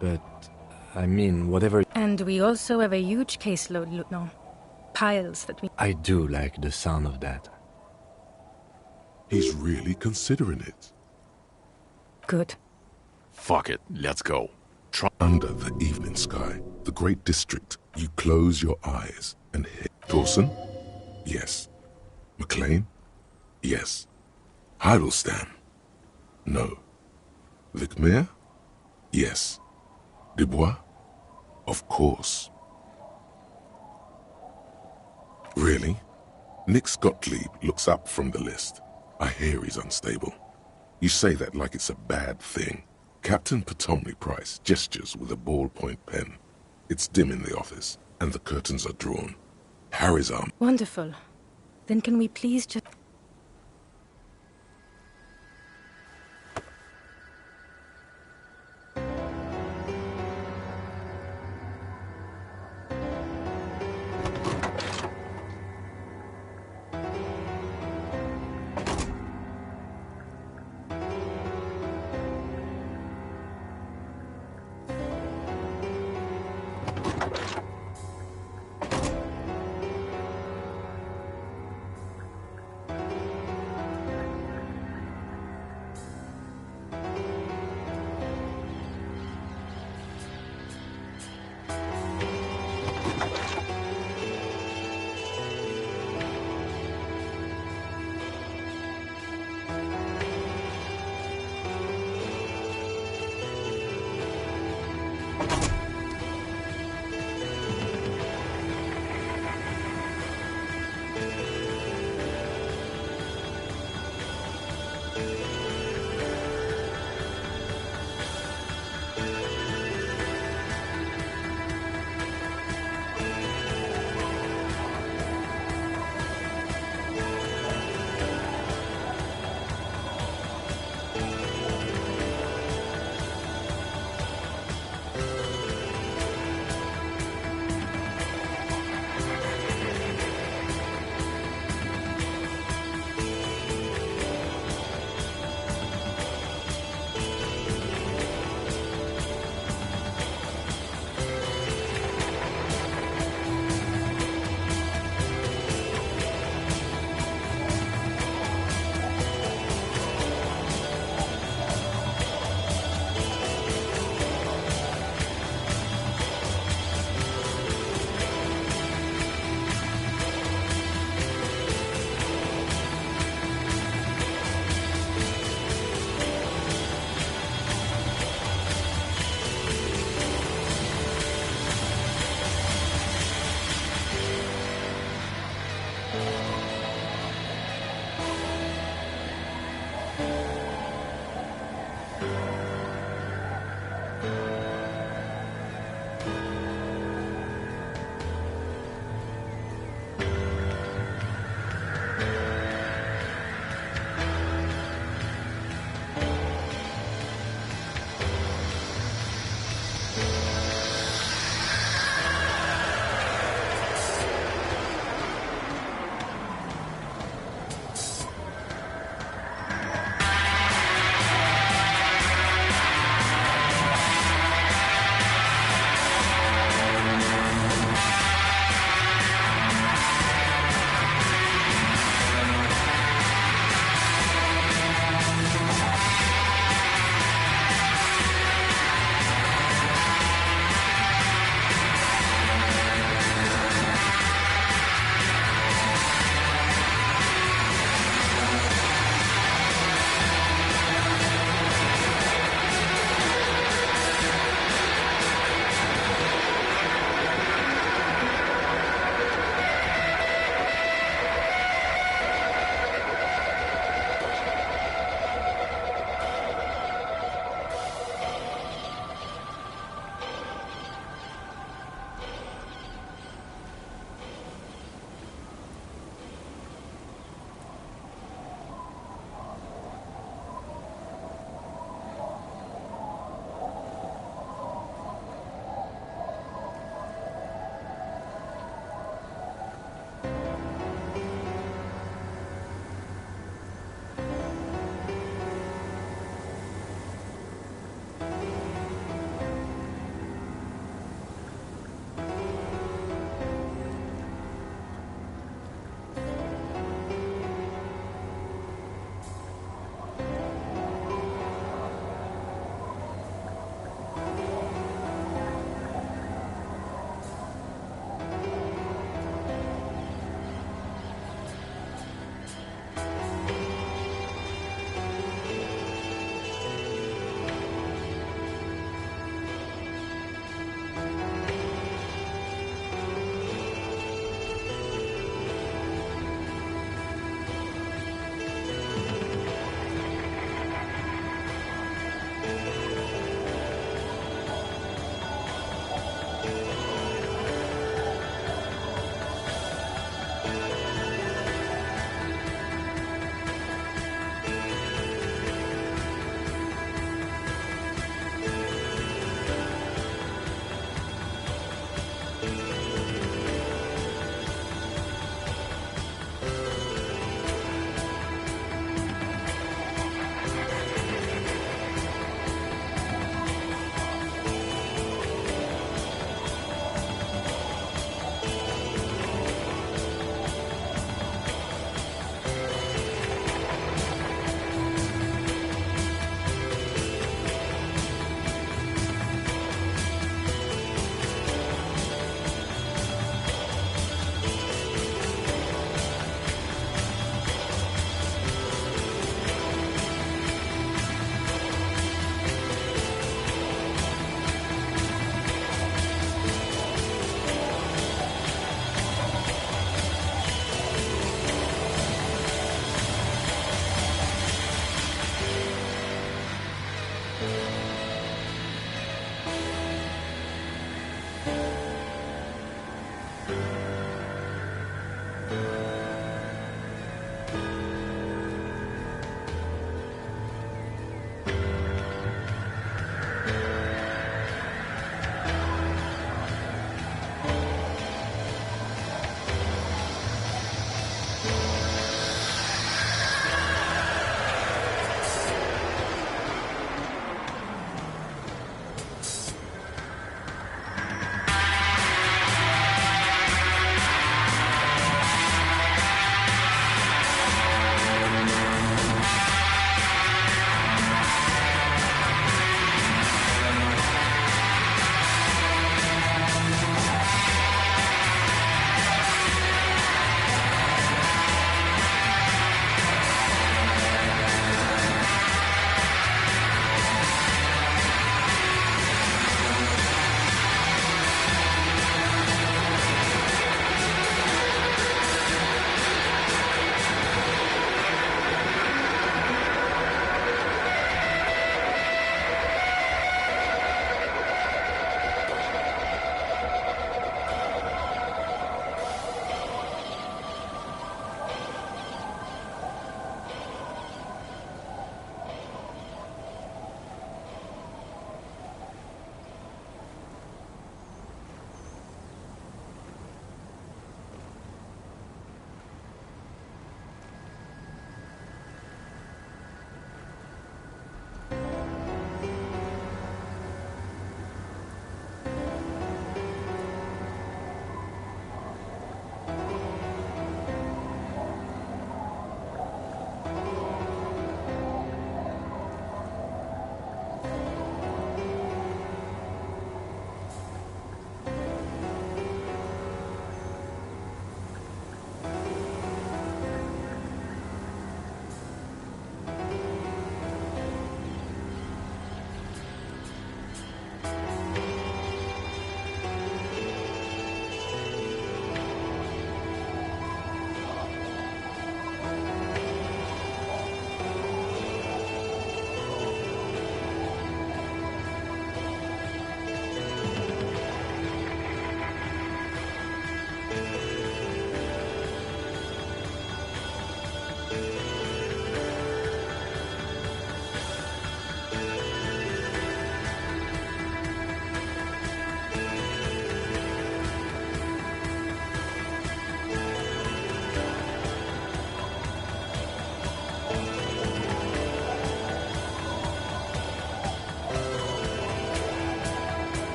But, I mean, whatever... And we also have a huge caseload, Lieutenant. Piles that we... I do like the sound of that. He's really considering it. Good. Fuck it, let's go. Under the evening sky, the great district, you close your eyes and hit. Torson? Yes. McLean? Yes. Heidelstein? No. Vicmere? Yes. Dubois? Of course. Really? Nick Gottlieb looks up from the list. I hear he's unstable. You say that like it's a bad thing. Captain Ptolemy Price gestures with a ballpoint pen. It's dim in the office, and the curtains are drawn. Harry's arm. Wonderful. Then can we please just...